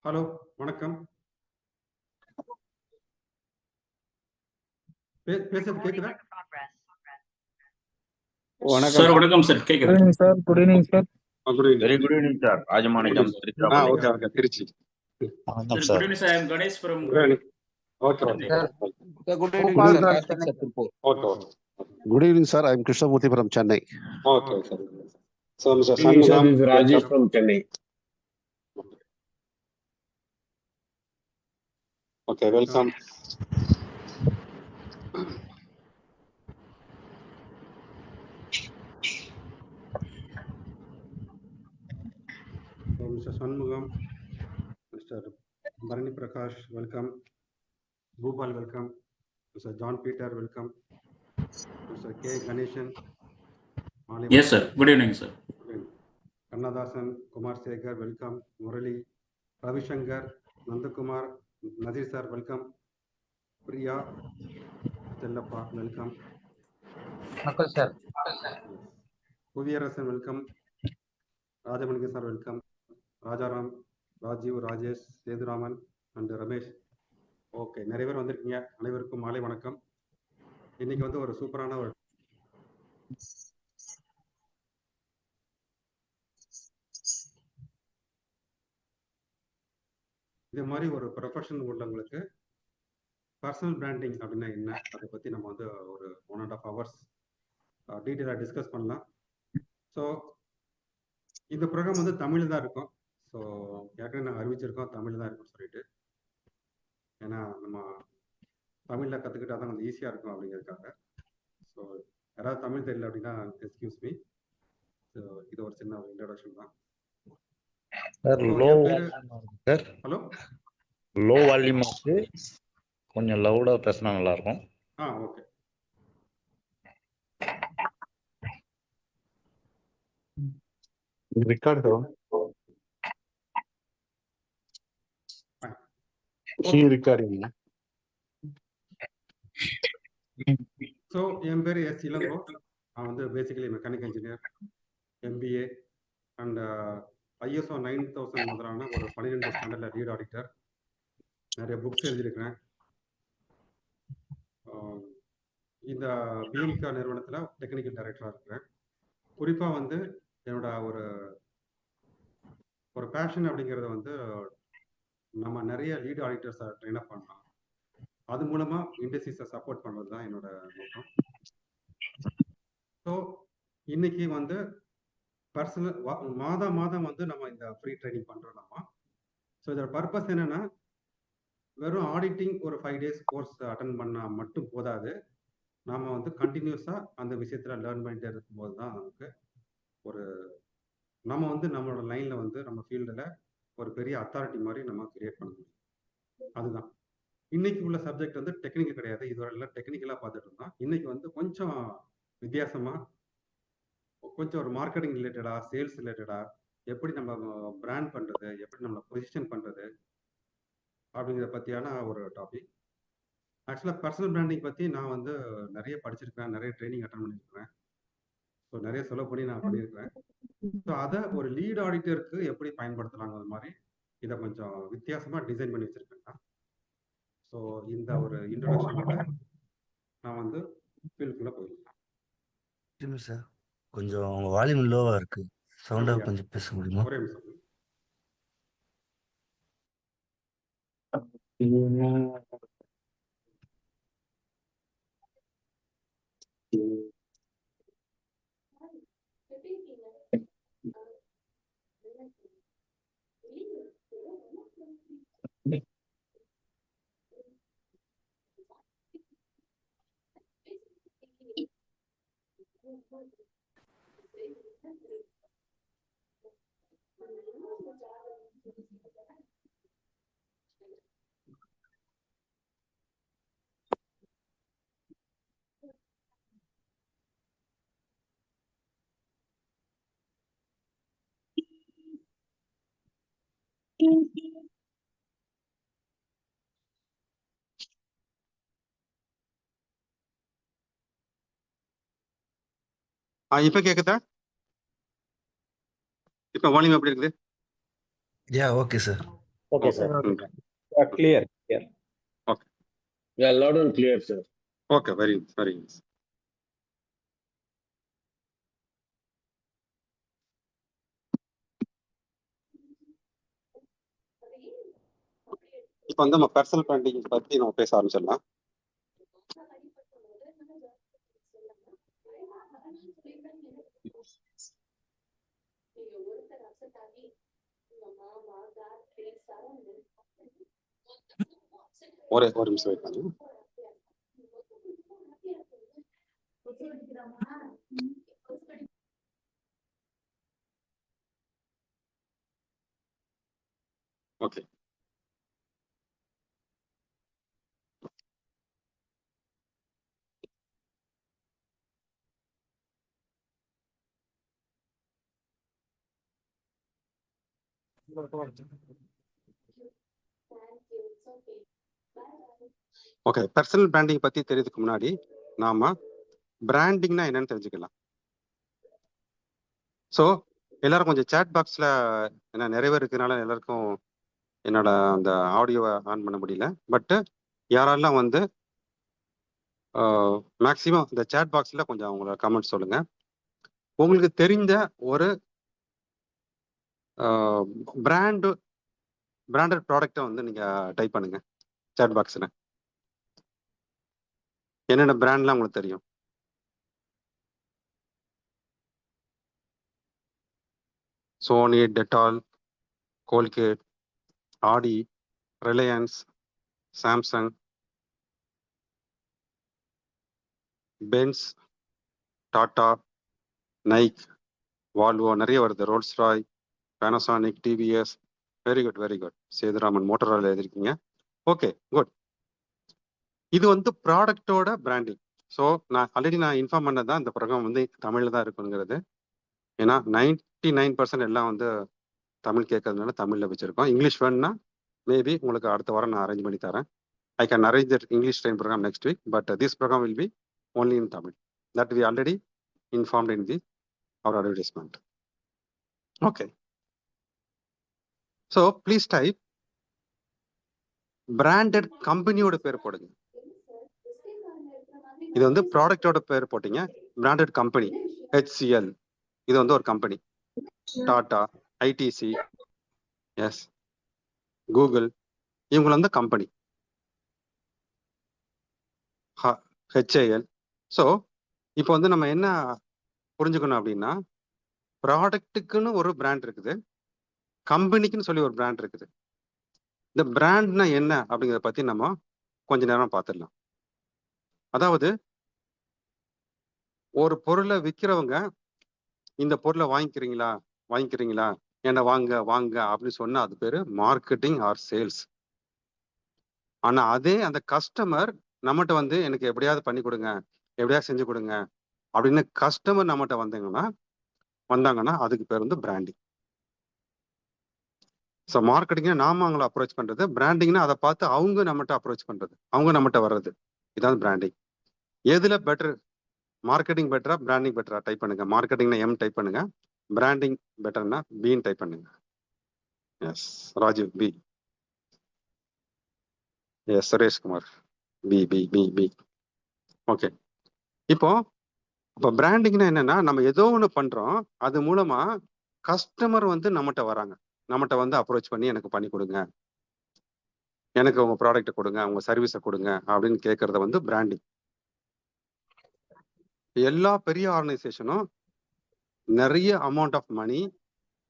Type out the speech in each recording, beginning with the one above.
Hello, வணக்கம். பேசுறது கேக்குதா? Sir, வணக்கம் sir. கேக்குது. Good evening, sir. Good evening, sir. Good evening. Very good evening, sir. Rajamanigam, Okay, Trichyapalli. Trichy. Sir, good evening, sir. I am Ganesh from. Okay. Good evening, Gopal, sir. sir. Karthik, sir. Tirupur. Okay. Good evening, sir. I am Krishnamurthy from Chennai. Okay, sir. So, Mr. Good evening, sir. Shanmugam, This is Rajesh welcome. from Chennai. Okay, welcome. So, Mr. Shanmugam, Mr. Bharani Prakash, welcome. Bhupal, welcome. Mr. John Peter, welcome. Mr. K. Ganeshan. Yes, sir. Good evening, sir. Kannadasan, Kumar Sekhar, welcome. Murali, Ravi Shankar, Nandakumar, Nazir sir, welcome. Priya, Chellappa, welcome. Knuckle, sir. Kuviyarasan, welcome. Rajamanigan sir, welcome. Rajaram, Rajiv, Rajesh, Seduraman, and Ramesh. Okay, நிறைய பேர் வந்திருக்கீங்க. அனைவருக்கும் மாலை வணக்கம். இன்னைக்கு வந்து ஒரு சூப்பரான ஒரு இது மாதிரி ஒரு ப்ரொஃபஷன் உள்ளவங்களுக்கு பர்சனல் பிராண்டிங் அப்படின்னா என்ன, அதை பற்றி நம்ம வந்து ஒரு 1.5 hours டீட்டெயிலாக டிஸ்கஸ் பண்ணலாம். ஸோ இந்த ப்ரோக்ராம் வந்து தமிழ் தான் இருக்கும். ஸோ ஏற்கனவே நாங்கள் அறிவிச்சிருக்கோம் தமிழ் தான் இருக்கும் சொல்லிட்டு, ஏன்னா நம்ம தமிழில் கற்றுக்கிட்டா தான் கொஞ்சம் ஈஸியாக இருக்கும் அப்படிங்கிறதுக்காக. ஸோ யாராவது தமிழ் தெரியல அப்படின்னா எக்ஸ்கியூஸ் மீ. ஸோ இது ஒரு சின்ன இன்ட்ரோடக்ஷன் தான். Sir, ஹலோ, low volume இருக்கு. கொஞ்சம் லவுடா பேசினா நல்லா இருக்கும். Okay. Ricardo. Okay. Recording. So என் பேர் எஸ் இளங்கோ. நான் வந்து basically mechanical engineer, MBA and ISO 9000 முதலான ஒரு 12 ஸ்டாண்டர்டில் லீட் ஆடிட்டர். நிறைய புக்ஸ் எழுதியிருக்கிறேன். இந்த BMK நிறுவனத்தில் டெக்னிக்கல் டைரக்டராக இருக்கிறேன். குறிப்பாக வந்து என்னோட ஒரு பேஷன் அப்படிங்கிறது வந்து நம்ம நிறைய லீட் ஆடிட்டர்ஸை ட்ரெயின் அப் பண்ணலாம், அது மூலமாக இண்டஸ்ட்ரீஸை சப்போர்ட் பண்ணுறது தான் என்னோட நோக்கம். ஸோ இன்னைக்கு வந்து பர்சனல் மாதம் வந்து நம்ம இந்த ஃப்ரீ ட்ரைனிங் பண்ணுறோம் நம்ம. ஸோ இதோட பர்பஸ் என்னென்னா, வெறும் ஆடிட்டிங் ஒரு 5 days கோர்ஸ் அட்டன் பண்ணால் மட்டும் போதாது. நாம் வந்து கண்டினியூஸாக அந்த விஷயத்தில் லேர்ன் பண்ணிட்டே இருக்கும்போது தான் நமக்கு நம்ம வந்து நம்மளோட லைனில் வந்து நம்ம ஃபீல்டில் ஒரு பெரிய அத்தாரிட்டி மாதிரி நம்ம கிரியேட் பண்ண முடியும். அதுதான் இன்னைக்கு உள்ள சப்ஜெக்ட் வந்து டெக்னிக்கல் கிடையாது. இதுவரை டெக்னிக்கலாக பார்த்துட்டு இருந்தோம். இன்னைக்கு வந்து கொஞ்சம் வித்தியாசமாக, கொஞ்சம் ஒரு மார்க்கெட்டிங் ரிலேட்டடாக, சேல்ஸ் ரிலேட்டடாக, எப்படி நம்ம பிராண்ட் பண்ணுறது, எப்படி நம்மளை பொசிஷன் பண்ணுறது அப்படிங்கிறத பற்றியான ஒரு டாபிக். ஆக்சுவலாக பர்சனல் பிராண்டிங் பற்றி நான் வந்து நிறைய படிச்சிருக்கேன், நிறைய ட்ரைனிங் அட்டன் பண்ணியிருக்கிறேன். ஸோ நிறைய செலவு பண்ணி நான் பண்ணியிருக்கிறேன். ஸோ அதை ஒரு லீட் ஆடிட்டருக்கு எப்படி பயன்படுத்தலாங்கிற மாதிரி இதை கொஞ்சம் வித்தியாசமாக டிசைன் பண்ணி வச்சுருக்கேன். ஸோ இந்த ஒரு இன்ட்ரோடக்ஷனோட நான் வந்து ஃபீல்டுக்குள்ளே போயிருக்கேன். சார், கொஞ்சம் உங்க வால்யூம் லோவா இருக்கு. சவுண்டா கொஞ்சம் பேச முடியுமா? ஒரே நிமிஷம். இப்ப கேக்குதா? இப்ப வால்யூம் எப்படி இருக்குது? Okay sir. Okay sir. Clear. Okay Yeah, loud and clear, sir. Okay, very very nice. இப்போ வந்து நம்ம பர்சனல் பிராண்டிங் பற்றி நம்ம பேச ஆரம்பிச்சிடலாம். ஒரு நிமிஷம் வெயிட் பண்ணுங்க. Okay, okay. பர்சனல் பிராண்டிங் பத்தி தெரியறதுக்கு முன்னாடி நாம பிராண்டிங்னா என்னன்னு தெரிஞ்சுக்கலாம். ஸோ எல்லாரும் கொஞ்சம் சேட் பாக்ஸ்ல என்ன நிறைய இருக்கிறதுனால எல்லாருக்கும் என்னோட அந்த ஆடியோவை ஆன் பண்ண முடியல. பட் யாரெல்லாம் வந்து மேக்சிமம் இந்த சேட் பாக்ஸ்ல கொஞ்சம் அவங்களோட கமெண்ட் சொல்லுங்க. உங்களுக்கு தெரிந்த ஒரு பிராண்டட் ப்ராடக்டை வந்து நீங்க டைப் பண்ணுங்க சேட் பாக்ஸ்ல. என்னென்ன பிராண்ட்லாம் உங்களுக்கு தெரியும்? Sony, Dettol, Colgate, Audi, Reliance, Samsung, Benz, Tata, Nike, Volvo, நிறைய வருது. Rolls Royce, Panasonic, TVS. Very good very good. Sethuraman Motorola எழுதிருக்கீங்க. Okay, good. இது வந்து ப்ராடக்டோட பிராண்டிங். ஸோ நான் இன்ஃபார்ம் பண்ணது தான் இந்த ப்ரோக்ராம் வந்து தமிழில் தான் இருக்குங்கிறது. ஏன்னா 99% எல்லாம் வந்து தமிழ் கேட்கறதுனால தமிழில் வச்சிருக்கோம். இங்கிலீஷ் வேணும்னா மேபி உங்களுக்கு அடுத்த வாரம் நான் அரேஞ்ச் பண்ணி தரேன். I can arrange that English train program next week, but this program will be only in Tamil. That we already informed in our advertisement. Okay. So please type branded company ஓட பேர் போடுங்க. இது வந்து ப்ராடக்டோட பேர் போட்டீங்க. பிராண்டட் கம்பெனி HCL, இது வந்து ஒரு கம்பெனி. டாடா, ஐடிசி, எஸ், கூகுள், இவங்க வந்து கம்பெனி. HAL. ஸோ இப்போ வந்து நம்ம என்ன புரிஞ்சுக்கணும் அப்படின்னா, ப்ராடக்ட்டுக்குன்னு ஒரு பிராண்ட் இருக்குது, கம்பெனிக்குன்னு சொல்லி ஒரு பிராண்ட் இருக்குது. இந்த பிராண்ட்னா என்ன அப்படிங்கிறத பத்தி நம்ம கொஞ்ச நேரம் பார்த்துடலாம். அதாவது ஒரு பொருளை விற்கிறவங்க இந்த பொருளை வாங்கிக்கிறீங்களா என்ன வாங்க வாங்க அப்படின்னு சொன்னா அது பேரு மார்க்கெட்டிங் ஆர் சேல்ஸ். ஆனா அதே அந்த கஸ்டமர் நம்மகிட்ட வந்து எனக்கு எப்படியாவது பண்ணி கொடுங்க, எப்படியாவது செஞ்சு கொடுங்க அப்படின்னு கஸ்டமர் நம்மகிட்ட வந்தாங்கன்னா அதுக்கு பேர் வந்து பிராண்டிங். ஸோ மார்க்கெட்டிங்னா நாம அவங்களை அப்ரோச் பண்றது, பிராண்டிங்னா அதை பார்த்து அவங்க நம்மகிட்ட அப்ரோச் பண்றது, அவங்க நம்மகிட்ட வர்றது. இதான் பிராண்டிங். எதுல பெட்டர், மார்க்கெட்டிங் பெட்டரா பிராண்டிங் பெட்டரா? டைப் பண்ணுங்க. மார்க்கெட்டிங்னா M டைப் பண்ணுங்க, பிராண்டிங் பெட்டர்னா B டைப் பண்ணுங்க. Yes Rajeev B. Yes Sureshkumar B. Okay. இப்போ பிராண்டிங்னா என்னன்னா, நம்ம ஏதோ ஒன்று பண்றோம், அது மூலமா கஸ்டமர் வந்து நம்மகிட்ட வந்து அப்ரோச் பண்ணி எனக்கு பண்ணி கொடுங்க, எனக்கு உங்க ப்ராடக்ட்டை கொடுங்க, உங்க சர்வீஸை கொடுங்க அப்படின்னு கேட்கறத வந்து பிராண்டிங். எல்லா பெரிய ஆர்கனைசேஷனும் நிறைய அமௌண்ட் ஆஃப் மணி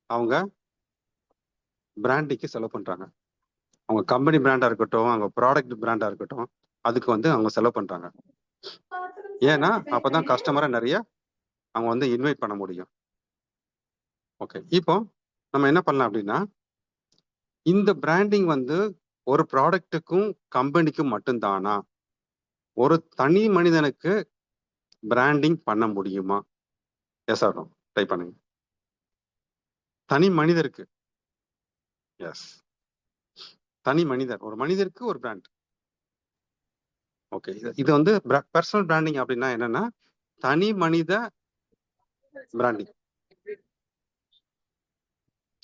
அவங்க பிராண்டிங்க்கு செலவு பண்றாங்க. அவங்க கம்பெனி பிராண்டா இருக்கட்டும், அவங்க ப்ராடக்ட் பிராண்டா இருக்கட்டும், அதுக்கு வந்து அவங்க செலவு பண்றாங்க. ஏன்னா அப்பதான் கஸ்டமரை நிறைய அவங்க வந்து இன்வைட் பண்ண முடியும். ஓகே. இப்போ நம்ம என்ன பண்ணலாம் அப்படின்னா, இந்த பிராண்டிங் வந்து ஒரு ப்ராடக்ட்டுக்கும் கம்பெனிக்கும் மட்டும்தானா? ஒரு தனி மனிதனுக்கு பிராண்டிங் பண்ண முடியுமா? எஸ் ஆர் நோ டைப் பண்ணுங்க. தனி மனிதருக்கு. எஸ், தனி மனிதர், ஒரு மனிதருக்கு ஒரு பிராண்ட். ஓகே. இது வந்து பர்சனல் பிராண்டிங் அப்படின்னா என்னன்னா, தனி மனித branding.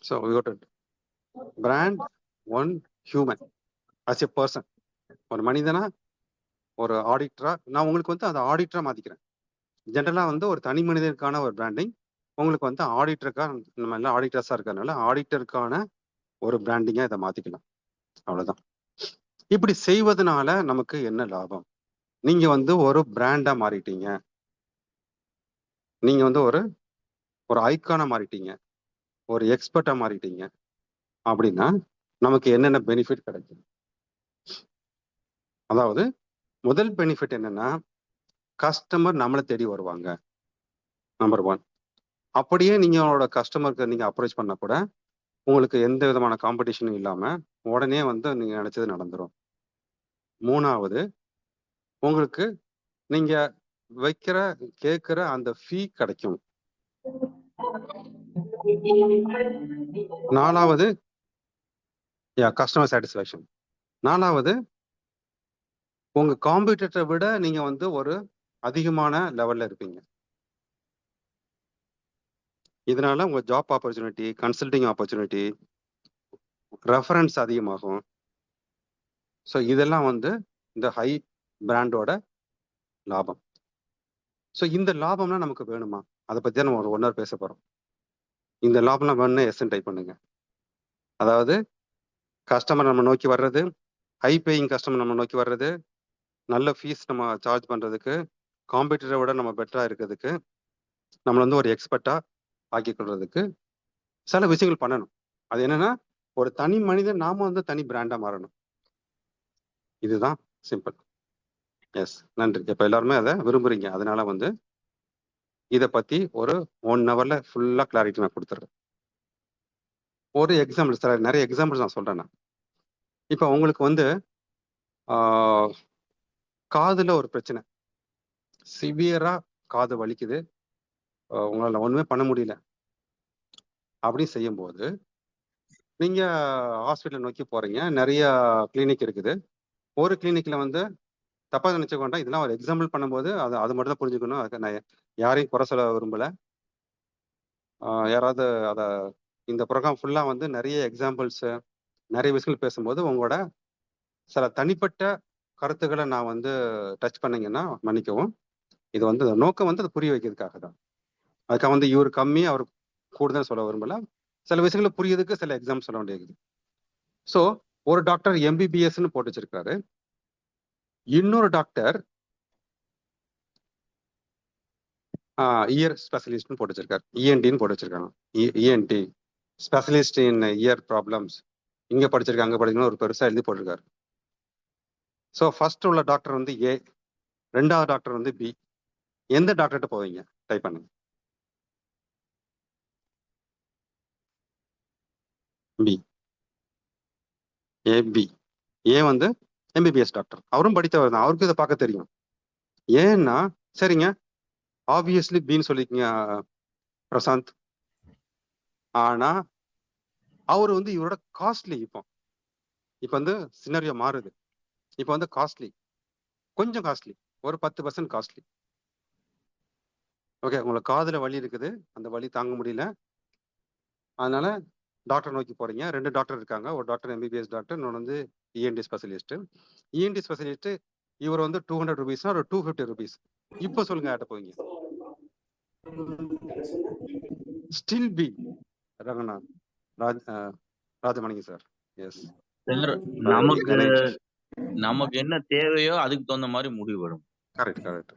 So brand one human as a person. ஒரு மனிதனா, ஒரு ஆடிட்டரா, நான் உங்களுக்கு வந்து அதை ஆடிட்டரா மாத்திக்கிறேன். ஜென்ரலா வந்து ஒரு தனி மனிதனுக்கான ஒரு பிராண்டிங், உங்களுக்கு வந்து ஆடிட்டருக்கா, நம்ம எல்லாம் ஆடிட்டர்ஸா இருக்கிறதுனால ஆடிட்டருக்கான ஒரு பிராண்டிங்கா இதை மாத்திக்கலாம். அவ்வளவுதான். இப்படி செய்வதனால நமக்கு என்ன லாபம்? நீங்க வந்து ஒரு பிராண்டா மாறிட்டீங்க, நீங்க வந்து ஒரு ஐகானா மாறிட்டீங்க, ஒரு எக்ஸ்பர்ட்டா மாறிட்டீங்க அப்படின்னா நமக்கு என்னென்ன பெனிஃபிட் கிடைக்கும்? அதாவது முதல் பெனிஃபிட் என்னன்னா, கஸ்டமர் நம்மளை தேடி வருவாங்க. நம்பர் 1. அப்படியே நீங்களோட கஸ்டமருக்கு நீங்க அப்ரோச் பண்ண கூட உங்களுக்கு எந்த விதமான காம்படிஷனும் இல்லாம உடனே வந்து நீங்க நினைச்சது நடந்துரும். 3வது, உங்களுக்கு நீங்க கேட்கிற அந்த ஃபீ கிடைக்கும். 4வது, கஸ்டமர் சாட்டிஸ்ஃபேக்ஷன். 4வது, உங்க காம்படிட்டரை விட நீங்க வந்து ஒரு அதிகமான லெவல்ல இருப்பீங்க. இதனால உங்க job opportunity, consulting opportunity, reference அதிகமாகும். ஸோ இதெல்லாம் வந்து இந்த ஹை பிராண்டோட லாபம். ஸோ இந்த லாபம்லாம் நமக்கு வேணுமா? அதை பத்தி தான் நம்ம ஒரு 1 hour பேச போறோம். இந்த லாபம்லாம் வேணும்னா எஸ்ன்னு டைப் பண்ணுங்க. அதாவது கஸ்டமர் நம்ம நோக்கி வர்றது, ஹை பேயிங் கஸ்டமர் நம்ம நோக்கி வர்றது, நல்ல ஃபீஸ் நம்ம சார்ஜ் பண்றதுக்கு, காம்படிட்டரை விட நம்ம பெட்டரா இருக்கிறதுக்கு, நம்மள வந்து ஒரு எக்ஸ்பர்ட்டா ஆக்கி கொள்றதுக்கு சில விஷயங்கள் பண்ணணும். அது என்னன்னா, ஒரு தனி மனிதன் நாம வந்து தனி பிராண்டா மாறணும். இதுதான் சிம்பிள். எஸ், நன்றி. இப்ப எல்லாருமே அதை விரும்புறீங்க. அதனால வந்து இதை பத்தி ஒரு 1 hourல ஃபுல்லா கிளாரிட்டி நான் கொடுத்துட்றேன். ஒரு எக்ஸாம்பிள், சார் நிறைய எக்ஸாம்பிள்ஸ் நான் சொல்றேன். இப்போ உங்களுக்கு வந்து காதுல ஒரு பிரச்சனை, சிவியரா காது வலிக்குது, உங்களால ஒண்ணுமே பண்ண முடியல அப்படி செய்யும்போது நீங்க ஹாஸ்பிட்டல் நோக்கி போறீங்க. நிறைய கிளினிக் இருக்குது. ஒரு கிளினிக்ல வந்து தப்பா நினைச்சுக்க வேண்டாம், இதெல்லாம் ஒரு எக்ஸாம்பிள் பண்ணும்போது அது மட்டும் தான் புரிஞ்சுக்கணும். அதுக்கு நான் யாரையும் குறை சொல்ல விரும்பல. யாராவது அதை இந்த ப்ரோக்ராம் ஃபுல்லா வந்து நிறைய எக்ஸாம்பிள்ஸ், நிறைய விஷயங்கள் பேசும்போது உங்களோட சில தனிப்பட்ட கருத்துக்களை நான் வந்து டச் பண்ணீங்கன்னா மன்னிக்கவும். இது வந்து நோக்கம் வந்து அதை புரிய வைக்கிறதுக்காக தான். அதுக்காக வந்து இவர் கம்மி அவர் கூடுதல் சொல்ல விரும்பல. சில விஷயங்களை புரியறதுக்கு சில எக்ஸாம்பிள் சொல்ல வேண்டியது. ஸோ ஒரு டாக்டர் எம்பிபிஎஸ்ன்னு போட்டு வச்சிருக்காரு, இன்னொரு டாக்டர் இயர் ஸ்பெஷலிஸ்ட்னு போட்டு வச்சிருக்காரு, இஎன்டின்னு போட்டு வச்சிருக்காங்க. ENT specialist in year problems, இங்க படிச்சிருக்காங்க அங்க படிக்கணும் ஒரு பெருசா எழுதி போட்டிருக்காரு. ஸோ ஃபர்ஸ்ட் உள்ள டாக்டர் வந்து ஏ, 2வது டாக்டர் வந்து பி. எந்த டாக்டர்கிட்ட போவீங்க? டைப் பண்ணுங்க. பி. ஏபி. ஏ வந்து எம்பிபிஎஸ் டாக்டர், அவரும் படித்தவர் தான், அவருக்கு இதை பார்க்க தெரியும். ஏன்னா சரிங்க, ஆப்வியஸ்லி பின்னு சொல்லிக்கங்க பிரசாந்த். ஆனா அவர் வந்து இவரோட காஸ்ட்லி. இப்போ வந்து சினரியோ மாறுது. இப்போ வந்து காஸ்ட்லி, கொஞ்சம் காஸ்ட்லி, ஒரு 10% காஸ்ட்லி. ஓகே, உங்களுக்கு காதுல வலி இருக்குது, அந்த வலி தாங்க முடியல, அதனால டாக்டர் நோக்கி போறீங்க. 2 டாக்டர் இருக்காங்க, ஒரு டாக்டர் எம்பிபிஎஸ் டாக்டர், இன்னொன்று வந்து இஎன்டி ஸ்பெஷலிஸ்ட். இஎன்டி ஸ்பெஷலிஸ்ட் இவர் வந்து 200 rupees ஒரு 250 rupees. இப்போ சொல்லுங்க, யார்கிட்ட போவீங்க? Still B. Ranganath Rajamanickam sir. Yes, நமக்கு என்ன தேவையோ அதுக்கு தகுந்த மாதிரி முடிவு வரும். கரெக்ட்.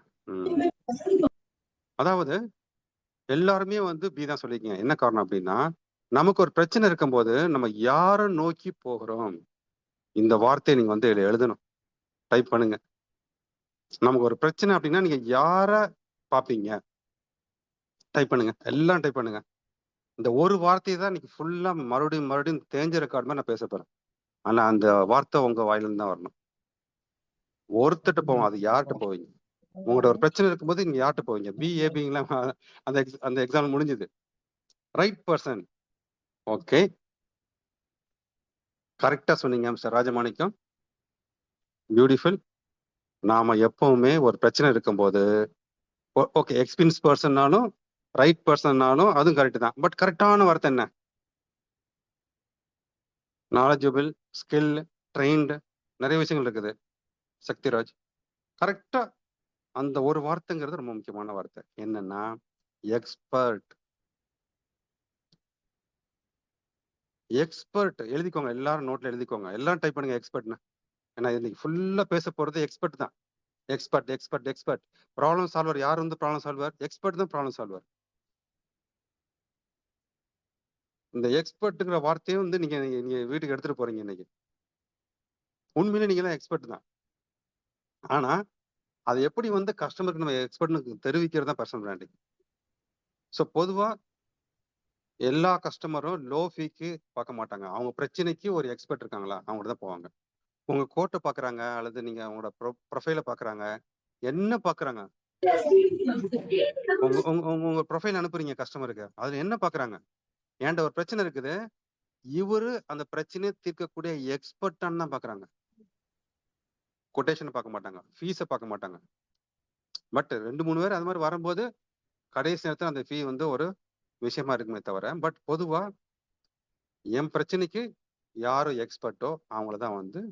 அதாவது எல்லாருமே வந்து பி தான் சொல்லிக்கங்க. என்ன காரணம் அப்படின்னா, நமக்கு ஒரு பிரச்சனை இருக்கும்போது நம்ம யாரை நோக்கி போகிறோம், இந்த வார்த்தையை நீங்க வந்து எழுதணும், டைப் பண்ணுங்க. நமக்கு ஒரு பிரச்சனை அப்படின்னா நீங்க யார பாப்பீங்க? டைப் பண்ணுங்க, எல்லாம் டைப் பண்ணுங்க. இந்த ஒரு வார்த்தையை தான் இன்னைக்கு ஃபுல்லா மறுபடியும் தேஞ்ச ரெக்கார்ட் மாதிரி நான் பேச போறேன். ஆனா அந்த வார்த்தை உங்க வாயிலிருந்து தான் வரணும். ஒருத்தட்ட போவோம், அது யார்கிட்ட போவீங்க? உங்களோட ஒரு பிரச்சனை இருக்கும்போது நீங்க யார்கிட்ட போவீங்க? பிஏபிங்களா? அந்த எக்ஸாம் முடிஞ்சது. Right person. ஓகே, கரெக்டா சொன்னீங்க மிஸ்டர் ராஜமாணிக்கம், பியூட்டிஃபுல். நாம எப்பவுமே ஒரு பிரச்சனை இருக்கும்போது ஓகே, எக்ஸ்பீரியன்ஸ் பர்சன்னாலும் ரைட் பர்சன்னாலும் அதுவும் கரெக்ட் தான். பட் கரெக்டான வார்த்தை என்ன? நாலேஜபிள், ஸ்கில், ட்ரெயின்டு, நிறைய விஷயங்கள் இருக்குது. சக்திராஜ் கரெக்டா அந்த ஒரு வார்த்தைங்கிறது ரொம்ப முக்கியமான வார்த்தை. என்னன்னா எக்ஸ்பர்ட். எக்ஸ்பர்ட் எழுதிக்கோங்க, எல்லாரும் நோட்ல எழுதிக்கோங்க, எல்லாம் டைப் பண்ணுங்க எக்ஸ்பர்ட்னு. ஏன்னா இன்னைக்கு ஃபுல்லா பேச போறது எக்ஸ்பர்ட் தான். Expert expert expert. Problem solver யார் வந்து ப்ராப்ளம் சால்வர்? எக்ஸ்பர்ட் தான் ப்ராப்ளம் சால்வர். இந்த எக்ஸ்பர்ட்டுங்கிற வார்த்தையும் வந்து நீங்க நீங்க வீட்டுக்கு எடுத்துட்டு போறீங்க இன்னைக்கு. உண்மையிலே நீங்க தான் எக்ஸ்பர்ட் தான். ஆனா அது எப்படி வந்து கஸ்டமருக்கு நம்ம எக்ஸ்பர்ட்னு தெரிவிக்கிறது தான் பர்சனல் பிராண்டிங். ஸோ பொதுவா எல்லா கஸ்டமரும் லோ ஃபீக்கு பார்க்க மாட்டாங்க. அவங்க பிரச்சனைக்கு ஒரு எக்ஸ்பர்ட் இருக்காங்களா அவங்க தான் போவாங்க. உங்க கோட்டை பாக்குறாங்க, அல்லது நீங்க அவங்களோட ப்ரொஃபைல பாக்குறாங்க, என்ன பாக்குறாங்க? உங்க உங்க உங்க ப்ரொஃபைல் அனுப்புறீங்க கஸ்டமருக்கு, அதுல என்ன பாக்குறாங்க? ஏன்ட ஒரு பிரச்சனை இருக்குது, இவரு அந்த பிரச்சனையை தீர்க்கக்கூடிய எக்ஸ்பர்ட்டான்னு தான் பாக்குறாங்க. கொட்டேஷனை பார்க்க மாட்டாங்க, ஃபீஸை பார்க்க மாட்டாங்க. பட் 2-3 பேர் அது மாதிரி வரும்போது கடைசி நேரத்தில் அந்த ஃபீ வந்து ஒரு விஷயமா இருக்குமே தவிர, பட் பொதுவா என் பிரச்சனைக்கு யாரோ எக்ஸ்பர்ட்டோ அவங்கள தான் வந்து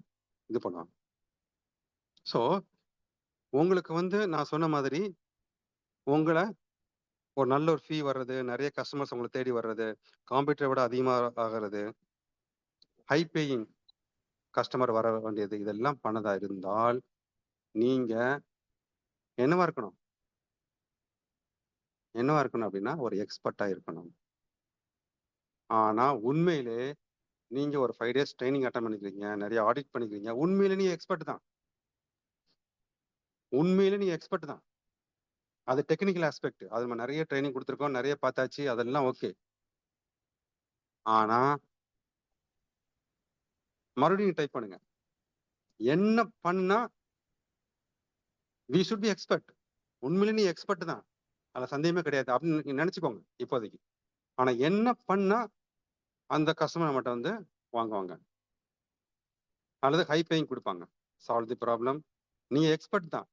இது பண்ணுவாங்க. ஸோ உங்களுக்கு வந்து நான் சொன்ன மாதிரி உங்களை ஒரு நல்ல ஒரு ஃபீ வர்றது, நிறைய கஸ்டமர்ஸ் உங்களை தேடி வர்றது, காம்பீட்டரை விட அதிகமாக ஆகிறது, ஹை பேயிங் கஸ்டமர் வர வேண்டியது, இதெல்லாம் பண்ணதா இருந்தால் நீங்க என்னவா இருக்கணும்? என்னவா இருக்கணும் அப்படின்னா ஒரு எக்ஸ்பர்ட்டா இருக்கணும். ஆனா உண்மையிலே நீங்க ஒரு 5 days ட்ரைனிங் அட்டன் பண்ணிக்கிறீங்க, நிறைய ஆடிட் பண்ணிக்கிறீங்க, உண்மையிலே நீ எக்ஸ்பர்ட் தான். உண்மையிலே நீ எக்ஸ்பர்ட் தான். அது டெக்னிக்கல் ஆஸ்பெக்ட். அது நம்ம நிறைய ட்ரைனிங் கொடுத்துருக்கோம், நிறைய பார்த்தாச்சு, அதெல்லாம் ஓகே. ஆனா மறுபடியும் டைப் பண்ணுங்க, என்ன பண்ணா வி ஷுட் பி எக்ஸ்பர்ட். உண்மையிலே நீ எக்ஸ்பர்ட் தான், அதுல சந்தேகமே கிடையாது அப்படின்னு நினைச்சுக்கோங்க இப்போதைக்கு. ஆனா என்ன பண்ணா அந்த கஸ்டமர் நம்மகிட்ட வந்து வாங்குவாங்க, அல்லது ஹை பேயிங் கொடுப்பாங்க, சால்வ் தி ப்ராப்ளம். நீங்க எக்ஸ்பர்ட் தான்.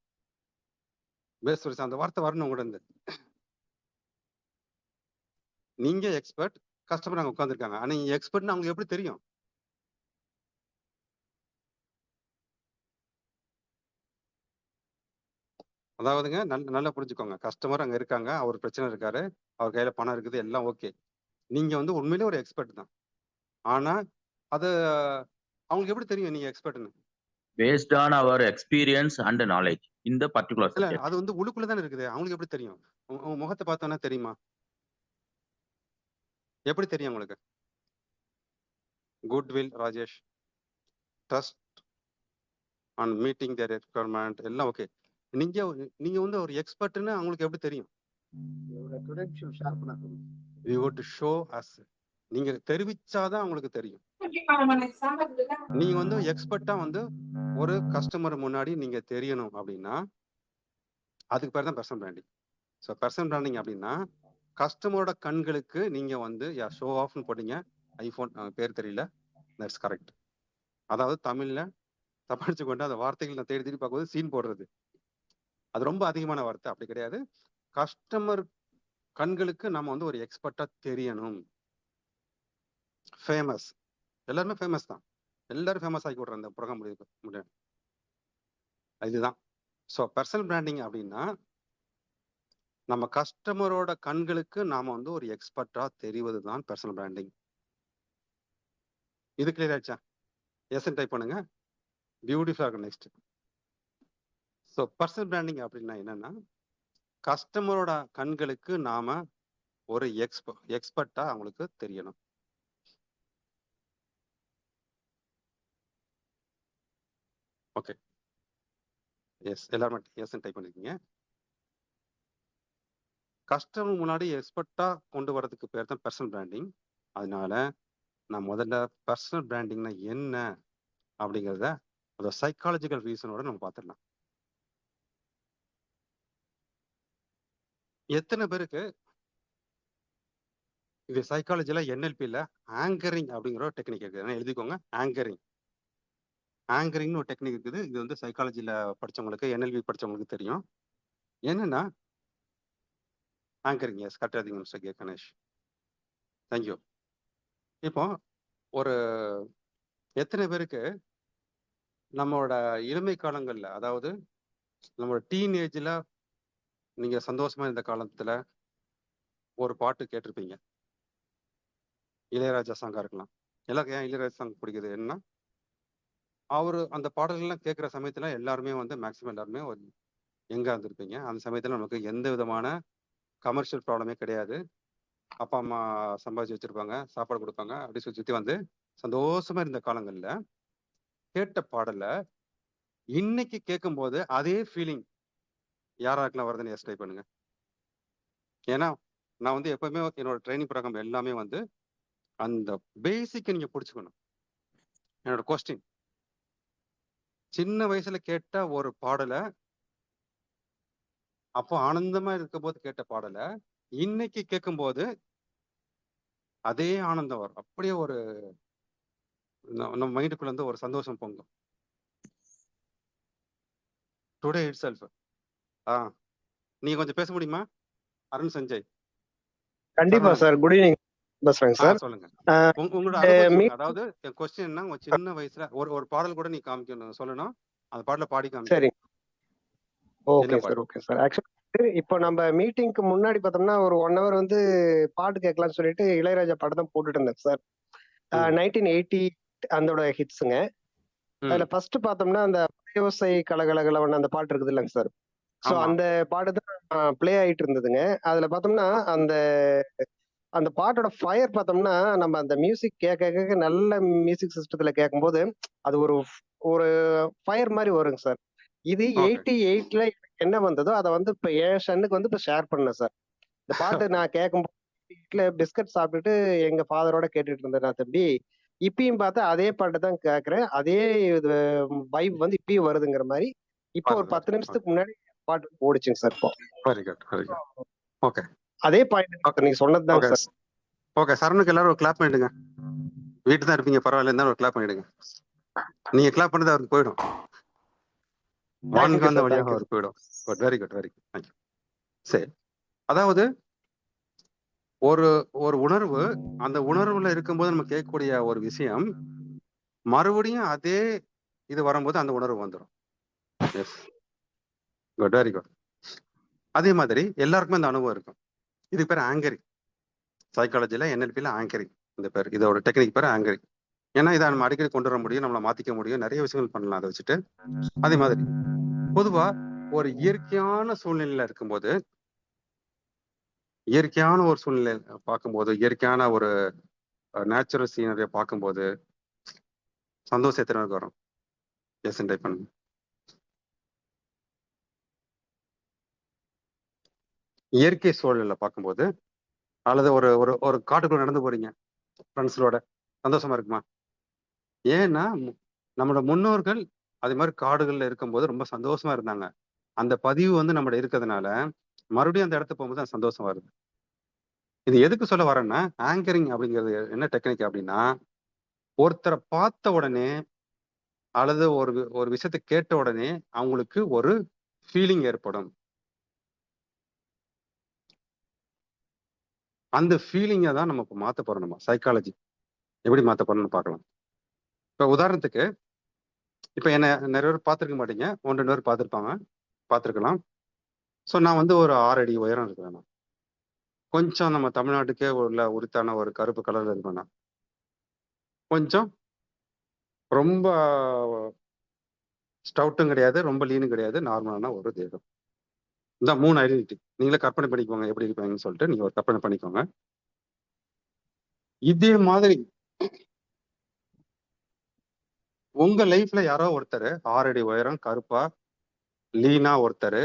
பேஸ் அந்த வார்த்தை வரணும் கூட இருந்து. நீங்க எக்ஸ்பர்ட், கஸ்டமர் அங்க உட்காந்துருக்காங்க. ஆனா நீங்க எக்ஸ்பர்ட்னு அவங்களுக்கு எப்படி தெரியும்? அதாவதுங்க நல்லா புரிஞ்சுக்கோங்க, கஸ்டமர் அங்க இருக்காங்க, அவர் பிரச்சனை இருக்காரு, அவர் கையில பணம் இருக்குது, எல்லாம் ஓகே. நீங்க வந்து உண்மையிலே ஒரு எக்ஸ்பர்ட் தான். ஆனா அது அவங்களுக்கு எப்படி தெரியும் நீங்க எக்ஸ்பர்ட்னு? Based on our experience and knowledge in the particular இல்ல, subject. அது வந்து உள்ளுக்குள்ள தானே இருக்குது, அவங்களுக்கு எப்படி தெரியும்? உங்க முகத்தை பார்த்தோன்னா தெரியுமா? எப்படி தெரியும் உங்களுக்கு? Goodwill Rajesh, trust on meeting their requirement, எல்லாம் ஓகே. நீங்க நீங்க வந்து ஒரு எக்ஸ்பர்ட்னு அவங்களுக்கு எப்படி தெரியும்? We want to show us. நீங்க தெரிவிச்சாதான் அவங்களுக்கு தெரியும். நீங்க வந்து எக்ஸ்பர்ட்டா வந்து ஒரு கஸ்டமர் முன்னாடி நீங்க தெரியணும் அப்படின்னா அதுக்கு பேர் தான் personal branding. So personal branding அப்படின்னா கஸ்டமரோட கண்களுக்கு நீங்க வந்து ஷோ ஆஃப்னு போட்டீங்க, ஐபோன் பேர் தெரியல, தட்ஸ் கரெக்ட். அதாவது தமிழ்ல தப்பாடிச்சு கொண்டு அந்த வார்த்தைகள் நான் தேடி பார்க்கும்போது சீன் போடுறது, அது ரொம்ப அதிகமான வார்த்தை. அப்படி கிடையாது. கஸ்டமர் கண்களுக்கு நம்ம வந்து ஒரு எக்ஸ்பர்ட்டா தெரியணும். ஃபேமஸ், எல்லாருமே ஃபேமஸ் தான், எல்லாரும் ஃபேமஸ் ஆக்கி விட்றேன் இந்த ப்ரோக்ராம் முடியும். இதுதான். ஸோ பர்சனல் பிராண்டிங் அப்படின்னா நம்ம கஸ்டமரோட கண்களுக்கு நாம வந்து ஒரு எக்ஸ்பர்ட்டா தெரிவது தான் பர்சனல் பிராண்டிங். இது கிளியர் ஆயிடுச்சா? எஸ் டைப் பண்ணுங்க, பியூட்டிஃபுல்லா இருக்கும். நெக்ஸ்ட், ஸோ பர்சனல் பிராண்டிங் அப்படின்னா என்னன்னா கஸ்டமரோட கண்களுக்கு நாம ஒரு எக்ஸ்பர்ட்டா அவங்களுக்கு தெரியணும். ஓகே, எஸ், எல்லாரும் எஸ் டைப் பண்ணிருக்கீங்க. கஸ்டமர் முன்னாடி எக்ஸ்பர்ட்டா கொண்டு வரதுக்கு பேர் தான் பர்சனல் பிராண்டிங். அதனால நான் முதல்ல பர்சனல் பிராண்டிங்னா என்ன அப்படிங்கிறத அதோட சைக்காலஜிக்கல் ரீசனோட நம்ம பார்த்துடலாம். எத்தனை பேருக்கு இது சைக்காலஜில NLPல ஆங்கரிங் அப்படிங்கிற ஒரு டெக்னிக் இருக்குது, எழுதிக்கோங்க. ஆங்கரிங்னு ஒரு டெக்னிக் இருக்குது. இது வந்து சைக்காலஜில படிச்சவங்களுக்கு, NLP படிச்சவங்களுக்கு தெரியும். என்னன்னா ஆங்கரிங், எஸ் கரெக்டாக மிஸ்டர் கே கணேஷ், தேங்க்யூ. இப்போ ஒரு எத்தனை பேருக்கு நம்மளோட இளமை காலங்கள்ல, அதாவது நம்மளோட டீனேஜ்ல நீங்க சந்தோஷமா இருந்த காலத்துல ஒரு பாட்டு கேட்டிருப்பீங்க. இளையராஜா சாங்கா இருக்கலாம். எல்லாருக்கும் ஏன் இளையராஜா சாங் பிடிக்குது என்ன, அவரு அந்த பாடல்கள்லாம் கேட்குற சமயத்துல எல்லாருமே வந்து மேக்சிமம் எல்லாருமே ஒரு எங்க இருந்திருப்பீங்க. அந்த சமயத்துல நமக்கு எந்த விதமான கமர்ஷியல் ப்ராப்ளமே கிடையாது. அப்பா அம்மா சம்பாதிச்சு வச்சிருப்பாங்க, சாப்பாடு கொடுப்பாங்க, அப்படி சுத்தி வந்து சந்தோஷமா இருந்த காலங்கள்ல கேட்ட பாடல இன்னைக்கு கேட்கும்போது அதே ஃபீலிங் யாராருக்கெல்லாம் வருதுன்னு எஸ் ட்ரை பண்ணுங்க. ஏன்னா நான் வந்து எப்பவுமே என்னோட ட்ரைனிங் ப்ரோக்ராம் எல்லாமே வந்து அந்த பேசிக்கை நீங்க பிடிச்சுக்கணும். என்னோட கொஸ்டின், சின்ன வயசுல கேட்ட ஒரு பாடலை, அப்போ ஆனந்தமா இருக்கும் போது கேட்ட பாடலை இன்னைக்கு கேட்கும்போது அதே ஆனந்தம் வரும். அப்படியே ஒரு நம்ம மைண்டுக்குள்ள இருந்து ஒரு சந்தோஷம் பொங்கும். Today it self. நீங்க கொஞ்சம் பேச முடியுமா அருண் சஞ்சய்? கண்டிப்பா சார். குட் ஈவினிங் பேசுறேங்க சார். சொல்லுங்க. உங்களோட அனுபவம் சொல்லுங்க. மீட் அதாவது என் கொஸ்டின் என்ன, உங்க சின்ன வயசுல ஒரு பாடல் கூட நீ காமிக்கணும், சொல்லணும். அந்த பாடல பாடி சரி. காமிக்கணும். ஓகே என்ன சார், பாட்டு? Okay sir. ஆக்சுவலி இப்போ நம்ம மீட்டிங்க்கு முன்னாடி பார்த்தோம்னா ஒரு 1 hour வந்து பாட்டு கேட்கலாம்னு சொல்லிட்டு இளையராஜா பாட்டு தான் போட்டுட்டு இருந்தேன் சார். 1980 அதோட ஹிட்ஸுங்க. அதுல ஃபர்ஸ்ட் பார்த்தோம்னா அந்த யோசை கலகலகலவன் அந்த பாட்டு இருக்குது இல்லைங்க சார். ஸோ ஆமா. அந்த பாட்டு தான் ப்ளே ஆயிட்டு இருந்ததுங்க. அதுல பார்த்தோம்னா அந்த அந்த பாட்டோட ஃபயர் பார்த்தோம்னா நம்ம அந்த மியூசிக் கேட்க கேட்க நல்ல மியூசிக் சிஸ்டத்துல கேட்கும்போது அது ஒரு ஒரு ஃபயர் மாதிரி வருங்க சார். இது ஓகே. 88ல என்ன வந்ததோ அதை வந்து இப்ப என் சன்னுக்கு வந்து இப்ப ஷேர் பண்ணேன் சார். இந்த பாட்டு நான் கேட்கும்போது வீட்டுல பிஸ்கட் சாப்பிட்டுட்டு எங்க ஃபாதரோட கேட்டுட்டு இருந்தேன் நான் தம்பி. இப்பயும் பார்த்தா அதே பாட்டு தான் கேட்கறேன். அதே வைப் வந்து இப்பயும் வருதுங்கிற மாதிரி இப்போ ஒரு 10 நிமிஷத்துக்கு முன்னாடி பாட்டு ஓடிச்சுங்க சார். இப்போ very good, very good. Okay. அதே பாயிண்ட் நீங்க சொன்னதுதாங்க ஓகே சார். ஓகே. சரணுக்கு எல்லாரும் ஒரு கிளாப் பண்ணிடுங்க. வீட்டு தான் இருப்பீங்க, பரவாயில்ல, இருந்தாலும் ஒரு கிளாப் பண்ணிடுங்க. நீங்க கிளாப் பண்ணது அவருக்கு போயிடும். வான்காந்த sir, வழியாக thank you. அவருக்கு போயிடும். Good, very good, very good, thank you. சரி, அதாவது ஒரு ஒரு உணர்வு, அந்த உணர்வுல இருக்கும்போது நம்ம கேட்கக்கூடிய ஒரு விஷயம் மறுபடியும் அதே இது வரும்போது அந்த உணர்வு வந்துடும். Yes, good, very good. அதே மாதிரி எல்லாருக்குமே அந்த அனுபவம் இருக்கும். இது பேர் ஆங்கரிங். சைக்காலஜில NLPல ஆங்கரிங் இந்த பேர், இதோட டெக்னிக் பேர் ஆங்கரிங். ஏன்னா இதை நம்ம அடிக்கடி கொண்டு வர முடியும், நம்மளை மாத்திக்க முடியும், நிறைய விஷயங்கள் பண்ணலாம் அதை வச்சுட்டு. அதே மாதிரி பொதுவா ஒரு இயற்கையான சூழ்நிலையில இருக்கும்போது, இயற்கையான ஒரு சூழ்நிலை பார்க்கும்போது, இயற்கையான ஒரு நேச்சுரல் சீனரியை பார்க்கும்போது சந்தோஷம் எத்தனை பேருக்கு வரும்? எஸ் டைப் பண்ணுங்க. இயற்கை சூழல்ல பார்க்கும்போது, அல்லது ஒரு ஒரு ஒரு காட்டுக்குள்ள நடந்து போறீங்க ஃப்ரெண்ட்ஸோட, சந்தோஷமா இருக்குமா? ஏன்னா நம்மளோட முன்னோர்கள் அதே மாதிரி காடுகள்ல இருக்கும்போது ரொம்ப சந்தோஷமா இருந்தாங்க. அந்த பதிவு வந்து நம்மளோட இருக்கிறதுனால மறுபடியும் அந்த இடத்துக்கு போகும்போது அந்த சந்தோஷம் வருது. இது எதுக்கு சொல்ல வரேன்னா, ஆங்கரிங் அப்படிங்கிறது என்ன டெக்னிக் அப்படின்னா, ஒருத்தரை பார்த்த உடனே அல்லது ஒரு ஒரு விஷயத்தை கேட்ட உடனே அவங்களுக்கு ஒரு ஃபீலிங் ஏற்படும். அந்த ஃபீலிங்கை தான் நம்ம இப்போ மாற்ற போறோம். நம்ம சைக்காலஜி எப்படி மாற்ற போறோம்னு பார்க்கலாம். இப்போ உதாரணத்துக்கு, இப்போ என்ன நிறைய பேர் பார்த்துருக்க மாட்டீங்க, 1-2 பேர் பார்த்துருக்கலாம். ஸோ நான் வந்து ஒரு 6 அடி உயரம் இருக்கிறேன். நான் கொஞ்சம் நம்ம தமிழ்நாட்டுக்கே உள்ள உரித்தான ஒரு கருப்பு கலர்ல இருப்பேன். நான் கொஞ்சம் ரொம்ப ஸ்டவுட்டும் கிடையாது, ரொம்ப லீனும் கிடையாது, நார்மலான ஒரு தேகம். இந்த 3 ஐடென்டிட்டி நீங்களே கற்பனை பண்ணிக்கோங்க எப்படி இருப்பீங்கன்னு சொல்லிட்டு நீங்க ஒரு கற்பனை பண்ணிக்கோங்க. இதே மாதிரி உங்க லைஃப்ல யாரோ ஒருத்தர் 6 அடி உயரம், கருப்பா, லீனா ஒருத்தர்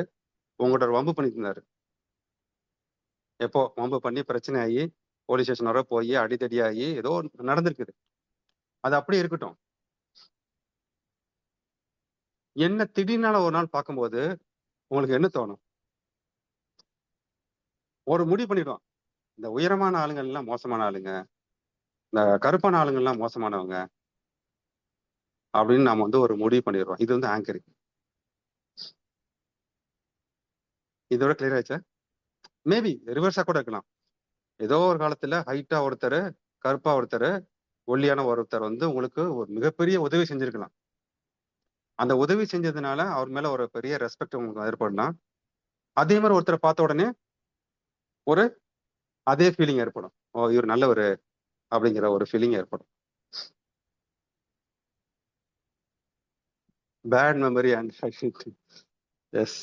உங்கள்கிட்ட வம்பு பண்ணிட்டு இருந்தாரு. எப்போ வம்பு பண்ணி பிரச்சனை ஆகி போலீஸ் ஸ்டேஷன் வர போய் அடித்தடி ஆகி ஏதோ நடந்திருக்குது. அது அப்படியே இருக்கட்டும். என்ன திடீர்னால ஒரு நாள் பார்க்கும்போது உங்களுக்கு என்ன தோணும்? ஒரு முடிவு பண்ணிடுவோம், இந்த உயரமான ஆளுங்க எல்லாம் மோசமான ஆளுங்க, இந்த கருப்பான ஆளுங்க எல்லாம் மோசமானவங்க அப்படின்னு நாம வந்து ஒரு முடிவு பண்ணிடுறோம். இது வந்து ஆங்கரிங். இதோட கிளியர் ஆயிடுச்சா? மேபி ரிவர்ஸா கூட இருக்கலாம். ஏதோ ஒரு காலத்துல ஹைட்டா ஒருத்தர், கருப்பா ஒருத்தர், ஒல்லியான ஒருத்தர் வந்து உங்களுக்கு ஒரு மிகப்பெரிய உதவி செஞ்சிருக்கலாம். அந்த உதவி செஞ்சதுனால அவர் மேல ஒரு பெரிய ரெஸ்பெக்ட் உங்களுக்கு ஏற்படலாம். அதே மாதிரி ஒருத்தரை பார்த்த உடனே ஒரு அதே ஃபீலிங் ஏற்படும். ஓ, இவர் நல்லவர் அப்படிங்கிற ஒரு ஃபீலிங் ஏற்படும். பேட் மெமரி அண்ட் எஸ்,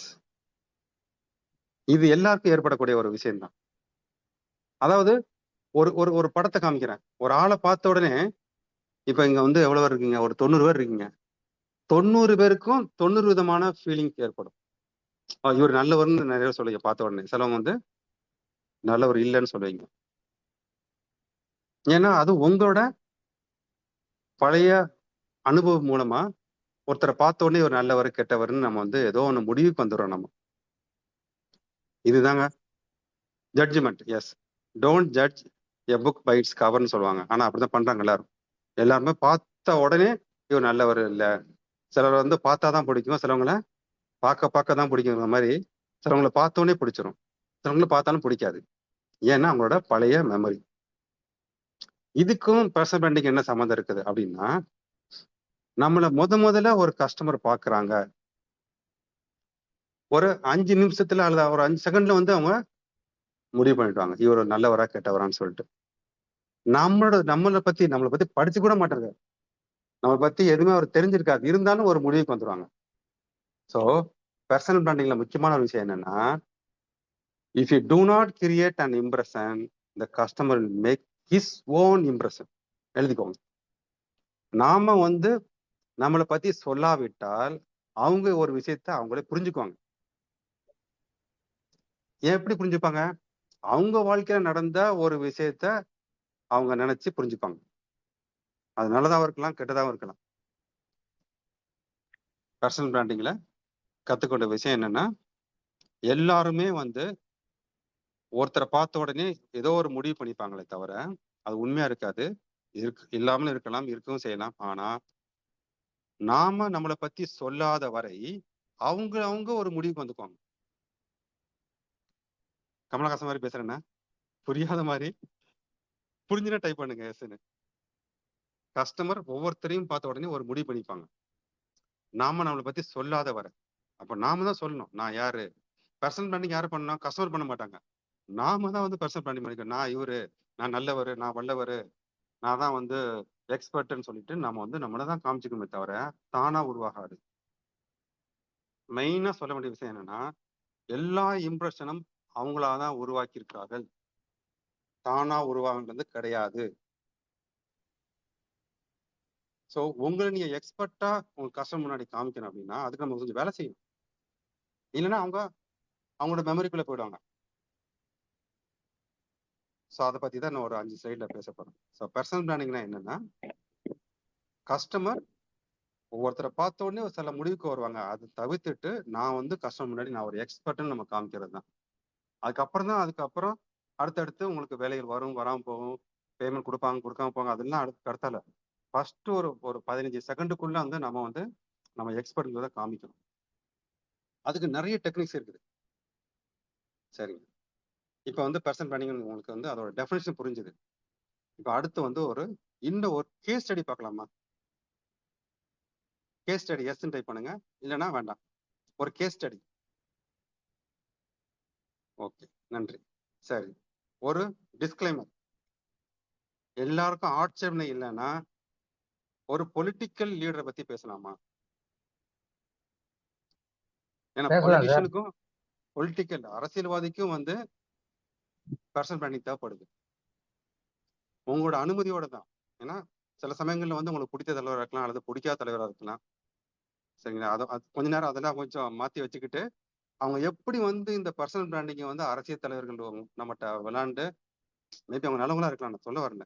இது எல்லாருக்கும் ஏற்படக்கூடிய ஒரு விஷயம்தான். அதாவது ஒரு ஒரு ஒரு படத்தை காமிக்கிறேன். ஒரு ஆளை பார்த்த உடனே, இப்ப இங்க வந்து எவ்வளவு பேர் இருக்கீங்க? ஒரு 90 பேர் இருக்கீங்க. 90 பேருக்கும் 90 விதமான ஃபீலிங் ஏற்படும். இவர் நல்லவர்னு நிறைய சொல்லுவீங்க பார்த்த உடனே. சிலவங்க வந்து நல்லவர் இல்லைன்னு சொல்லுவீங்க. ஏன்னா அது உங்களோட பழைய அனுபவம் மூலமா ஒருத்தரை பார்த்த உடனே ஒரு நல்லவர் கெட்டவர்னு நம்ம வந்து ஏதோ ஒன்று முடிவுக்கு வந்துடுறோம் நம்ம. இதுதாங்க judgement. Yes, don't judge a book by its கவர்னு சொல்லுவாங்க. ஆனா அப்படிதான் பண்றாங்க எல்லாரும். எல்லாருமே பார்த்த உடனே இவர் நல்லவர் இல்லை. சிலர் வந்து பார்த்தாதான் பிடிக்கும், சிலவங்களை பார்க்க தான் பிடிக்குங்கிற மாதிரி. சிலவங்களை பார்த்தோன்னே பிடிச்சிரும், சிலவங்களை பார்த்தாலும் பிடிக்காது. ஏன்னா அவங்களோட பழைய மெமரி. இதுக்கும் பர்சனல் பிராண்டிங் என்ன சம்மந்தம் இருக்குது அப்படின்னா, நம்மளை முதல்ல ஒரு கஸ்டமர் பார்க்குறாங்க, ஒரு 5 நிமிஷத்துல அல்லது ஒரு 5 செகண்ட்ல வந்து அவங்க முடிவு பண்ணிடுவாங்க இவர் நல்லவரா கெட்டவரான்னு சொல்லிட்டு. நம்மளை பத்தி படிச்சு கூட மாட்டாங்க, நம்மளை பத்தி எதுவுமே அவர் தெரிஞ்சிருக்காது, இருந்தாலும் ஒரு முடிவுக்கு வந்துடுவாங்க. ஸோ பர்சனல் பிராண்டிங்ல முக்கியமான ஒரு விஷயம் என்னன்னா, if you do not create an impression, the customer will make his own impression. எழுதிக்கோங்க. நாம வந்து நம்மளை பத்தி சொல்லாவிட்டால் அவங்க ஒரு விஷயத்த அவங்களே புரிஞ்சுக்குவாங்க. ஏன் எப்படி புரிஞ்சுப்பாங்க? அவங்க வாழ்க்கையில நடந்த ஒரு விஷயத்த அவங்க நினைச்சு புரிஞ்சுப்பாங்க. அது நல்லதாகவும் இருக்கலாம், கெட்டதாகவும் இருக்கலாம். பர்சனல் பிராண்டிங்ல கத்துக்கொண்ட விஷயம் என்னன்னா, எல்லாருமே வந்து ஒருத்தரை பார்த்த உடனே ஏதோ ஒரு முடிவு பண்ணிப்பாங்களே தவிர அது உண்மையா இருக்காது. இல்லாமலும் இருக்கலாம், இருக்கவும் செய்யலாம். ஆனா நாம நம்மளை பத்தி சொல்லாத வரை அவங்க ஒரு முடிவுக்கு வந்துக்குவாங்க. கமலஹாசன் மாதிரி பேசுறேன்னா புரியாத மாதிரி புரிஞ்சுனா டைப் பண்ணுங்க. எஸ்ன்னு. கஸ்டமர் ஒவ்வொருத்தரையும் பார்த்த உடனே ஒரு முடிவு பண்ணிப்பாங்க, நாம நம்மளை பத்தி சொல்லாத வரை. அப்ப நாம தான் சொல்லணும் நான் யாரு. பர்சனல் பிராண்டிங் யாரு பண்ணா? கஸ்டமர் பண்ண மாட்டாங்க. நாம தான் வந்து பர்சனல் பிராண்டிங் பண்ணிக்கணும். நான் இவரு, நான் நல்லவர், நான் வல்லவர், நான் தான் வந்து எக்ஸ்பர்ட்னு சொல்லிட்டு நாம வந்து நம்மளை தான் காமிச்சுக்கணுமே தவிர தானா உருவாகாது. மெயினா சொல்ல வேண்டிய விஷயம் என்னன்னா, எல்லா இம்ப்ரெஷனும் அவங்களாதான் உருவாக்கி இருக்கிறார்கள், தானா உருவாகுன்றது கிடையாது. ஸோ உங்களை நீங்க எக்ஸ்பர்ட்டா உங்க கஸ்டமர் முன்னாடி காமிக்கணும் அப்படின்னா அதுக்கு நம்ம கொஞ்சம் வேலை செய்யணும். இல்லைன்னா அவங்களோட மெமரிக்குள்ள போயிடுவாங்க. ஸோ அதை பத்தி தான் நான் ஒரு 5 ஸ்லைட்ல பேச போறேன். ஸோ பர்சனல் பிராண்டிங்னா என்னன்னா, கஸ்டமர் ஒவ்வொருத்தரை பார்த்த உடனே ஒரு சில முடிவுக்கு வருவாங்க. அதை தவிர்த்துட்டு நான் வந்து கஸ்டமர் முன்னாடி நான் ஒரு எக்ஸ்பர்ட்னு நம்ம காமிக்கிறது தான். அதுக்கப்புறம் அடுத்தடுத்து உங்களுக்கு வேலைகள் வரும், வராமல் போகும், பேமெண்ட் கொடுப்பாங்க, கொடுக்காம போவாங்க, அதெல்லாம் அடுத்தால ஃபர்ஸ்ட் ஒரு 15 செகண்டுக்குள்ள வந்து நம்ம எக்ஸ்பர்ட்ங்கிறத காமிக்கணும். அதுக்கு நிறைய டெக்னிக்ஸ் இருக்குது. சரிங்க. இப்போ வந்து பர்சனல் பிராண்டிங் உங்களுக்கு வந்து அதோட டெஃபினேஷன் புரிஞ்சுது. இப்போ அடுத்து வந்து ஒரு கேஸ் ஸ்டடி பார்க்கலாமா? கேஸ் ஸ்டடி எஸ்ன்னு டைப் பண்ணுங்க, இல்லைன்னா வேண்டாம். ஒரு கேஸ் ஸ்டடி. ஓகே, நன்றி. சரி, ஒரு டிஸ்க்ளைமர். எல்லாருக்கும் ஆட்சேபனை இல்லைன்னா ஒரு பொலிட்டிக்கல் லீடரை பத்தி பேசலாமா? ஏன்னா பொலிட்டிஷியனுக்கும் பொலிட்டிக்கல் அரசியல்வாதிக்கும் வந்து பர்சனல் பிராண்டிங் தேவைப்படுது. உங்களோட அனுமதியோட தான். ஏன்னா சில சமயங்கள்ல வந்து உங்களுக்கு பிடித்த தலைவராக இருக்கலாம், அல்லது பிடிக்காத தலைவராக இருக்கலாம். சரிங்களா? அது கொஞ்ச நேரம் அதெல்லாம் கொஞ்சம் மாத்தி வச்சுக்கிட்டு அவங்க எப்படி வந்து இந்த பர்சனல் பிராண்டிங்கை வந்து அரசியல் தலைவர்கள் நம்மகிட்ட விளையாண்டு, மேபி அவங்க நல்லவங்களா இருக்கலாம், நான் சொல்ல வரல.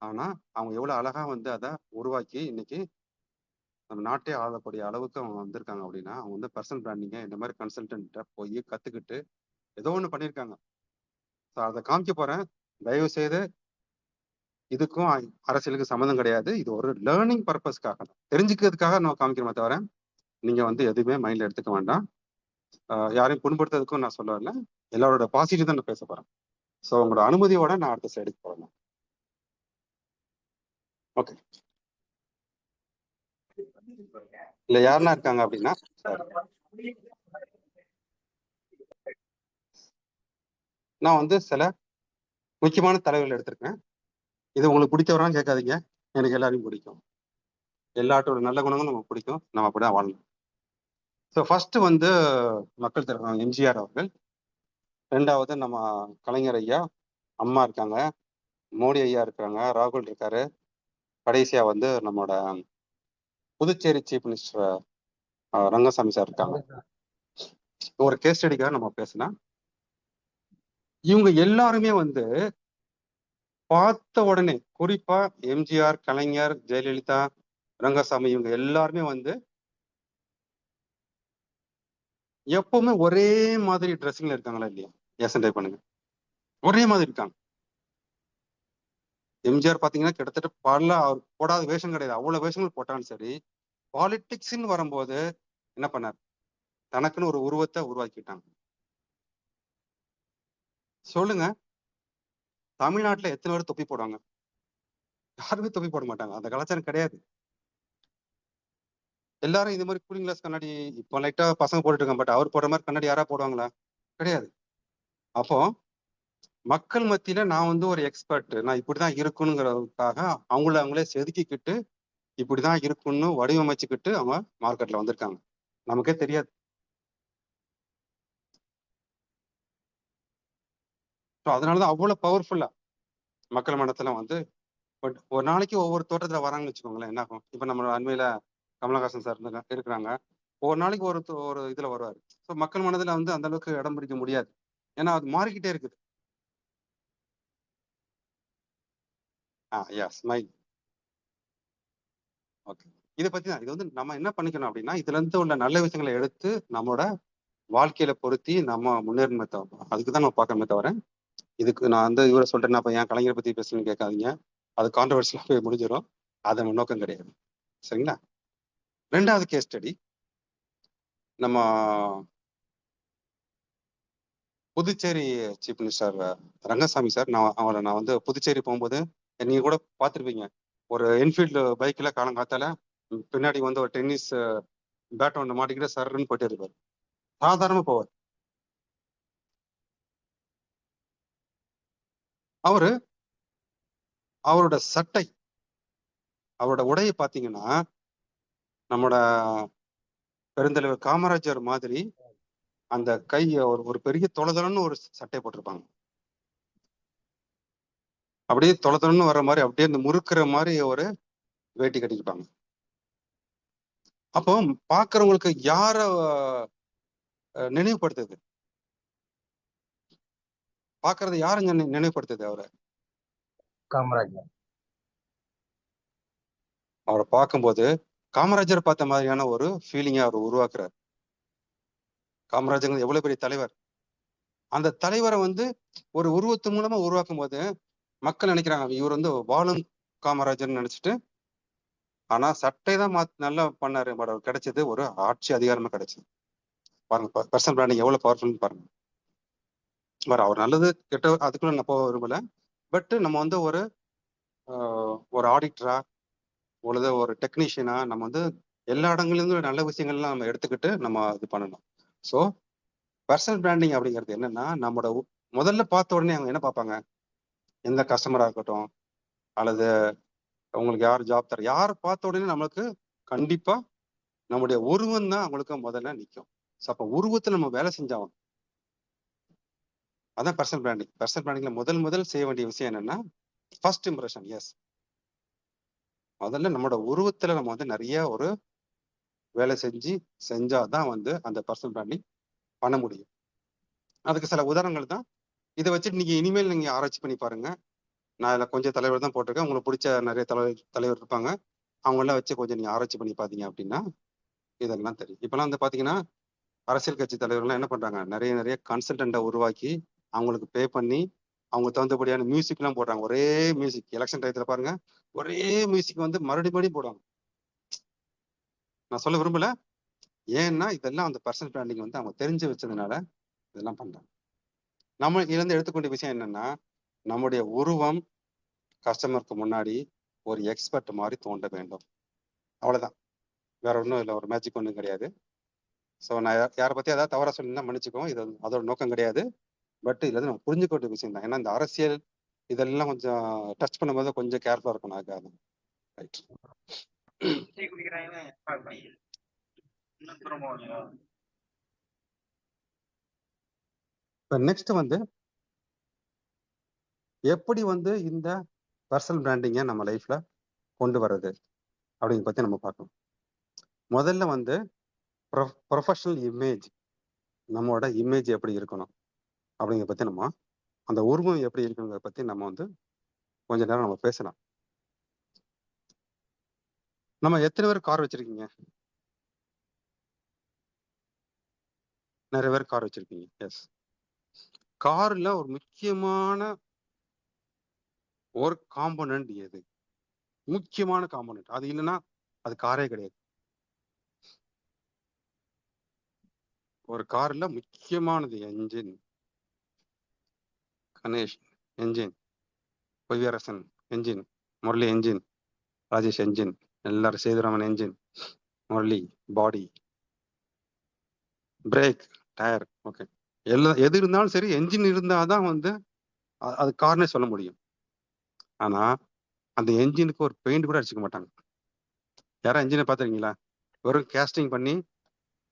ஆனா அவங்க எவ்வளவு அழகா வந்து அதை உருவாக்கி இன்னைக்கு நம்ம நாட்டே ஆளக்கூடிய அளவுக்கு அவங்க வந்திருக்காங்க அப்படின்னா அவங்க வந்து பர்சனல் பிராண்டிங்கை இந்த மாதிரி கன்சல்டன்ட்ட போய் கத்துக்கிட்டு ஏதோ ஒண்ணு பண்ணியிருக்காங்க. ஸோ அதை காமிக்க போறேன். தயவு செய்து இதுக்கும் அரசியலுக்கு சம்மந்தம் கிடையாது. இது ஒரு லேர்னிங் பர்பஸ்க்காக தான், தெரிஞ்சுக்கிறதுக்காக நான் காமிக்கிறோமே தவிர நீங்க வந்து எதுவுமே மைண்ட்ல எடுத்துக்க வேண்டாம். யாரையும் புண்படுத்துறதுக்கும் நான் சொல்ல வரல, எல்லாரோட பாசிட்டிவ் தான் நான் பேச போறேன். ஸோ உங்களோட அனுமதியோட நான் அடுத்த சைடுக்கு போறேன். ஓகே, இல்ல யாருன்னா இருக்காங்க அப்படின்னா சார், நான் வந்து சில முக்கியமான தலைவர்கள் எடுத்திருக்கேன். இது உங்களுக்கு பிடிச்சவரான்னு கேட்காதீங்க, எனக்கு எல்லாரையும் பிடிக்கும். எல்லாத்தோட நல்ல குணங்களும் நமக்கு பிடிக்கும், நம்ம அப்படிதான் வாழணும். ஸோ ஃபர்ஸ்ட் வந்து மக்கள் தலைவர் எம்ஜிஆர் அவர்கள், ரெண்டாவது நம்ம கலைஞர் ஐயா, அம்மா இருக்காங்க, மோடி ஐயா இருக்கிறாங்க, ராகுல் இருக்காரு, கடைசியா வந்து நம்மளோட Puducherry chief minister Rangasamy sir இருக்காங்க. ஒரு கேஸ் ஸ்டடிக்காக நம்ம பேசினா, இவங்க எல்லாருமே வந்து பார்த்த உடனே, குறிப்பா எம்ஜிஆர், கலைஞர், ஜெயலலிதா, ரங்கசாமி, இவங்க எல்லாருமே வந்து எப்பவுமே ஒரே மாதிரி ட்ரெஸ்ஸிங்ல இருக்காங்களா இல்லையா? எஸ் டைப் பண்ணுங்க. ஒரே மாதிரி இருக்காங்க. எம்ஜிஆர் பாத்தீங்கன்னா கிட்டத்தட்ட பல அவர் போடாத வேஷம் கிடையாது, அவ்வளவு வேஷங்கள் போட்டாலும் சரி, பாலிடிக்ஸ்ன்னு வரும்போது என்ன பண்ணார்? தனக்குன்னு ஒரு உருவத்தை உருவாக்கிட்டாங்க. சொல்லுங்க, தமிழ்நாட்டுல எத்தனை பேர் தொப்பி போடுவாங்க? யாருமே தொப்பி போட மாட்டாங்க, அந்த கலாச்சாரம் கிடையாது. எல்லாரும் இது மாதிரி கூலிங் கிளாஸ் கண்ணாடி இப்போ லைட்டா பசங்க போட்டுட்டு இருக்காங்க, பட் அவர் போடுற மாதிரி கண்ணாடி யாரா போடுவாங்களா? கிடையாது. அப்போ மக்கள் மத்தியில நான் வந்து ஒரு எக்ஸ்பர்ட், நான் இப்படிதான் இருக்கணுங்கிறதுக்காக அவங்களே செதுக்கிக்கிட்டு இப்படிதான் இருக்குன்னு வடிவமைச்சுக்கிட்டு அவங்க மார்க்கெட்ல வந்திருக்காங்க, நமக்கே தெரியாது. அதனாலதான் அவ்வளவு பவர்ஃபுல்லா மக்கள் மனத்துல வந்து, பட் ஒரு நாளைக்கு ஒவ்வொரு தோட்டத்துல வராங்கன்னு வச்சுக்கோங்களேன், என்ன ஆகும்? இப்ப நம்ம அண்மையில கமலஹாசன் சார் இருக்கிறாங்க, ஒரு நாளைக்கு ஒரு இதுல வருவாரு. ஸோ மக்கள் மனதுல வந்து அந்த அளவுக்கு இடம் பிடிக்க முடியாது, ஏன்னா அது மாறிக்கிட்டே இருக்குது. ஸ்மைல். ஓகே, இதை பத்தி தான் இது வந்து நம்ம என்ன பண்ணிக்கணும் அப்படின்னா, இதுல இருந்து உள்ள நல்ல விஷயங்களை எடுத்து நம்மளோட வாழ்க்கையில பொருத்தி நம்ம முன்னேறணுமே தவிர, அதுக்கு தான் நம்ம பார்க்கணுமே தவிர, இதுக்கு நான் வந்து இவரை சொல்றேன் அப்ப ஏன் கலைஞரை பத்தி பேசுன்னு கேட்காதீங்க, அது கான்ட்ரவர்சியா போய் முடிஞ்சிடும், அது நம்ம நோக்கம் கிடையாது. சரிங்களா? ரெண்டாவது கேஸ் ஸ்டடி, நம்ம Puducherry chief minister Rangasamy sir. நான் வந்து புதுச்சேரி போகும்போது நீங்க கூட பார்த்துருப்பீங்க, ஒரு என்ஃபீல்டு பைக்ல காலங்காத்தால பின்னாடி வந்து ஒரு டென்னிஸ் பேட் ஒன்று மாட்டிக்கிட்டு சர்ன்னு போயிட்டே இருப்பார், சாதாரணமா போவார். அவரோட சட்டை, அவரோட உடையை பார்த்தீங்கன்னா நம்மளோட பெருந்தலைவர் காமராஜர் மாதிரி அந்த கை ஒரு பெரிய தொலைதொலன்னு ஒரு சட்டை போட்டிருப்பாங்க, அப்படியே தொலைதொலன்னு வர்ற மாதிரி, அப்படியே அந்த முறுக்குற மாதிரி ஒரு வேட்டி கட்டிருப்பாங்க. அப்போ பாக்குறவங்களுக்கு யார நினைவுபடுத்துது? பாக்குறது யாருங்க நினைவுபடுத்துது? காமராஜர். அவரை பார்க்கும்போது காமராஜர் பார்த்த மாதிரியான ஒரு ஃபீலிங்கை அவர் உருவாக்குறார். காமராஜர் எவ்வளவு பெரிய தலைவர், அந்த தலைவரை வந்து ஒரு உருவத்து மூலமா உருவாக்கும் போது மக்கள் நினைக்கிறாங்க இவர் வந்து வாழும் காமராஜர்னு நினைச்சிட்டு, ஆனா சட்டை தான் நல்லா பண்ணாரு, பட் அவர் கிடைச்சது ஒரு ஆட்சி அதிகாரமா கிடைச்சது. பாருங்க பர்சனல் பிராண்டிங் எவ்வளவு பவர்ஃபுல்னு பாருங்க. அவர் நல்லது கெட்ட அதுக்குள்ள நான் போக விரும்பல, பட் நம்ம வந்து ஒரு ஆடிட்டரா அல்லது ஒரு டெக்னீஷியனா நம்ம வந்து எல்லா இடங்களிலும் நல்ல விஷயங்கள்லாம் நம்ம எடுத்துக்கிட்டு நம்ம இது பண்ணணும். ஸோ பர்சனல் பிராண்டிங் அப்படிங்கிறது என்னன்னா, நம்மளோட முதல்ல பார்த்த உடனே அவங்க என்ன பார்ப்பாங்க? எந்த கஸ்டமரா இருக்கட்டும் அல்லது உங்களுக்கு யார் ஜாப் தர, யார் பார்த்த உடனே நம்மளுக்கு கண்டிப்பா நம்முடைய உருவம் தான் அவங்களுக்கு முதல்ல நிற்கும். ஸோ அப்போ உருவத்தில் நம்ம வேலை செஞ்சாகும், அதான் பர்சனல் பிராண்டிங். பர்சனல் பிராண்டிங்ல முதல் செய்ய வேண்டிய விஷயம் என்னன்னா, ஃபர்ஸ்ட் இம்ப்ரெஷன். எஸ், முதல்ல நம்மளோட உருவத்துல நம்ம வந்து நிறைய ஒரு வேலை செஞ்சாதான் வந்து அந்த பர்சனல் பிராண்டிங் பண்ண முடியும். அதுக்கு சில உதாரணங்கள் தான் இதை வச்சுட்டு நீங்க இனிமேல் நீங்க ஆராய்ச்சி பண்ணி பாருங்க. நான் இதுல கொஞ்சம் தலைவர் தான் போட்டிருக்கேன், உங்களுக்கு பிடிச்ச நிறைய தலைவர் இருப்பாங்க, அவங்களாம் வச்சு கொஞ்சம் நீங்க ஆராய்ச்சி பண்ணி பாத்தீங்க அப்படின்னா இதெல்லாம் தெரியும். இப்பெல்லாம் வந்து பாத்தீங்கன்னா அரசியல் கட்சி தலைவர்கள்லாம் என்ன பண்றாங்க, நிறைய கன்சல்டன்ட்டை உருவாக்கி அவங்களுக்கு பே பண்ணி அவங்க தகுந்தபடியான மியூசிக் எல்லாம் போடுறாங்க. ஒரே மியூசிக் எலெக்ஷன் டயத்துல பாருங்க, ஒரே மியூசிக் வந்து மறுபடியும் போடுவாங்க. நான் சொல்ல விரும்பல, ஏன்னா இதெல்லாம் அந்த பர்சனல் பிராண்டிங் வந்து அவங்க தெரிஞ்சு வச்சதுனால இதெல்லாம் பண்றாங்க. நம்ம இதுல இருந்து எடுத்துக்கொண்ட விஷயம் என்னன்னா, நம்முடைய உருவம் கஸ்டமருக்கு முன்னாடி ஒரு எக்ஸ்பர்ட் மாதிரி தோண்ட வேண்டும். அவ்வளவுதான், வேற ஒன்றும் இல்லை, ஒரு மேஜிக் ஒன்றும் கிடையாது. ஸோ நான் யாரை பத்தி ஏதாவது தவறா சொல்லியிருந்தா மன்னிச்சுக்கோம், இது அதோட நோக்கம் கிடையாது. பட் இதுல நம்ம புரிஞ்சுக்க வேண்டிய விஷயம் தான். ஏன்னா இந்த அரசியல் இதெல்லாம் கொஞ்சம் டச் பண்ணும்போது கொஞ்சம் கேர்ஃபுல்லா இருக்கணும். அதுக்காக ரைட். இப்போ நெக்ஸ்ட் வந்து எப்படி வந்து இந்த பர்சனல் பிராண்டிங்கை நம்ம லைஃப்ல கொண்டு வர்றது அப்படிங்க பத்தி நம்ம பார்க்கணும். முதல்ல வந்து ப்ரொஃபஷனல் இமேஜ், நம்மளோட இமேஜ் எப்படி இருக்கணும் அப்படிங்கிறத பத்தி நம்ம, அந்த உருவம் எப்படி இருக்குங்கிறத பத்தி நம்ம வந்து கொஞ்ச நேரம் நம்ம பேசலாம். நம்ம எத்தனை பேர் கார் வச்சிருக்கீங்க? நிறைய பேர் கார் வச்சிருக்கீங்க. எஸ், கார்ல ஒரு முக்கியமான ஒரு காம்போனன்ட் எது? முக்கியமான காம்போனன்ட், அது இல்லைன்னா அது காரே கிடையாது. ஒரு கார்ல முக்கியமானது engine. Ganesh engine, Poyyarasan engine, Murali engine, Rajesh engine, எல்லாரும் Sethuraman engine, Murali body, brake, tyre. Okay, எது இருந்தாலும் சரி, என்ஜின் இருந்தாதான் வந்து அது கார்னே சொல்ல முடியும். ஆனா அந்த என்ஜினுக்கு ஒரு பெயிண்ட் கூட அடிச்சுக்க மாட்டாங்க. யாரா என்ஜினை பார்த்துருக்கீங்களா? வெறும் கேஸ்டிங் பண்ணி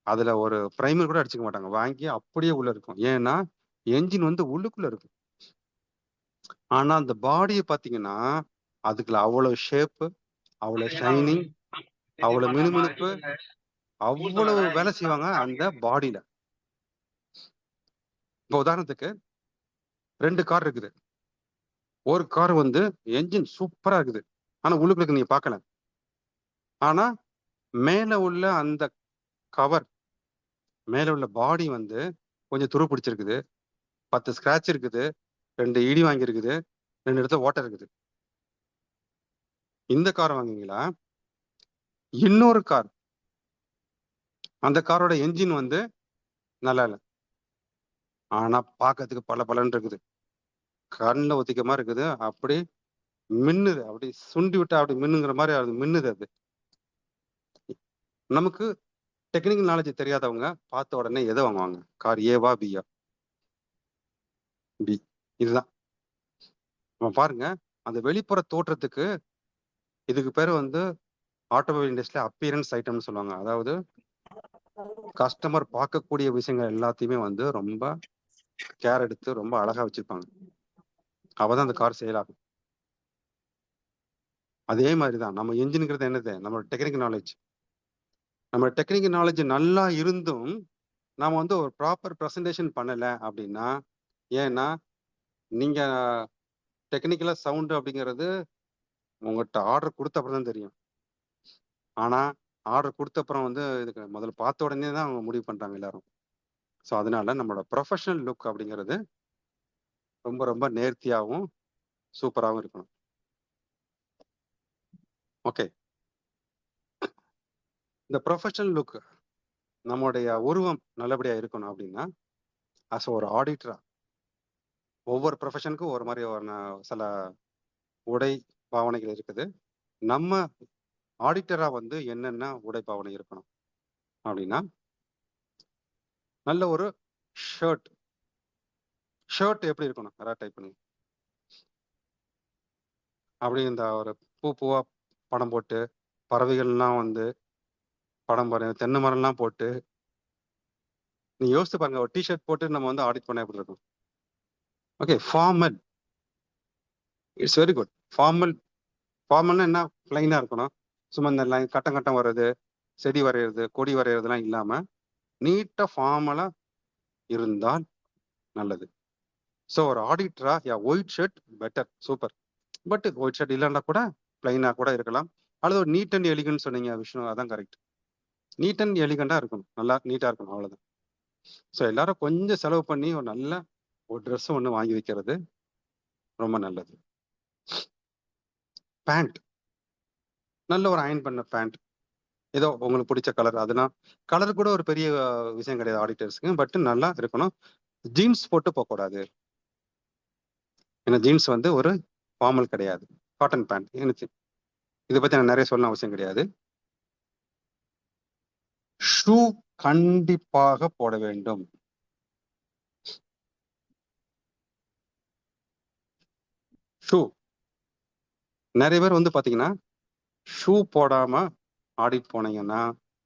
அதுல ஒரு பிரைமர் கூட அடிச்சுக்க மாட்டாங்க, வாங்கி அப்படியே உள்ள இருக்கும். ஏன்னா என்ஜின் வந்து உள்ளுக்குள்ள இருக்கும். ஆனா அந்த பாடியை பார்த்தீங்கன்னா அதுக்குள்ள அவ்வளவு ஷேப்பு, அவ்வளவு ஷைனிங், அவ்வளவு மினுமினுப்பு, அவ்வளவு வேலை செய்வாங்க அந்த பாடியில. இப்போ உதாரணத்துக்கு 2 கார் இருக்குது. ஒரு கார் வந்து என்ஜின் சூப்பரா இருக்குது, ஆனா உள்ளுக்குள்ள நீங்க பார்க்கல. ஆனா மேல உள்ள அந்த கவர், மேல உள்ள பாடி வந்து கொஞ்சம் துரு பிடிச்சிருக்குது, 10 ஸ்கிராட்ச் இருக்குது, 2 இடி வாங்கியிருக்குது, 2 இடத்துல ஓட்டை இருக்குது. இந்த கார் வாங்குவீங்களா? இன்னொரு கார், அந்த காரோட என்ஜின் வந்து நல்லா இல்லை, ஆனா பார்க்கறதுக்கு பல பலன் இருக்குது, கண்ணில் ஒத்திக்கமா இருக்குது, அப்படி மின்னுது, அப்படி சுண்டி விட்டா அப்படி மின்னுங்கிற மாதிரி அது மின்னுது. அது நமக்கு டெக்னிக்கல் நாலேஜ் தெரியாதவங்க பார்த்த உடனே எதை வாங்குவாங்க? கார் ஏவா பியா? பி. இதுதான் நம்ம பாருங்க, அந்த வெளிப்புற தோற்றத்துக்கு இதுக்கு பேர் வந்து ஆட்டோமொபைல் இண்டஸ்ட்ரியில அப்பியரன்ஸ் ஐட்டம்னு சொல்லுவாங்க. அதாவது கஸ்டமர் பார்க்கக்கூடிய விஷயங்கள் எல்லாத்தையுமே வந்து ரொம்ப கேர் எடுத்து ரொம்ப அழகா வச்சிருப்பாங்க. அப்பதான் அந்த கார் சேல் ஆகும். அதே மாதிரிதான் நம்ம என்ஜின்ங்கிறது என்னது? நம்மளோட டெக்னிக்கல் நாலேஜ். நம்ம டெக்னிக்கல் நாலேஜ் நல்லா இருந்தும் நாம வந்து ஒரு ப்ராப்பர் ப்ரெசன்டேஷன் பண்ணலை அப்படின்னா, ஏன்னா நீங்க டெக்னிக்கலா சவுண்டு அப்படிங்கிறது உங்கள்கிட்ட ஆர்டர் கொடுத்த அப்புறம் தான் தெரியும். ஆனா ஆர்டர் கொடுத்த அப்புறம் வந்து இதுக்கு முதல்ல பார்த்த உடனே தான் அவங்க முடிவு பண்றாங்க எல்லாரும். ஸோ அதனால நம்மளோட ப்ரொஃபஷனல் லுக் அப்படிங்கிறது ரொம்ப ரொம்ப நேர்த்தியாகவும் சூப்பராகவும் இருக்கணும். ஓகே, இந்த ப்ரொஃபஷனல் லுக், நம்மளுடைய உருவம் நல்லபடியா இருக்கணும் அப்படின்னா, அஸ் ஒரு ஆடிட்டரா ஒவ்வொரு ப்ரொஃபஷனுக்கும் ஒரு மாதிரி சில உடை பாவனைகள் இருக்குது. நம்ம ஆடிட்டரா வந்து என்னென்ன உடை பாவனை இருக்கணும் அப்படின்னா, நல்ல ஒரு ஷர்ட் எப்படி இருக்கணும்? யாராவது டைப் பண்ணுங்க. அப்படி இந்த ஒரு பூவா படம் போட்டு, பறவைகள்லாம் வந்து படம் பாருங்க, தென்னை மரம்லாம் போட்டு, நீங்க யோசிச்சு பாருங்க, ஒரு டிஷர்ட் போட்டு நம்ம வந்து ஆடிட் பண்ண எப்படி இருக்கும்? Okay, formal, it's very good. ஃபார்மல்னா என்ன? பிளைனா இருக்கணும். சும்மா இந்த லைன் கட்டம் கட்டம் வர்றது, செடி வரைகிறது, கொடி வரைகிறதுலாம் இல்லாம நீட்டா ஃபார்மலா இருந்தால் நல்லது. ஸோ ஒரு ஆடிட்டரா white shirt better, super. But white shirt இல்லைன்னா கூட பிளைனா கூட இருக்கலாம். அல்லது ஒரு நீட் அண்ட் எலிகன்ட் சொன்னீங்க விஷ்ணு, அதான் கரெக்ட். நீட் அண்ட் எலிகண்டா இருக்கணும், நல்லா நீட்டா இருக்கணும், அவ்வளவுதான். ஸோ எல்லாரும் கொஞ்சம் செலவு பண்ணி ஒரு நல்ல ஒரு ட்ரெஸ் ஒன்று வாங்கி வைக்கிறது ரொம்ப நல்லது. பேண்ட், நல்ல ஒரு அயன் பண்ண பேண்ட், ஏதோ உங்களுக்கு பிடிச்ச கலர். அதெல்லாம் கலர் கூட ஒரு பெரிய விஷயம் கிடையாது ஆடிட்டர்ஸ்க்கு, பட் நல்லா இருக்கணும். ஜீன்ஸ் போட்டு போகக்கூடாது, ஏன்னா ஜீன்ஸ் வந்து ஒரு ஃபார்மல் கிடையாது. காட்டன் பேண்ட், எனக்கு இதை பத்தி நான் நிறைய சொல்லணும் அவசியம் கிடையாது. ஷூ கண்டிப்பாக போட வேண்டும். ஷூ நிறைய பேர் வந்து பாத்தீங்கன்னா ஷூ போடாம ஆடிட் போனீங்கன்னா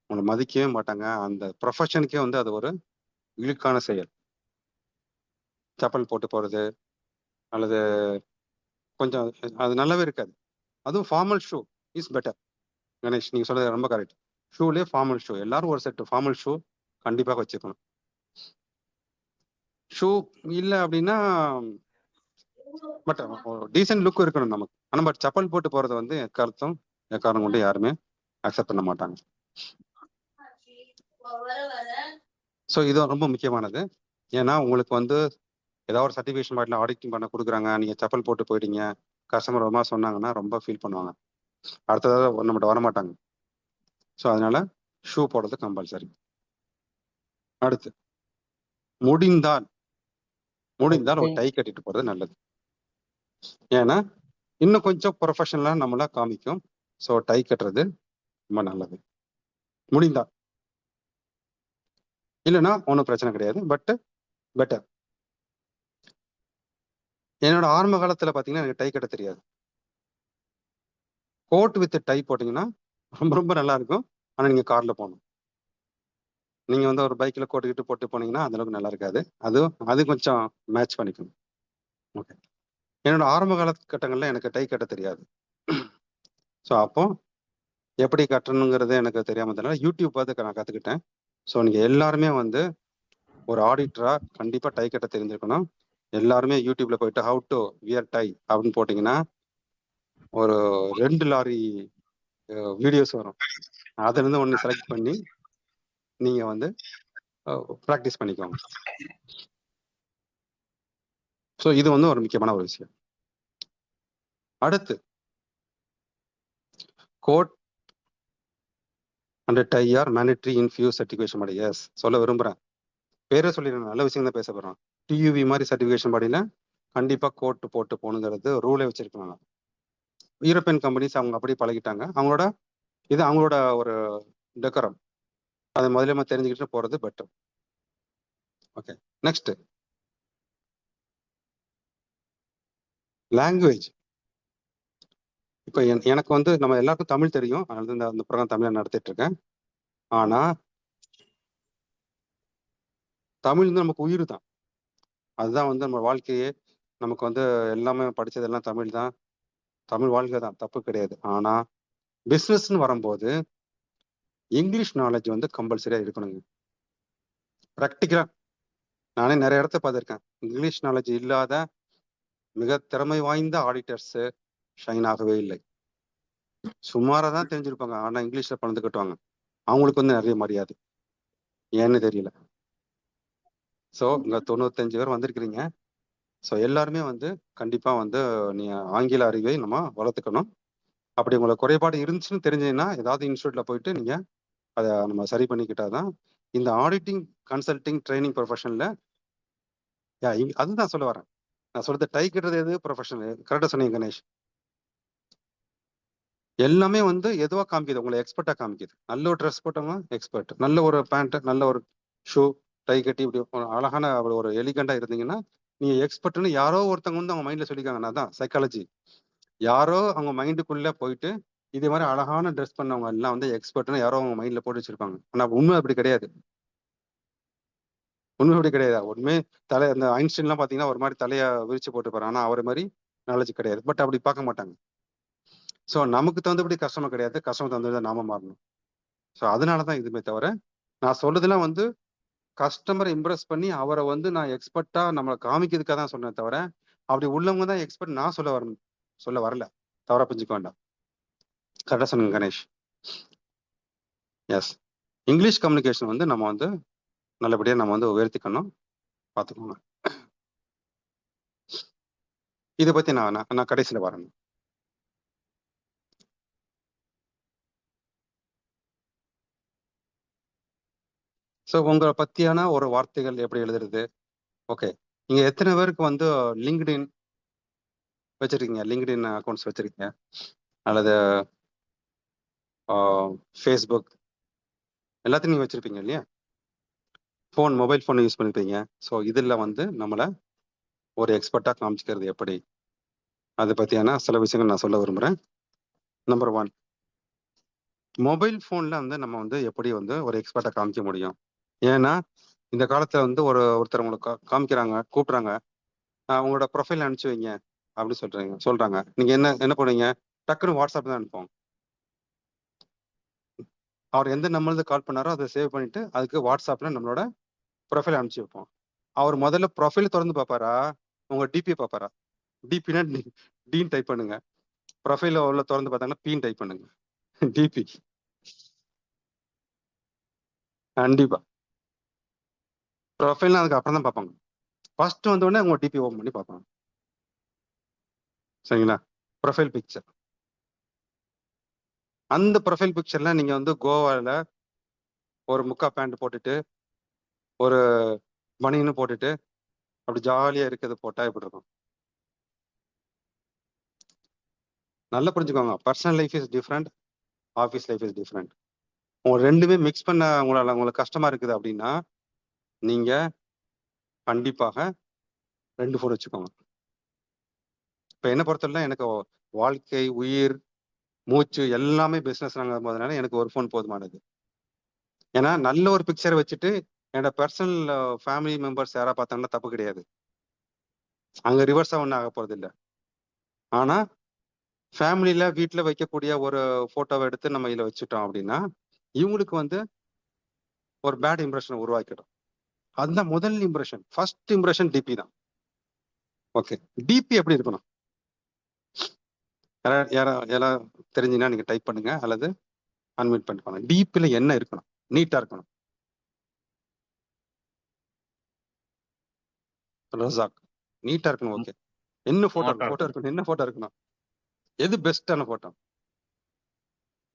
உங்களை மதிக்கவே மாட்டாங்க. அந்த ப்ரொஃபஷனுக்கே வந்து அது ஒரு இழுக்கான செயல். செப்பல் போட்டு போறது அல்லது கொஞ்சம் அது நல்லாவே இருக்காது. அதுவும் formal shoe is better. Ganesh நீங்க சொல்றது ரொம்ப கரெக்ட். ஷூலேயே ஃபார்மல் ஷூ, எல்லாரும் ஒரு செட் ஃபார்மல் ஷூ கண்டிப்பாக வச்சுக்கணும். ஷூ இல்லை அப்படின்னா பட் டீசென்ட் லுக் இருக்கணும் நமக்கு. ஆனால் பட் செப்பல் போட்டு போறது வந்து எக்காரணம் கொண்டு யாருமே அக்செப்ட் பண்ண மாட்டாங்க. ஸோ இது ரொம்ப முக்கியமானது. ஏன்னா உங்களுக்கு வந்து ஏதாவது ஒரு சர்டிஃபிகேஷன் பாட்டில் ஆடிட்டிங் பண்ண கொடுக்குறாங்க, நீங்க செப்பல் போட்டு போயிட்டீங்க, கஸ்டமர் ரொம்ப சொன்னாங்கன்னா ரொம்ப ஃபீல் பண்ணுவாங்க, அடுத்ததாக நம்மகிட்ட வரமாட்டாங்க. ஸோ அதனால ஷூ போடுறது கம்பல்சரி. அடுத்து முடிந்தால் ஒரு டை கட்டிட்டு போறது நல்லது. ஏன்னா இன்னும் கொஞ்சம் ப்ரொஃபஷனலா நம்மளா காமிக்கும். ஸோ டை கட்டுறது ரொம்ப நல்லது முடிந்தால். இல்லைன்னா ஒன்றும் பிரச்சனை கிடையாது, பட் பெட்டர். என்னோட ஆரம்ப காலத்துல பாத்தீங்கன்னா எனக்கு டை கட்ட தெரியாது. கோட் வித் டை போட்டீங்கன்னா ரொம்ப ரொம்ப நல்லா இருக்கும். ஆனா நீங்க கார்ல போகணும். நீங்க வந்து ஒரு பைக்ல கோட்டுக்கிட்டு போட்டு போனீங்கன்னா அந்த அளவுக்கு நல்லா இருக்காது. அது கொஞ்சம் மேட்ச் பண்ணிக்கணும். ஓகே. என்னோட ஆரம்ப காலகட்டங்கள்ல எனக்கு டை கட்ட தெரியாது. ஸோ அப்போ எப்படி கட்டணுங்கிறது எனக்கு தெரியாம இருந்தனால யூடியூப் பார்த்து நான் கத்துக்கிட்டேன். ஸோ நீங்க எல்லாருமே வந்து ஒரு ஆடிட்டரா கண்டிப்பா டை கட்ட தெரிஞ்சிருக்கணும். எல்லாருமே யூடியூப்ல போயிட்டு ஹவு டு வியர் டை அப்படின்னு போட்டீங்கன்னா ஒரு 2 லாரி வீடியோஸ் வரும். அதுல இருந்து ஒன்று செலக்ட் பண்ணி நீங்க வந்து ப்ராக்டிஸ் பண்ணிக்கோங்க. ஸோ இது வந்து ஒரு முக்கியமான ஒரு விஷயம். அடுத்து coat and tie are mandatory in few certification body. Yes சொல்ல விரும்புறேன், பேரே சொல்லிடுறேன், நல்ல விஷயம் தான் பேச போறோம். டியூவி மாதிரி சர்டிஃபிகேஷன் பாடியில கண்டிப்பா கோட் போட்டு போகணுங்கிறது ரூலே வச்சிருக்காங்க. யூரோப்பியன் கம்பெனிஸ் அவங்க அப்படி பழகிட்டாங்க. அவங்களோட ஒரு டெக்கரம். அதை முதல்ல தெரிஞ்சுக்கிட்டு போறது பெட்டர். ஓகே. Next language. இப்போ எனக்கு வந்து நம்ம எல்லாருக்கும் தமிழ் தெரியும், அதனால அந்த ப்ரோக்ராம் தமிழை நடத்திட்டு இருக்கேன். ஆனா தமிழ் வந்து நமக்கு உயிர் தான். அதுதான் வந்து நம்ம வாழ்க்கையே. நமக்கு வந்து எல்லாமே படிச்சதெல்லாம் தமிழ் தான், தமிழ் வாழ்க்கை தான், தப்பு கிடையாது. ஆனா பிஸ்னஸ்ன்னு வரும்போது இங்கிலீஷ் நாலேஜ் வந்து கம்பல்சரியா இருக்கணுங்க. ப்ராக்டிக்கலா நானே நிறைய இடத்த பார்த்துருக்கேன். இங்கிலீஷ் நாலேஜ் இல்லாத மிக திறமை வாய்ந்த ஆடிட்டர்ஸ் ஷைன் ஆகவே இல்லை. சுமாராக தான் தெரிஞ்சிருப்பாங்க, ஆனா இங்கிலீஷ்ல பணந்து கட்டுவாங்க. அவங்களுக்கு வந்து நிறைய மரியாதை, ஏன்னு தெரியல. ஸோ இங்க 95 பேர் வந்திருக்கிறீங்க. ஸோ எல்லாருமே வந்து கண்டிப்பா வந்து நீங்க ஆங்கில அறிவை நம்ம வளர்த்துக்கணும். அப்படி உங்களுக்கு குறைபாடு இருந்துச்சுன்னு தெரிஞ்சீங்கன்னா ஏதாவது இன்ஸ்டியூட்ல போயிட்டு நீங்க அதை நம்ம சரி பண்ணிக்கிட்டாதான் இந்த ஆடிட்டிங் கன்சல்டிங் ட்ரைனிங் ப்ரொஃபஷன்ல அதுதான் சொல்ல வரேன். நான் சொல்றது டை கட்டுறது எது ப்ரொஃபஷனல், கரெக்டா சொன்னீங்க கணேஷ். எல்லாமே வந்து எதுவா காமிக்குது, உங்களை எக்ஸ்பர்ட்டா காமிக்குது. நல்ல ஒரு ட்ரெஸ் போட்டவங்க எக்ஸ்பர்ட், நல்ல ஒரு பேண்ட், நல்ல ஒரு ஷூ, டை கட்டி இப்படி அழகான ஒரு எலிகண்டா இருந்தீங்கன்னா நீங்க எக்ஸ்பர்ட்னு யாரோ ஒருத்தவங்க வந்து அவங்க மைண்ட்ல சொல்லிக்காங்கன்னா தான் சைக்காலஜி. யாரோ அவங்க மைண்டுக்குள்ள போயிட்டு இதே மாதிரி அழகான ட்ரெஸ் பண்ணவங்க எல்லாம் வந்து எக்ஸ்பர்ட்னு யாரோ அவங்க மைண்ட்ல போட்டு வச்சிருப்பாங்க. ஆனா உண்மை அப்படி கிடையாது. உண்மை அந்த ஐன்ஸ்டைன்லாம் பாத்தீங்கன்னா ஒரு மாதிரி தலையை விரிச்சு போட்டு போறாங்க, ஆனா அவரை மாதிரி நாலேஜ் கிடையாது. பட் அப்படி பார்க்க மாட்டாங்க. ஸோ நமக்கு தகுந்தபடி கஷ்டமா கிடையாது, கஷ்டம் தகுந்தபடி நாம மாறணும். ஸோ அதனாலதான் இதுமே தவிர நான் சொல்றதுலாம் வந்து கஸ்டமரை இம்ப்ரெஸ் பண்ணி அவரை வந்து நான் எக்ஸ்பர்ட்டா நம்மளை காமிக்கிறதுக்காக தான் சொன்னேன் தவிர அப்படி உள்ளவங்க தான் எக்ஸ்பர்ட் நான் சொல்ல வரல. தவறா புரிஞ்சுக்க வேண்டாம். கரெக்டா சொன்னீங்க கணேஷ். எஸ், இங்கிலீஷ் கம்யூனிகேஷன் வந்து நம்ம வந்து நல்லபடியா நம்ம வந்து உயர்த்திக்கணும், பார்த்துக்கோங்க. இதை பத்தி நான் கடைசியில் வரணும். ஸோ உங்களை பத்தியான ஒரு வார்த்தைகள் எப்படி எழுதுறது. ஓகே, நீங்க எத்தனை பேருக்கு வந்து லிங்க்டின் வச்சிருக்கீங்க, லிங்க்டின் அக்கௌண்ட்ஸ் வச்சிருக்கீங்க, அல்லது ஃபேஸ்புக் எல்லாத்தையும் நீங்கள் வச்சுருப்பீங்க இல்லையா? மொபைல் ஃபோனை யூஸ் பண்ணிருப்பீங்க. ஸோ இதில் வந்து நம்மளை ஒரு எக்ஸ்பர்ட்டாக காமிச்சிக்கிறது எப்படி, அதை பற்றியான சில விஷயங்கள் நான் சொல்ல விரும்புகிறேன். நம்பர் 1, மொபைல் ஃபோனில் வந்து நம்ம வந்து எப்படி வந்து ஒரு எக்ஸ்பர்ட்டாக காமிக்க முடியும்? ஏன்னா இந்த காலத்தில் வந்து ஒருத்தர் உங்களுக்கு காமிக்கிறாங்க, கூப்பிட்றாங்க, உங்களோட ப்ரொஃபைல் அனுப்பிச்சு வைங்க அப்படின்னு சொல்கிறாங்க. நீங்கள் என்ன பண்ணுவீங்க? டக்குன்னு வாட்ஸ்அப் தான் அனுப்புவோம். அவர் எந்த நம்பர்லேருந்து கால் பண்ணாரோ அதை சேவ் பண்ணிட்டு அதுக்கு வாட்ஸ்அப்பில் நம்மளோட ப்ரொஃபைல் அனுப்பிச்சு வைப்போம். அவர் முதல்ல ப்ரொஃபைல் திறந்து பார்ப்பாரா, உங்கள் டிபி பார்ப்பாரா? டிபினா டீன் டைப் பண்ணுங்க. ப்ரொஃபைல உள்ள திறந்து பார்த்தாங்கன்னா பீன் டைப் பண்ணுங்க. டிபி கண்டிப்பா ப்ரொஃபைல்னா அதுக்கு அப்புறம் தான் பார்ப்பாங்க. ஃபர்ஸ்ட் வந்தோடனே உங்க டிபி ஓப்பன் பண்ணி பார்ப்பாங்க. சரிங்களா? Profile picture. அந்த ப்ரொஃபைல் பிக்சர்ல நீங்க வந்து கோவால ஒரு முக்கா பேண்ட் போட்டுட்டு ஒரு பனியன்னு போட்டுட்டு அப்படி ஜாலியா இருக்கிறது போட்டா எப்படி இருக்கும்? நல்லா புரிஞ்சுக்கோங்க. Personal life is different, office life is different. உங்க ரெண்டுமே மிக்ஸ் பண்ண உங்களுக்கு கஷ்டமா இருக்குது அப்படின்னா நீங்க கண்டிப்பாக 2 ஃபோன் வச்சுக்கோங்க. இப்போ என்ன பொறுத்தவரை எனக்கு வாழ்க்கை, உயிர், மூச்சு எல்லாமே பிஸ்னஸ் போதனால எனக்கு ஒரு ஃபோன் போதுமானது. ஏன்னா நல்ல ஒரு பிக்சரை வச்சுட்டு என்னோட பர்சனல் ஃபேமிலி மெம்பர்ஸ் யாரா பார்த்தாங்கன்னா தப்பு கிடையாது. அங்க ரிவர்ஸா ஒன்றும் ஆக போறது இல்லை. ஆனா ஃபேமிலியில வீட்டில் வைக்கக்கூடிய ஒரு போட்டோவை எடுத்து நம்ம இதில் வச்சுட்டோம் அப்படின்னா இவங்களுக்கு வந்து ஒரு பேட் இம்ப்ரெஷன் உருவாக்கிடும். அதுதான் முதல் இம்ப்ரெஷன். ஃபர்ஸ்ட் இம்ப்ரெஷன் டிபி தான். ஓகே, டிபி எப்படி இருக்கணும்? யாராவது தெரிஞ்சுன்னா நீங்க டைப் பண்ணுங்க அல்லது அன்மியூட் பண்ணிப்பாங்க. டிபியில் என்ன இருக்கணும்? நீட்டா இருக்கணும். ரசாக் நீட்டா இருக்கணும். ஓகே, என்ன போட்டோ இருக்கணும்? என்ன போட்டோ இருக்கணும்? எது பெஸ்டான photo?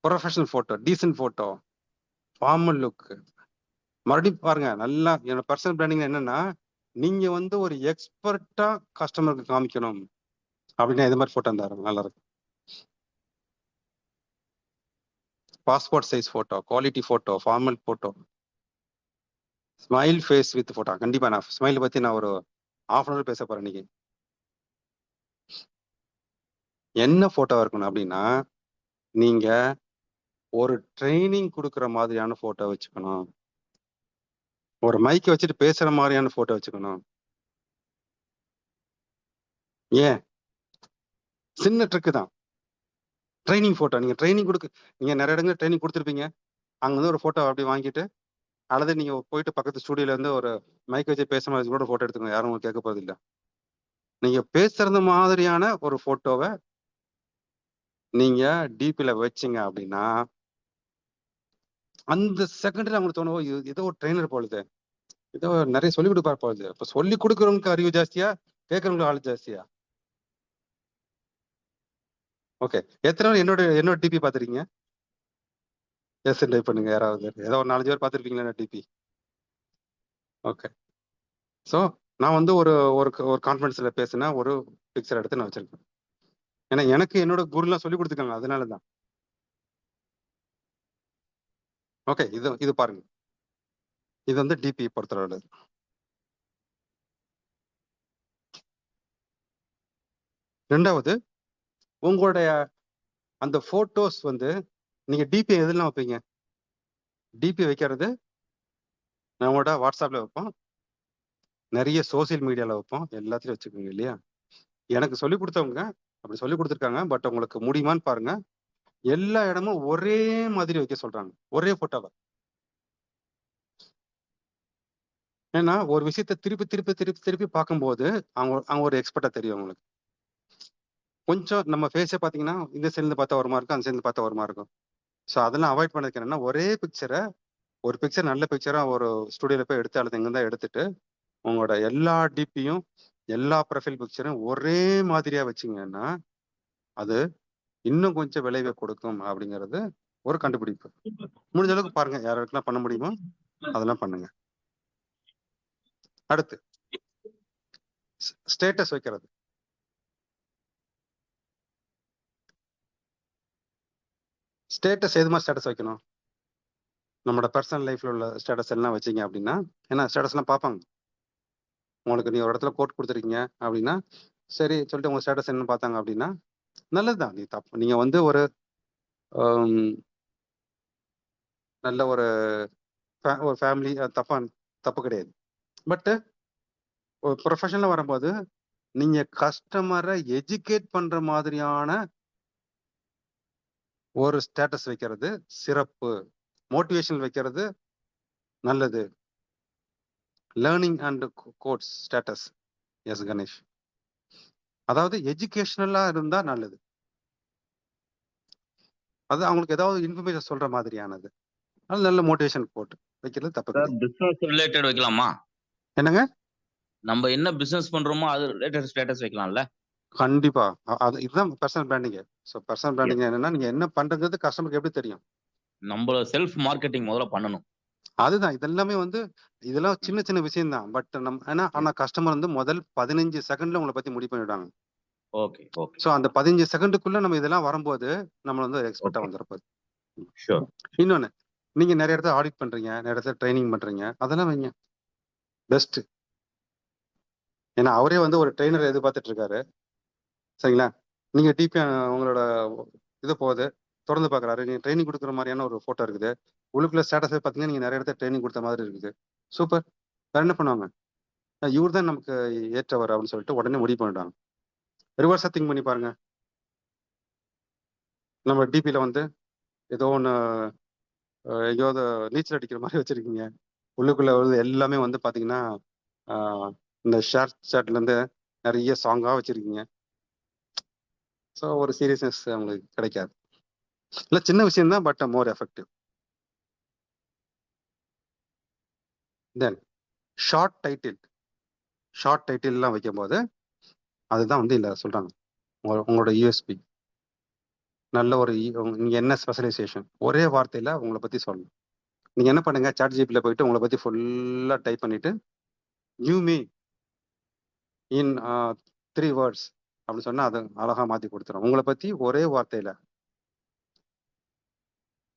Professional photo, decent photo, formal look. மறுபடியும் பாருங்க, நல்லா என்னோட பர்சனல் பிராண்டிங் என்னன்னா நீங்க வந்து ஒரு எக்ஸ்பர்ட்டா கஸ்டமருக்கு காமிக்கணும் அப்படின்னா இது மாதிரி போட்டோ இருந்தாரு நல்லா இருக்கும். Passport size photo, quality photo, formal photo, smile face with photo. கண்டிப்பா நான் ஸ்மைல் பத்தி நான் ஒரு ½ hour பேச போறேன் இன்னைக்கு. என்ன போட்டோ இருக்கணும் அப்படின்னா நீங்க ஒரு ட்ரைனிங் கொடுக்குற மாதிரியான போட்டோ வச்சுக்கணும். ஒரு மைக்கை வச்சுட்டு பேசுற மாதிரியான போட்டோ வச்சுக்கணும். ஏன்? சின்ன ட்ரிக்கு தான். Training photo. நீங்க ட்ரைனிங் நீங்க நிறைய இடங்கள் ட்ரைனிங் கொடுத்துருப்பீங்க. அங்க வந்து ஒரு போட்டோ அப்படி வாங்கிட்டு அல்லது நீங்க போயிட்டு பக்கத்து ஸ்டூடியோல இருந்து ஒரு மைக் வச்சு பேசுற மாதிரி கூட போட்டோ எடுத்துக்கோங்க. யாரும் உங்களுக்கு கேட்க போறது இல்லை. நீங்க பேசுறது மாதிரியான ஒரு போட்டோவை நீங்க டிபில வச்சிங்க அப்படின்னா அந்த செகண்ட்ல அவங்களுக்கு தோணும் ஏதோ ஒரு ட்ரெயினர் போலுது, ஏதோ நிறைய சொல்லிக் கொடுப்பார் போகுது. இப்ப சொல்லி கொடுக்குறவங்களுக்கு அறிவு ஜாஸ்தியா, கேட்கறவங்களுக்கு ஆள் ஜாஸ்தியா? ஓகே, எத்தனை பேர் என்னோட டிபி பார்த்துருக்கீங்க? எஸ் டைப் பண்ணுங்க. யாராவது ஏதோ ஒரு 4-5 பேர் பார்த்துருப்பீங்களா டிபி? ஓகே, ஸோ நான் வந்து ஒரு ஒரு கான்ஃபரன்ஸ்ல பேசினா ஒரு பிக்சர் எடுத்து நான் வச்சிருக்கேன். ஏன்னா எனக்கு என்னோட குருலாம் சொல்லி கொடுத்துருக்காங்க, அதனால தான். ஓகே, இது பாருங்க. இது வந்து டிபி பொறுத்தவரை. ரெண்டாவது, உங்களுடைய அந்த போட்டோஸ் வந்து நீங்க டிபி எதுலாம் வைப்பீங்க? டிபி வைக்கிறது நம்மளோட வாட்ஸ்அப்ல வைப்போம், நிறைய சோசியல் மீடியால வைப்போம், எல்லாத்துலயும் வச்சுக்கோங்க இல்லையா? எனக்கு சொல்லி கொடுத்தவங்க அப்படி சொல்லி கொடுத்துருக்காங்க. பட் உங்களுக்கு முடியுமான்னு பாருங்க. எல்லா இடமும் ஒரே மாதிரி வைக்க சொல்றாங்க, ஒரே போட்டோவை. ஏன்னா ஒரு விஷயத்த திருப்பி திருப்பி திருப்பி திருப்பி பார்க்கும்போது அவங்க ஒரு எக்ஸ்பர்ட்டா தெரியும் அவங்களுக்கு. கொஞ்சம் நம்ம ஃபேஸை பார்த்தீங்கன்னா இந்த சைட்லேருந்து பார்த்தா ஒரு மாதிரி இருக்கும், அந்த சைட்லேருந்து பார்த்தா ஒரு மாதிரி இருக்கும். ஸோ அதெல்லாம் அவாய்ட் பண்ணதுக்கு என்னன்னா ஒரே பிக்சரை, ஒரு பிக்சர் நல்ல பிக்சரா ஒரு ஸ்டுடியோல போய் எடுத்து அல்லது எங்க எடுத்துட்டு உங்களோட எல்லா டிபியும் எல்லா ப்ரொஃபைல் பிக்சரும் ஒரே மாதிரியா வச்சிங்கன்னா அது இன்னும் கொஞ்சம் விளைவை கொடுக்கும் அப்படிங்கிறது ஒரு கண்டுபிடிப்பு. முடிஞ்ச அளவுக்கு பாருங்க, யாருக்கெல்லாம் பண்ண முடியுமோ அதெல்லாம் பண்ணுங்க. அடுத்து ஸ்டேட்டஸ் வைக்கிறது. ஸ்டேட்டஸ் எது மாதிரி ஸ்டேட்டஸ் வைக்கணும்? நம்மளோட பர்சனல் லைஃப்ல உள்ள ஸ்டேட்டஸ் எல்லாம் வச்சிங்க அப்படின்னா, ஏன்னா ஸ்டேட்டஸ்லாம் பார்ப்பாங்க. உங்களுக்கு நீ ஒரு இடத்துல கோட் கொடுத்துருக்கீங்க அப்படின்னா, சரி சொல்லிட்டு உங்க ஸ்டேட்டஸ் என்னன்னு பார்த்தாங்க அப்படின்னா நல்லதுதான். நீ தப்பு நீங்க வந்து ஒரு நல்ல ஒரு ஒரு ஃபேமிலி தப்பு கிடையாது. பட்டு ஒரு ப்ரொஃபஷனில் வரும்போது நீங்க கஸ்டமரை எஜுகேட் பண்ற மாதிரியான ஒரு ஸ்டேட்டஸ் வைக்கிறது சிறப்பு. மோட்டிவேஷன் வைக்கிறது நல்லது. Learning and quotes status. Yes Ganesh. அதாவது எஜுகேஷனலா இருந்தா நல்லது. அது அவங்களுக்கு ஏதாவது இன்ஃபர்மேஷன் சொல்ற மாதிரியானது. அது நல்ல மோட்டிவேஷன் கோட் வைக்கிறது தப்பு கிடையாது. பிசினஸ் ரிலேட்டட் வைக்கலாமா? என்னங்க? நம்ம என்ன பிசினஸ் பண்றோமோ அது ரிலேட்டட் ஸ்டேட்டஸ் வைக்கலாம்ல? கண்டிப்பா. அது இதுதான் personal branding. So personal branding என்னன்னா நீங்க என்ன பண்றது கஸ்டமருக்கு எப்படி தெரியும்? நம்ம செல்ஃப் மார்க்கெட்டிங் முதல்ல பண்ணணும். அதுதான் இதெல்லாமே வந்து இதெல்லாம் சின்ன சின்ன விஷயம் தான். பட் ஆனா கஸ்டமர் வந்து முதல் 15 செகண்ட்ல உங்களை பத்தி முடிவு பண்ணிவிடுவாங்க. Okay okay. ஸோ அந்த 15 செகண்டுக்குள்ள நம்ம இதெல்லாம் வரும்போது நம்ம வந்து எக்ஸ்பர்ட்டா வந்துருப்போம். ஷூர். இன்னொன்னு, நீங்க நிறைய இடத்துல ஆடிட் பண்றீங்க, நிறைய இடத்துல ட்ரைனிங் பண்றீங்க, அதெல்லாம் வைங்க பெஸ்ட். ஏன்னா அவரே வந்து ஒரு ட்ரெயினர் எதிர்பார்த்துட்டு இருக்காரு. சரிங்களா? நீங்க டிபி உங்களோட இது போகுது தொடர்ந்து பாக்குறாரு. நீங்க ட்ரைனிங் கொடுக்குற மாதிரியான ஒரு போட்டோ இருக்குது. உள்ளுக்குள்ள ஸ்டேட்டஸே பார்த்தீங்கன்னா நீங்க நிறைய இடத்துல ட்ரைனிங் கொடுத்த மாதிரி இருக்குது. சூப்பர். வேற என்ன பண்ணுவாங்க? இவர் தான் நமக்கு ஏற்றவர் அப்படின்னு சொல்லிட்டு உடனே முடிவு பண்ணிட்டாங்க. ரிவர்ஸா திங்க் பண்ணி பாருங்க. நம்ம டிபியில வந்து ஏதோ ஒன்று எங்கேயாவது நீச்சல் அடிக்கிற மாதிரி வச்சிருக்கீங்க. உள்ளுக்குள்ள வந்து எல்லாமே வந்து பாத்தீங்கன்னா இந்த ஷார்ட்ல இருந்து நிறைய சாங்கா வச்சிருக்கீங்க. ஸோ ஒரு சீரியஸ்னஸ் உங்களுக்கு கிடைக்காது. இல்லை சின்ன விஷயம் தான், but more effective. Then short டைட்டில்லாம் வைக்கும் போது அதுதான் வந்து இல்லை சொல்றாங்க உங்களோட யூஎஸ்பி. நல்ல ஒரு நீங்க என்ன ஸ்பெஷலைசேஷன் ஒரே வார்த்தையில உங்களை பத்தி சொல்லணும். நீங்க என்ன பண்ணுங்க, சாட் ஜிபில போயிட்டு உங்களை பத்தி ஃபுல்லா டைப் பண்ணிட்டு யூ மீ இன் 3 words அப்படின்னு சொன்னா அதை அழகா மாத்தி கொடுத்துரும். உங்களை பத்தி ஒரே வார்த்தையில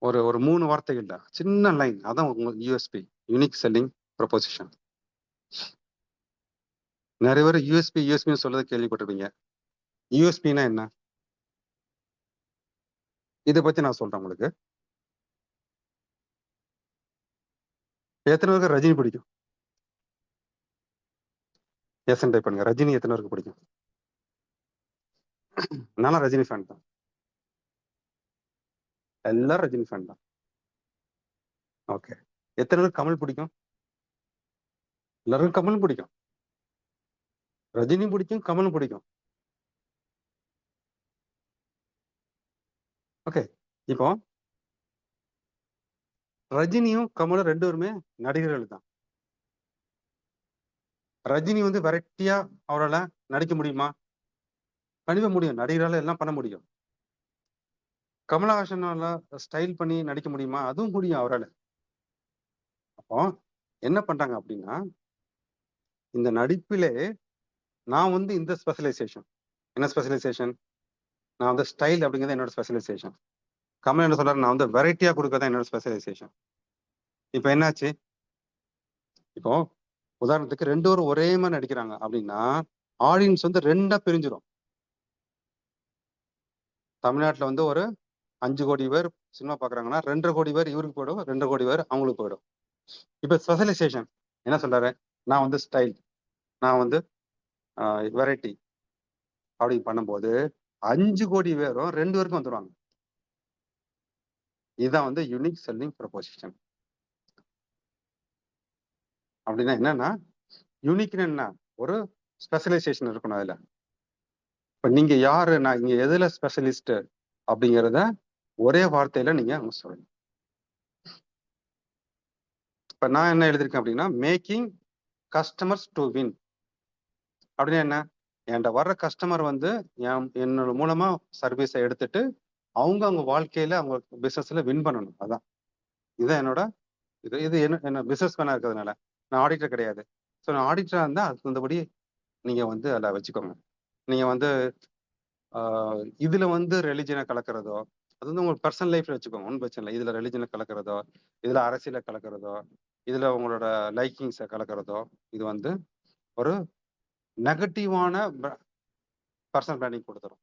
ஒரு 3 வார்த்தைகள்ல சின்ன லைன், அதான் உங்க யூஎஸ்பி, யூனிக் செல்லிங் ப்ரொபோசிஷன். நிறைய பேர் யூஎஸ்பின்னு சொல்றதை கேள்விப்பட்டிருப்பீங்க. யூஎஸ்பின்னா என்ன? இதை பத்தி நான் சொல்றேன் உங்களுக்கு. எத்தனை பேருக்கு ரஜினி பிடிக்கும்? எஸ் டைப் பண்ணுங்க. ரஜினி எத்தனை பேருக்கு பிடிக்கும்? நானும் ரஜினி ஃபேன் தான். எல்லாரும் ரஜினி ஃபேன் தான். ஓகே. எத்தனை பேருக்கு கமல் பிடிக்கும்? எல்லாருக்கும் கமல் பிடிக்கும். ரஜினி பிடிக்கும், கமலும் பிடிக்கும். ஓகே. இப்போ ரஜினியும் கமலும் 2 பேருமே நடிகர்கள் தான். ரஜினி வந்து வெரைட்டியா அவரால் நடிக்க முடியுமா? கண்டிப்பா முடியும். நடிகரால எல்லாம் பண்ண முடியும். கமலஹாசனால ஸ்டைல் பண்ணி நடிக்க முடியுமா? அதுவும் முடியும் அவரால். அப்போ என்ன பண்றாங்க அப்படின்னா, இந்த நடிப்பிலே நான் வந்து இந்த ஸ்பெஷலைசேஷன். என்ன ஸ்பெஷலைசேஷன்? நான் வந்து ஸ்டைல் அப்படிங்கிறது என்னோட ஸ்பெஷலைசேஷன். கமல் என்ன சொல்றாரு, நான் வந்து வெரைட்டியா கொடுக்கறதான் என்னோட ஸ்பெஷலைசேஷன். இப்போ என்னாச்சு? இப்போ உதாரணத்துக்கு 2 பேரும் ஒரே மாதிரி நடிக்கிறாங்க அப்படின்னா ஆடியன்ஸ் வந்து 2ஆ பிரிஞ்சிடும். தமிழ்நாட்டில் வந்து ஒரு 5 கோடி பேர் சினிமா பார்க்குறாங்கன்னா 2.5 கோடி பேர் இவருக்கு போயிடும், 2.5 கோடி பேர் அவங்களுக்கு போயிடும். இப்போ ஸ்பெஷலைசேஷன் என்ன சொல்றாரு? நான் வந்து ஸ்டைல், நான் வந்து வெரைட்டி அப்படி பண்ணும்போது 5 கோடி பேரும் 2 பேருக்கும் வந்துடுவாங்க. இதுதான் வந்து யூனிக் செல்லிங் ப்ரொபோசிஷன். அப்படின்னா என்னன்னா, யூனிக்னு என்ன? ஒரு ஸ்பெஷலைசேஷன் இருக்கணும் அதுல. இப்ப நீங்க யாரு, நான் இங்க எதுல ஸ்பெஷலிஸ்ட் அப்படிங்கிறத ஒரே வார்த்தையில நீங்க சொல்லணும். இப்ப நான் என்ன எழுதியிருக்கேன் அப்படின்னா, மேக்கிங் கஸ்டமர்ஸ் டு வின். அப்படின்னா என்ன? என்கிட்ட வர்ற கஸ்டமர் வந்து என்னோட மூலமா சர்வீஸை எடுத்துட்டு அவங்க வாழ்க்கையில அவங்க பிசினஸ்ல வின் பண்ணணும். அதான் இதுதான் என்னோட இது என்ன பிசினஸ் மேனா இருக்கிறதுனால. நான் ஆடிட்டர் கிடையாது. ஸோ நான் ஆடிட்டரா இருந்தா அதுக்கு தகுந்தபடி நீங்க வந்து அதில் வச்சுக்கோங்க. நீங்க வந்து இதுல வந்து ரிலிஜனை கலக்கிறதோ அது வந்து உங்க பர்சனல் லைஃப்ல வச்சுக்கோங்க, ஒன்றும் பிரச்சனை இல்லை. இதுல ரிலிஜனை கலக்கிறதோ, இதுல அரசியலை கலக்கிறதோ, இதுல உங்களோட லைக்கிங்ஸை கலக்கிறதோ, இது வந்து ஒரு நெகட்டிவான பர்சனல் பிராண்டிங் கொடுத்துரும்.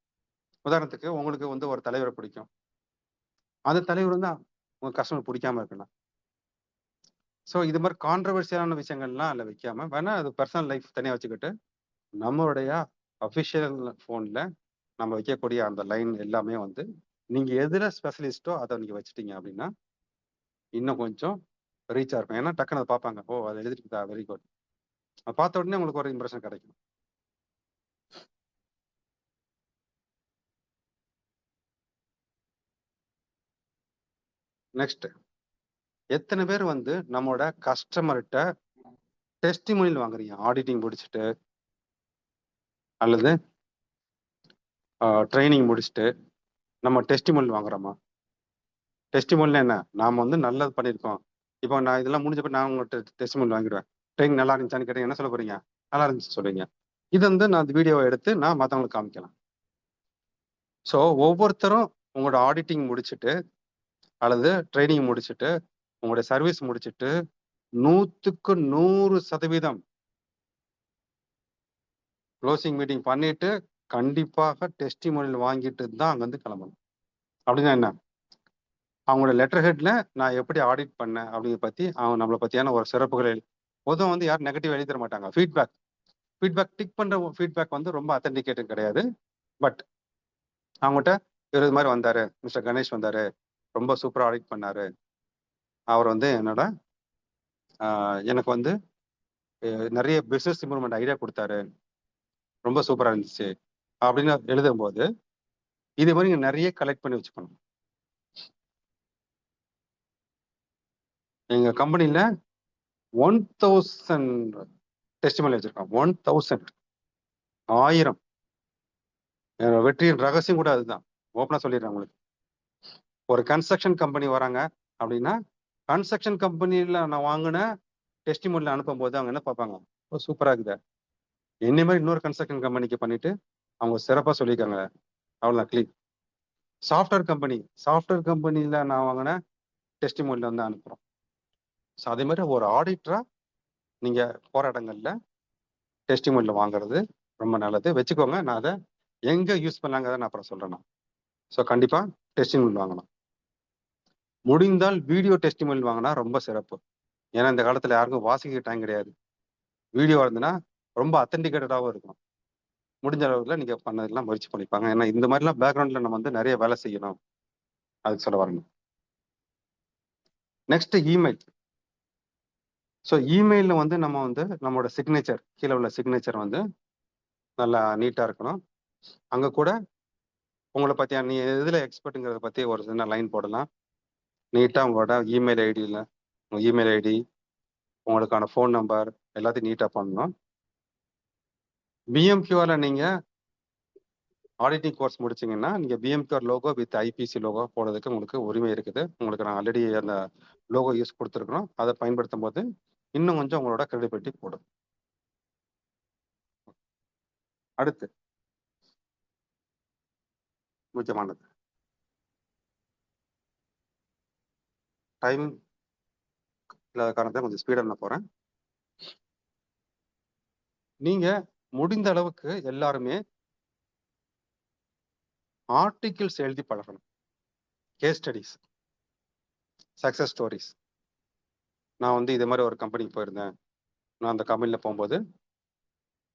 உதாரணத்துக்கு உங்களுக்கு வந்து ஒரு தலைவரை பிடிக்கும், அந்த தலைவர் வந்து உங்க கஸ்டமர் பிடிக்காம இருக்கணும். ஸோ இது மாதிரி கான்ட்ரவர்சியலான விஷயங்கள்லாம் அதில் வைக்காம வேணா அது பர்சனல் லைஃப் தனியாக வச்சுக்கிட்டு நம்மளுடைய அஃபிஷியல் ஃபோனில் நம்ம வைக்கக்கூடிய அந்த லைன் எல்லாமே வந்து நீங்கள் எதில் ஸ்பெஷலிஸ்ட்டோ அதை நீங்கள் வச்சுட்டீங்க அப்படின்னா இன்னும் கொஞ்சம் ரீச்சாக இருக்கும். ஏன்னா டக்குன்னு அதை பார்ப்பாங்க, ஓ அதை எழுதிருக்குதா, வெரி குட். அதை பார்த்த உடனே உங்களுக்கு ஒரு இம்ப்ரெஷன் கிடைக்கும். நெக்ஸ்ட், எத்தனை பேர் வந்து நம்மளோட கஸ்டமர்கிட்ட டெஸ்டிமோனியல் வாங்குறீங்க? ஆடிட்டிங் முடிச்சுட்டு அல்லது ட்ரைனிங் முடிச்சுட்டு நம்ம டெஸ்டிமோனியல் வாங்குறோமா? டெஸ்டிமோனியல் என்ன, நாம் வந்து நல்லது பண்ணியிருக்கோம். இப்போ நான் இதெல்லாம் முடிஞ்சப்ப நான் உங்கள்கிட்ட டெஸ்டிமோனியல் வாங்கிடுவேன். ட்ரைனிங் நல்லா இருந்துச்சான்னு கேட்டீங்க, என்ன சொல்ல போறீங்க? நல்லா இருந்துச்சு சொல்லுவீங்க. இது வந்து நான் அந்த வீடியோவை எடுத்து நான் மற்றவங்களுக்கு காமிக்கலாம். ஸோ ஒவ்வொருத்தரும் உங்களோட ஆடிட்டிங் முடிச்சுட்டு அல்லது ட்ரைனிங் முடிச்சுட்டு உங்களுடைய சர்வீஸ் முடிச்சுட்டு 100க்கு 100% க்ளோசிங் மீட்டிங் பண்ணிட்டு கண்டிப்பாக டெஸ்டிமோனியல் வாங்கிட்டு தான் அங்கேருந்து கிளம்பணும். அப்படின்னா என்ன, அவங்களோட லெட்டர் ஹெட்ல நான் எப்படி ஆடிட் பண்ணேன் அப்படிங்கிற பற்றி அவங்க நம்மளை பற்றியான ஒரு சிறப்புகளை பொதுவாக வந்து யாரும் நெகட்டிவ் எழுதி தர மாட்டாங்க. ஃபீட்பேக் டிக் பண்ணுற ஃபீட்பேக் வந்து ரொம்ப அத்தன்டிகேட்டட் கிடையாது. பட் அவங்ககிட்ட இது மாதிரி வந்தார், மிஸ்டர் கணேஷ் வந்தார், ரொம்ப சூப்பராக ஆடிட் பண்ணார், அவர் வந்து எனக்கு வந்து நிறைய பிஸ்னஸ் இம்ப்ரூவ்மெண்ட் ஐடியா கொடுத்தாரு, ரொம்ப சூப்பராக இருந்துச்சு அப்படின்னு எழுதும்போது இதே மாதிரி நீங்கள் நிறைய கலெக்ட் பண்ணி வச்சுக்கணும். எங்கள் கம்பெனியில் 1000 டெஸ்டிமோனியல் வச்சிருக்கோம். 1000 வெற்றியின் ரகசியம் கூட அதுதான். ஓப்பனாக சொல்லிடுறேன் உங்களுக்கு. ஒரு கன்ஸ்ட்ரக்ஷன் கம்பெனி வராங்க அப்படின்னா கன்ஸ்ட்ரக்ஷன் கம்பெனியில் நான் வாங்கின டெஸ்டிமோனியல் அனுப்பும் போது அவங்க என்ன பார்ப்பாங்க, ஓ சூப்பராக இருக்குது, என்னை மாதிரி இன்னொரு கன்ஸ்ட்ரக்ஷன் கம்பெனிக்கு பண்ணிட்டு அவங்க சிறப்பாக சொல்லியிருக்காங்க, அவ்வளோதான் கிளீன். சாஃப்ட்வேர் கம்பெனியில் நான் வாங்கின டெஸ்டிமோனியல் வந்து அனுப்புகிறோம். ஸோ அதே மாதிரி ஒரு ஆடிட்டராக நீங்கள் போகிற இடங்கள்ல டெஸ்டிமோனியல் வாங்குறது ரொம்ப நல்லது. வச்சுக்கோங்க, நான் அதை எங்கே யூஸ் பண்ணலாங்கிறத நான் அப்புறம் சொல்கிறேன். ஸோ கண்டிப்பாக டெஸ்டிமோனியல் வாங்கணும். முடிந்தால் வீடியோ டெஸ்டிமோனியல் வாங்கினா ரொம்ப சிறப்பு. ஏன்னா இந்த காலத்தில் யாருக்கும் வாசிக்க டைம் கிடையாது. வீடியோ இருந்ததுன்னா ரொம்ப அத்தன்டிகேட்டடாகவும் இருக்கும். முடிஞ்ச அளவுக்கு நீங்கள் பண்ணதெல்லாம் முயற்சி பண்ணிப்பாங்க. ஏன்னா இந்த மாதிரிலாம் பேக்ரவுண்டில் நம்ம வந்து நிறைய வேலை செய்யணும், அதுக்கு சொல்ல வரணும். Next, email. ஸோ இமெயிலில் வந்து நம்ம வந்து நம்மளோட சிக்னேச்சர், கீழே உள்ள சிக்னேச்சர் வந்து நல்லா நீட்டாக இருக்கணும். அங்கே கூட உங்களை பற்றியா நீ எதில் எக்ஸ்பர்ட்டுங்கிறத பற்றி ஒரு சின்ன லைன் போடலாம். நீட்டாக உங்களோட இமெயில் ஐடியில் உங்கள் இமெயில் ஐடி, உங்களுக்கான ஃபோன் நம்பர் எல்லாத்தையும் நீட்டாக பண்ணணும். பிஎம்கியூஆரில் நீங்கள் ஆடிட்டிங் கோர்ஸ் முடிச்சிங்கன்னா நீங்கள் PMQR logo with IPC logo போடுறதுக்கு உங்களுக்கு உரிமை இருக்குது. உங்களுக்கு நான் ஆல்ரெடி அந்த லோகோ யூஸ் கொடுத்துருக்குறோம். அதை பயன்படுத்தும் போது இன்னும் கொஞ்சம் உங்களோட கிரெடிபிலிட்டி போடும். அடுத்து முக்கியமானது, டைம் இல்லாத காரணத்தை கொஞ்சம் ஸ்பீடாக நான் போகிறேன். நீங்கள் முடிந்த அளவுக்கு எல்லாருமே ஆர்டிகிள்ஸ் எழுதி பழகணும். Case studies, success stories. நான் வந்து இதே மாதிரி ஒரு கம்பெனிக்கு போயிருந்தேன், நான் அந்த கம்பெனியில் போகும்போது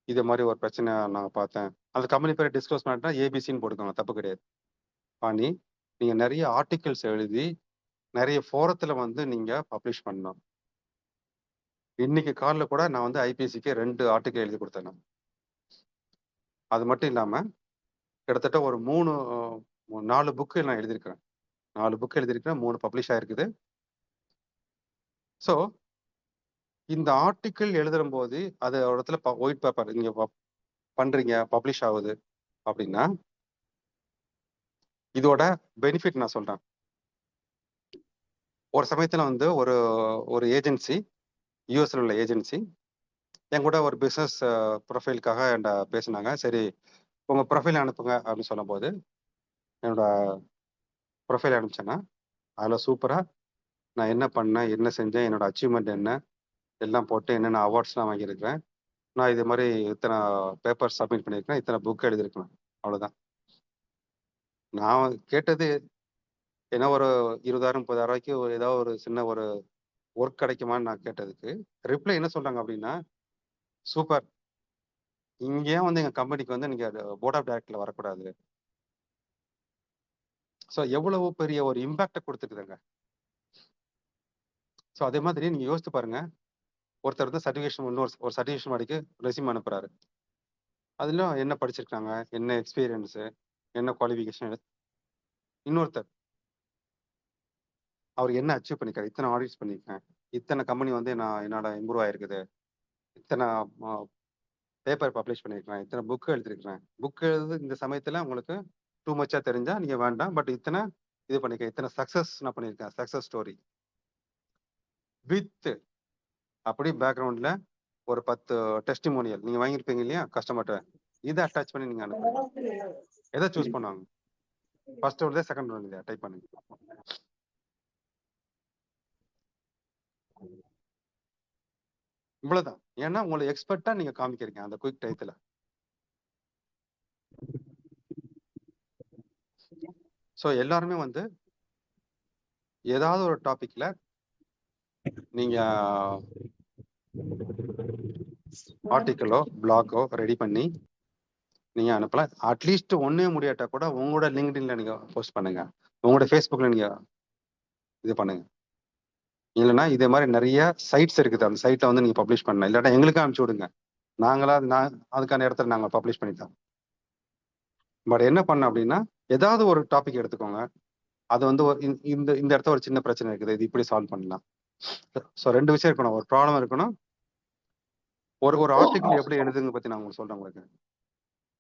இதே மாதிரி ஒரு பிரச்சனை நான் பார்த்தேன், அந்த கம்பெனி பேரை டிஸ்க்ளோஸ் பண்ணிட்டா ஏபிசின்னு போட்டுக்கோங்க, தப்பு கிடையாது. பண்ணி நீங்கள் நிறைய ஆர்டிகிள்ஸ் எழுதி நிறைய ஃபோரத்தில் வந்து நீங்கள் பப்ளிஷ் பண்ணணும். இன்னைக்கு காலில் கூட நான் வந்து ஐபிசிக்கு 2 ஆர்டிகிள் எழுதி கொடுத்தேன். அது மட்டும் இல்லாமல் கிட்டத்தட்ட ஒரு 4 புக்கு நான் எழுதியிருக்கிறேன். 4 புக்கு எழுதியிருக்கிறேன், 3 பப்ளிஷ் ஆகிருக்குது. ஸோ இந்த ஆர்டிக்கிள் எழுதுற போது அது ஒரு இடத்துல ஒயிட் பேப்பர் நீங்கள் பண்ணுறீங்க, பப்ளிஷ் ஆகுது அப்படின்னா இதோட பெனிஃபிட் நான் சொல்கிறேன். ஒரு சமயத்தில் வந்து ஒரு ஏஜென்சி, யூஎஸ்ல உள்ள ஏஜென்சி என் கூட ஒரு பிஸ்னஸ் ப்ரொஃபைலுக்காக என்கிட்ட பேசினாங்க. சரி உங்கள் ப்ரொஃபைல் அனுப்புங்க அப்படின்னு சொல்லும்போது என்னோட ப்ரொஃபைல் அனுப்பிச்சேன்னா அதில் சூப்பராக நான் என்ன பண்ணேன், என்ன செஞ்சேன், என்னோட அச்சீவ்மெண்ட் என்ன, எல்லாம் போட்டு என்னென்ன அவார்ட்ஸ்லாம் வாங்கியிருக்கிறேன், நான் இது மாதிரி இத்தனை பேப்பர் சப்மிட் பண்ணியிருக்கேன், இத்தனை புக் எழுதியிருக்கேன். அவ்வளோதான். நான் கேட்டது என்ன, ஒரு 20,000 30,000 ஏதாவது ஒரு சின்ன ஒரு ஒர்க் கிடைக்குமான்னு நான் கேட்டதுக்கு ரிப்ளை என்ன சொல்றாங்க அப்படின்னா, சூப்பர், இங்கேயே வந்து எங்கள் கம்பெனிக்கு வந்து நீங்கள் போர்ட் ஆஃப் டைரக்டர்ல வரக்கூடாது. ஸோ எவ்வளவு பெரிய ஒரு இம்பாக்டை கொடுத்துருக்குதுங்க. ஸோ அதே மாதிரி நீங்கள் யோசித்து பாருங்க, ஒருத்தர் வந்து சர்டிஃபிகேஷன் ஒரு சர்டிஃபிகேஷன் வாடிக்கு ரெசியூம் அனுப்புறாரு. அதில் என்ன படிச்சிருக்காங்க, என்ன எக்ஸ்பீரியன்ஸு, என்ன குவாலிஃபிகேஷன். இன்னொருத்தர் அவர் என்ன அச்சீவ் பண்ணியிருக்காரு, இத்தனை ஆடிட்ஸ் பண்ணியிருக்கேன், இத்தனை கம்பெனி வந்து நான் என்னோட இம்ப்ரூவ் ஆயிருக்குது, இத்தனை பேப்பர் பப்ளிஷ் பண்ணியிருக்கிறேன், இத்தனை புக் எழுதிருக்கிறேன். புக் எழுது இந்த சமயத்தில் உங்களுக்கு டூ மச்சாக தெரிஞ்சா நீங்கள் வேண்டாம், பட் இத்தனை இது பண்ணியிருக்கேன், இத்தனை சக்ஸஸ் நான் பண்ணியிருக்கேன், சக்ஸஸ் ஸ்டோரி வித் அப்படி பேக்ரவுண்டில் ஒரு 10 டெஸ்டிமோனியல் நீங்கள் வாங்கியிருப்பீங்க இல்லையா கஸ்டமர்கிட்ட, இதை அட்டாச் பண்ணி நீங்கள் அனுப்புங்க. எதை சூஸ் பண்ணுவாங்க? ஃபர்ஸ்ட் ஒன் செகண்ட் ஒன் இல்லையா, டைப் பண்ணுங்க. இவ்வளவுதான். ஏன்னா உங்களை எக்ஸ்பர்ட்டா நீங்க காமிக்கிறீங்க அந்த குயிக் டயத்துல. ஸோ எல்லாருமே வந்து ஏதாவது ஒரு டாபிக்ல நீங்க ஆர்டிக்கலோ பிளாகோ ரெடி பண்ணி நீங்க அனுப்பலாம். அட்லீஸ்ட் ஒன்னே முடியாட்டா கூட உங்களோட லிங்க்டின்ல நீங்க போஸ்ட் பண்ணுங்க, உங்களோட ஃபேஸ்புக்ல நீங்க இது பண்ணுங்க. இல்லைன்னா இதே மாதிரி நிறைய சைட்ஸ் இருக்குது, அந்த சைட்ல வந்து நீங்க பப்ளிஷ் பண்ணலாம். இல்லாட்டா எங்களுக்கு அனுப்பிச்சு விடுங்க, நாங்களா அதுக்கான இடத்துல நாங்கள் பப்ளிஷ் பண்ணிட்டோம். பட் என்ன பண்ண அப்படின்னா, ஏதாவது ஒரு டாபிக் எடுத்துக்கோங்க, அது வந்து இந்த இந்த இடத்துல ஒரு சின்ன பிரச்சனை இருக்குது, இது இப்படி சால்வ் பண்ணலாம். ஸோ 2 விஷயம் இருக்கணும், ஒரு ப்ராப்ளம் இருக்கணும், ஒரு ஆர்டிக்கிள் எப்படி எழுதுங்க பத்தி நான் உங்களுக்கு சொல்றேன் உங்களுக்கு.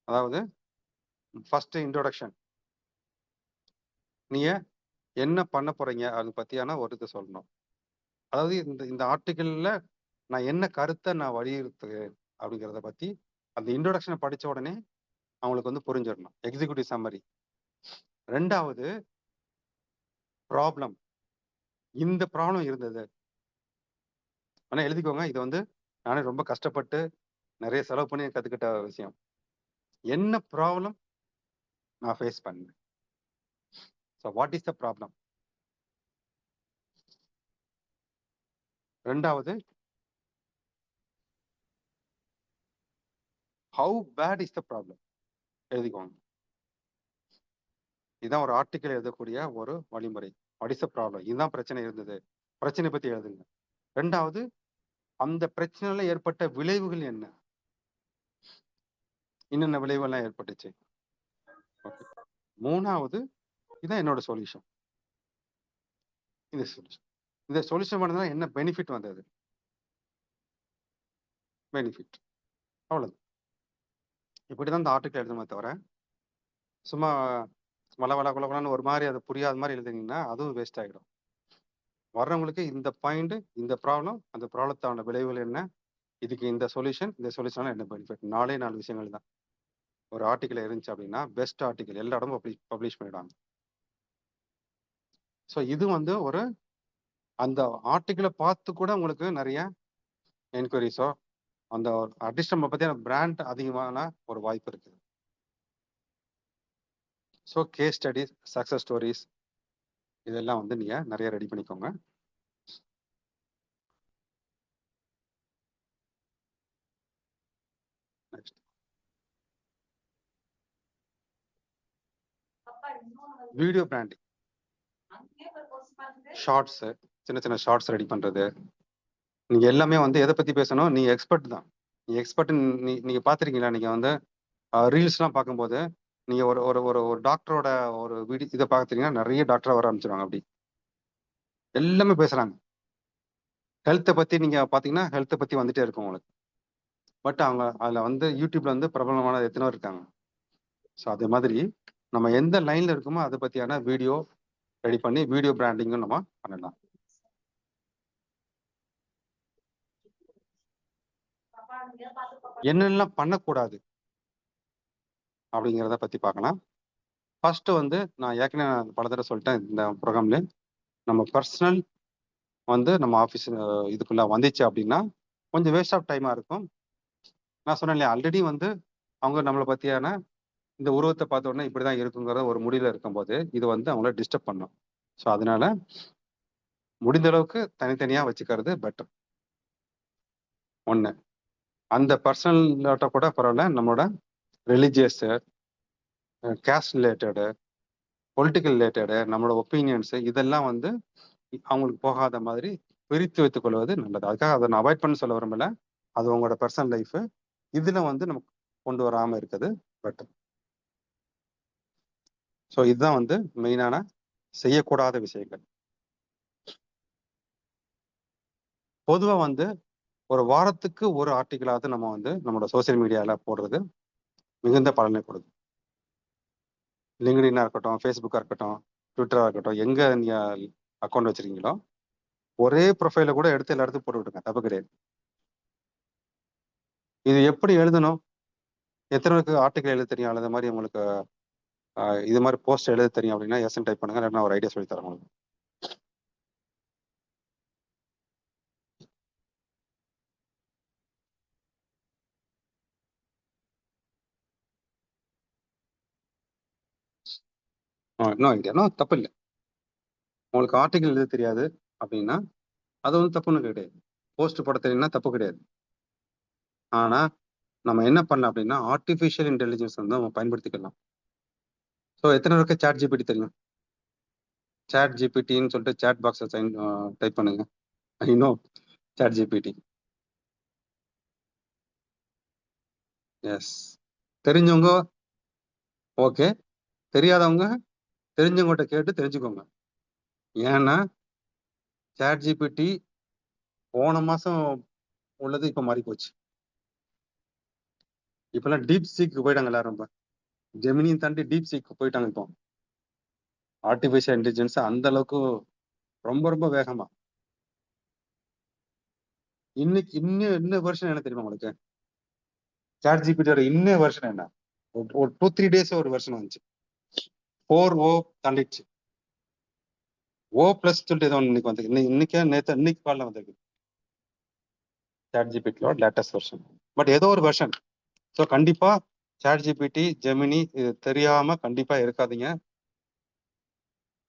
அதாவது ஃபர்ஸ்ட் இன்ட்ரோடக்ஷன், நீங்க என்ன பண்ண போறீங்க அதை பத்தியான ஒரு இது சொல்லணும். அதாவது இந்த ஆர்டிக்கிள்ல நான் என்ன கருத்தை நான் வலியுறுத்துகிறேன் அப்படிங்கிறத பத்தி அந்த இன்ட்ரோடக்ஷனை படிச்ச உடனே அவங்களுக்கு வந்து புரிஞ்சிடணும். Executive summary. 2வது ப்ராப்ளம், இந்த ப்ராப்ளம் இருந்தது ஆனா எழுதிக்கோங்க, இது வந்து நானே ரொம்ப கஷ்டப்பட்டு நிறைய செலவு பண்ணி கத்துக்கிட்ட விஷயம். என்ன ப்ராப்ளம் நான் ஃபேஸ் பண்ணேன், so what is the problem. 2வது how bad is the problem எழுதிக்கோங்க. இதுதான் ஒரு ஆர்டிக்கல் எழுதக்கூடிய ஒரு வழிமுறை. வாட் இஸ் த ப்ராப்ளம், இதுதான் பிரச்சனை இருந்தது, பிரச்சனை பத்தி எழுதுங்க. 2வது அந்த பிரச்சனையில ஏற்பட்ட விளைவுகள் என்ன, என்னென்ன விளைவுகள்லாம் ஏற்பட்டுச்சு. ஓகே. 3வது இதான் என்னோட சொல்யூஷன். இந்த சொல்யூஷன் பண்ணதுனால என்ன பெனிஃபிட் வந்தது, பெனிஃபிட், அவ்வளவு. இப்படிதான் இந்த ஆர்டிக்கல் எழுதணுமே தவிர சும்மா குலகுலன்னு ஒரு மாதிரி அது புரியாத மாதிரி எழுதுனீங்கன்னா அதுவும் வேஸ்ட் ஆகிடும். வர்றவங்களுக்கு இந்த பாயிண்ட், இந்த ப்ராப்ளம், அந்த ப்ராப்ளத்தான விளைவுகள் என்ன, இதுக்கு இந்த சொல்யூஷன், இந்த சொல்யூஷனால என்ன பெனிஃபிட், 4 விஷயங்கள் தான். ஒரு ஆர்டிக்கல் இருந்துச்சு அப்படின்னா பெஸ்ட் ஆர்டிக்கல் எல்லா இடமும் பப்ளிஷ் பண்ணிடுவாங்க. ஸோ இது வந்து ஒரு அந்த ஆர்டிக்கலை பார்த்து கூட உங்களுக்கு நிறைய என்கொயரிஸோ அந்த அட்லீஸ்ட் நம்ம பற்றியான பிராண்ட் அதிகமான ஒரு வாய்ப்பு இருக்குது. So case studies, success stories இதெல்லாம் வந்து நீங்கள் நிறைய ரெடி பண்ணிக்கோங்க. நெக்ஸ்ட் வீடியோ பிராண்டிங், ஷார்ட்ஸ், சின்ன சின்ன ஷார்ட்ஸ் ரெடி பண்ணுறது. நீங்கள் எல்லாமே வந்து எதை பற்றி பேசணும், நீங்கள் எக்ஸ்பர்ட் தான். நீங்கள் எக்ஸ்பர்ட், நீங்கள் பார்த்துருக்கீங்களா, நீங்கள் வந்து ரீல்ஸ்லாம் பார்க்கும்போது நீங்கள் ஒரு ஒரு ஒரு ஒரு டாக்டரோட ஒரு வீடியோ இதை பார்த்துட்டீங்கன்னா நிறைய டாக்டரை வர ஆரம்பிச்சிருவாங்க. அப்படி எல்லாமே பேசுகிறாங்க. ஹெல்த்தை பற்றி நீங்கள் பார்த்தீங்கன்னா ஹெல்த்தை பற்றி வந்துட்டே இருக்கும் உங்களுக்கு. பட் அவங்க அதில் வந்து யூடியூப்ல வந்து பிரபலமான எத்தனை இருக்காங்க. ஸோ அதே மாதிரி நம்ம எந்த லைன்ல இருக்குமோ அதை பற்றியான வீடியோ ரெடி பண்ணி வீடியோ பிராண்டிங்கும் நம்ம பண்ணலாம். என்னெல்லாம் பண்ணக்கூடாது அப்படிங்கிறத பற்றி பார்க்கலாம். ஃபர்ஸ்ட் வந்து நான் ஏற்கனவே பல தடவை சொல்லிட்டேன் இந்த ப்ரோக்ராம்ல, நம்ம பர்சனல் வந்து நம்ம ஆஃபீஸ் இதுக்குள்ள வந்துச்சு அப்படின்னா கொஞ்சம் வேஸ்ட் ஆஃப் டைமா இருக்கும். நான் சொன்னேன் இல்லையா, ஆல்ரெடி வந்து அவங்க நம்மளை பத்தியான இந்த உருவத்தை பார்த்த உடனே இப்படிதான் இருக்குங்கிற ஒரு முடிவுல இருக்கும்போது இது வந்து அவங்கள டிஸ்டர்ப் பண்ணும். ஸோ அதனால முடிந்த அளவுக்கு தனித்தனியா வச்சுக்கிறது பெட்டர். ஒண்ணு, அந்த பர்சனல் கூட பரவாயில்ல, நம்மளோட religious, caste related, political related, நம்மளோட ஒப்பீனியன்ஸ் இதெல்லாம் வந்து அவங்களுக்கு போகாத மாதிரி பிரித்து வைத்துக் கொள்வது நல்லது. அதுக்காக அதை நான் அவாய்ட் பண்ண சொல்ல விரும்பல. அது உங்களோட பர்சனல் லைஃப், இதுல வந்து நமக்கு கொண்டு வராம இருக்குது பெட்டர். ஸோ இதுதான் வந்து மெயினான செய்யக்கூடாத விஷயங்கள். பொதுவா வந்து ஒரு வாரத்துக்கு ஒரு ஆர்டிகிளாவது நம்ம வந்து நம்மளோட சோசியல் மீடியால போடுறது மிகுந்த பலனை கொடுக்கும். லிங்க்டினா இருக்கட்டும், ஃபேஸ்புக்கா இருக்கட்டும், ட்விட்டரா இருக்கட்டும், எங்க நீங்க அக்கௌண்ட் வச்சிருக்கீங்களோ ஒரே ப்ரொஃபைல கூட எடுத்து எல்லா இடத்துக்கும் போட்டு விட்டுருங்க, தப்பு கிடையாது. இது எப்படி எழுதணும், எத்தனை பேருக்கு ஆர்டிகல் எழுத தெரியும், அல்லது மாதிரி உங்களுக்கு இது மாதிரி போஸ்ட் எழுத தெரியும் அப்படின்னா எஸ்என் டைப் பண்ணுங்க, இல்லைன்னா ஒரு ஐடியா சொல்லி தரேன் உங்களுக்கு. இன்னும் ஐடியா தப்பு இல்லை. உங்களுக்கு ஆர்டிகல் எழுத தெரியாது அப்படின்னா அது வந்து தப்புன்னு கிடையாது. போஸ்ட் போட தெரியும்னா தப்பு கிடையாது. ஆனா நம்ம என்ன பண்ணலாம் அப்படின்னா ஆர்டிஃபிஷியல் இன்டெலிஜென்ஸ் வந்து நம்ம பயன்படுத்திக்கலாம். ஸோ எத்தனை பேருக்கு சாட் ஜிபிடி தெரியும்? சாட் ஜிபிடின்னு சொல்லிட்டு சாட் பாக்ஸை டைப் பண்ணுங்க. இன்னும் சாட் ஜிபிடி. எஸ், தெரிஞ்சவங்க ஓகே, தெரியாதவங்க தெரிஞ்சவங்ககிட்ட கேட்டு தெரிஞ்சுக்கோங்க. ஏன்னா சாட் ஜிபிடி போன மாசம் உள்ளது இப்ப மாறி போச்சு. இப்பெல்லாம் டீப் சீக்கு போயிட்டாங்க எல்லாரும். ரொம்ப ஜெமினியும் தாண்டி டீப் சீக்கு போயிட்டாங்க. இப்போ ஆர்டிஃபிஷியல் இன்டெலிஜென்ஸ் அந்த அளவுக்கு ரொம்ப ரொம்ப வேகமா. இன்னைக்கு இன்னும் வெர்ஷன் என்ன தெரியுமா உங்களுக்கு? சாட் ஜிபிடியோட இன்னும் வெர்ஷன் என்ன? ஒரு 2-3 days ஒரு வெர்ஷன் வந்துச்சு. 4O தாண்டிடுச்சு. O+ சொல்லிட்டு ஏதோ இன்னைக்கு வந்து இன்னைக்கு காலைல வந்திருக்கு சாட் ஜிபிடியோட லேட்டஸ்ட் வெர்ஷன். பட் ஏதோ ஒரு வெர்ஷன். ஸோ கண்டிப்பா சாட் ஜிபிடி, ஜெமினி இது தெரியாம கண்டிப்பா இருக்காதீங்க.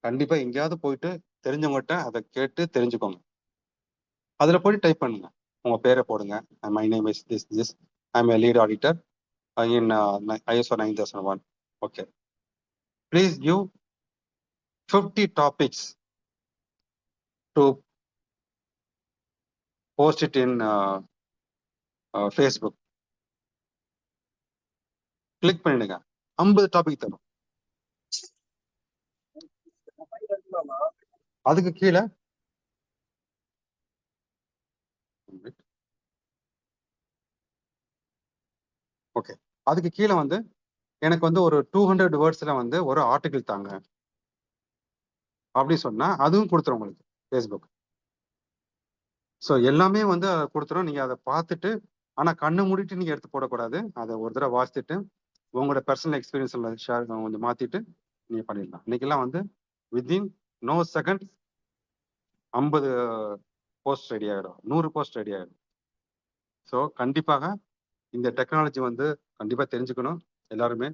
கண்டிப்பா எங்கேயாவது போயிட்டு தெரிஞ்சவங்ககிட்ட அதை கேட்டு தெரிஞ்சுக்கோங்க. அதுல போய் டைப் பண்ணுங்க, உங்க பேரை போடுங்க. My name is this, I am a lead auditor in ISO 9001. Okay, please give 50 topics to post it in Facebook. Click பண்ணிடுங்க, 50 டாபிக் தரும். அதுக்கு கீழே ஓகே, அதுக்கு கீழே வந்து எனக்கு வந்து ஒரு 200 வேர்ட்ஸ்ல வந்து ஒரு ஆர்டிகிள் தாங்க அப்படி சொன்னா அதுவும் கொடுத்துரும் உங்களுக்கு ஃபேஸ்புக். ஸோ எல்லாமே வந்து கொடுத்துரும். நீங்க அதை பார்த்துட்டு, ஆனா கண்ணு மூடிட்டு நீங்க எடுத்து போடக்கூடாது. அதை ஒரு தடவை வாசித்துட்டு உங்களோட பர்சனல் எக்ஸ்பீரியன்ஸ்ல ஷேர் கொஞ்சம் மாத்திட்டு நீங்க பண்ணிடலாம். இன்னைக்கெல்லாம் வந்து within no second 50 post ready ஆகிடும், 100 போஸ்ட் ரெடி ஆகிடும். ஸோ கண்டிப்பாக இந்த டெக்னாலஜி வந்து கண்டிப்பா தெரிஞ்சுக்கணும் எல்லாருமே.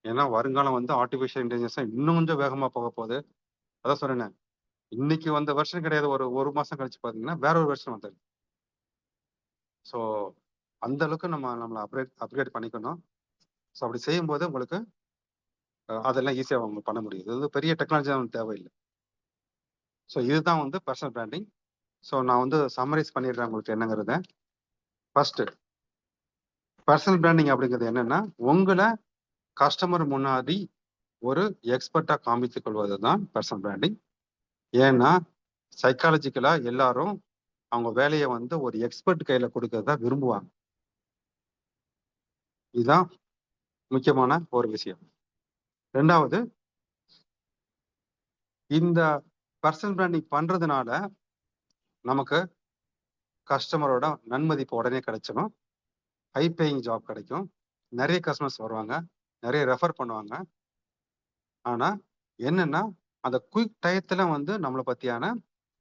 ஏன்னா வருங்காலம் வந்து ஆர்டிஃபிஷியல் இன்டெலிஜென்ஸ் இன்னும் கொஞ்சம் வேகமா போக போகுது. அதான் சொல்றேன், இன்னைக்கு வந்த வெர்ஷன் கிடையாது, ஒரு மாசம் கழிச்சு பாத்தீங்கன்னா வேற ஒரு வெர்ஷன் வந்தது. ஸோ அந்த அளவுக்கு நம்மளை அப்கிரேட் பண்ணிக்கணும். ஸோ அப்படி செய்யும் போது உங்களுக்கு அதெல்லாம் ஈஸியாக அவங்க பண்ண முடியும். இது பெரிய டெக்னாலஜி அவங்களுக்கு தேவையில்லை. ஸோ இதுதான் வந்து பர்சனல் பிராண்டிங். ஸோ நான் வந்து சம்மரைஸ் பண்ணிடுறேன் உங்களுக்கு என்னங்கிறத. ஃபர்ஸ்ட், பர்சனல் பிராண்டிங் அப்படிங்கிறது என்னன்னா உங்களை கஸ்டமர் முன்னாடி ஒரு எக்ஸ்பர்ட்டா காமித்துக் கொள்வது தான் பர்சனல் பிராண்டிங். ஏன்னா சைக்காலஜிக்கலா எல்லாரும் அவங்க வேலையை வந்து ஒரு எக்ஸ்பர்ட் கையில கொடுக்கறதா விரும்புவாங்க. இதுதான் முக்கியமான ஒரு விஷயம். ரெண்டாவது, இந்த பர்சனல் பிராண்டிங் பண்றதுனால நமக்கு கஸ்டமரோட நன்மதிப்பு உடனே கிடைச்சிடும், ஹை பேயிங் ஜாப் கிடைக்கும், நிறைய கஸ்டமர்ஸ் வருவாங்க, நிறைய ரெஃபர் பண்ணுவாங்க. ஆனா என்னன்னா அந்த குயிக் டயத்துல வந்து நம்மளை பத்தியான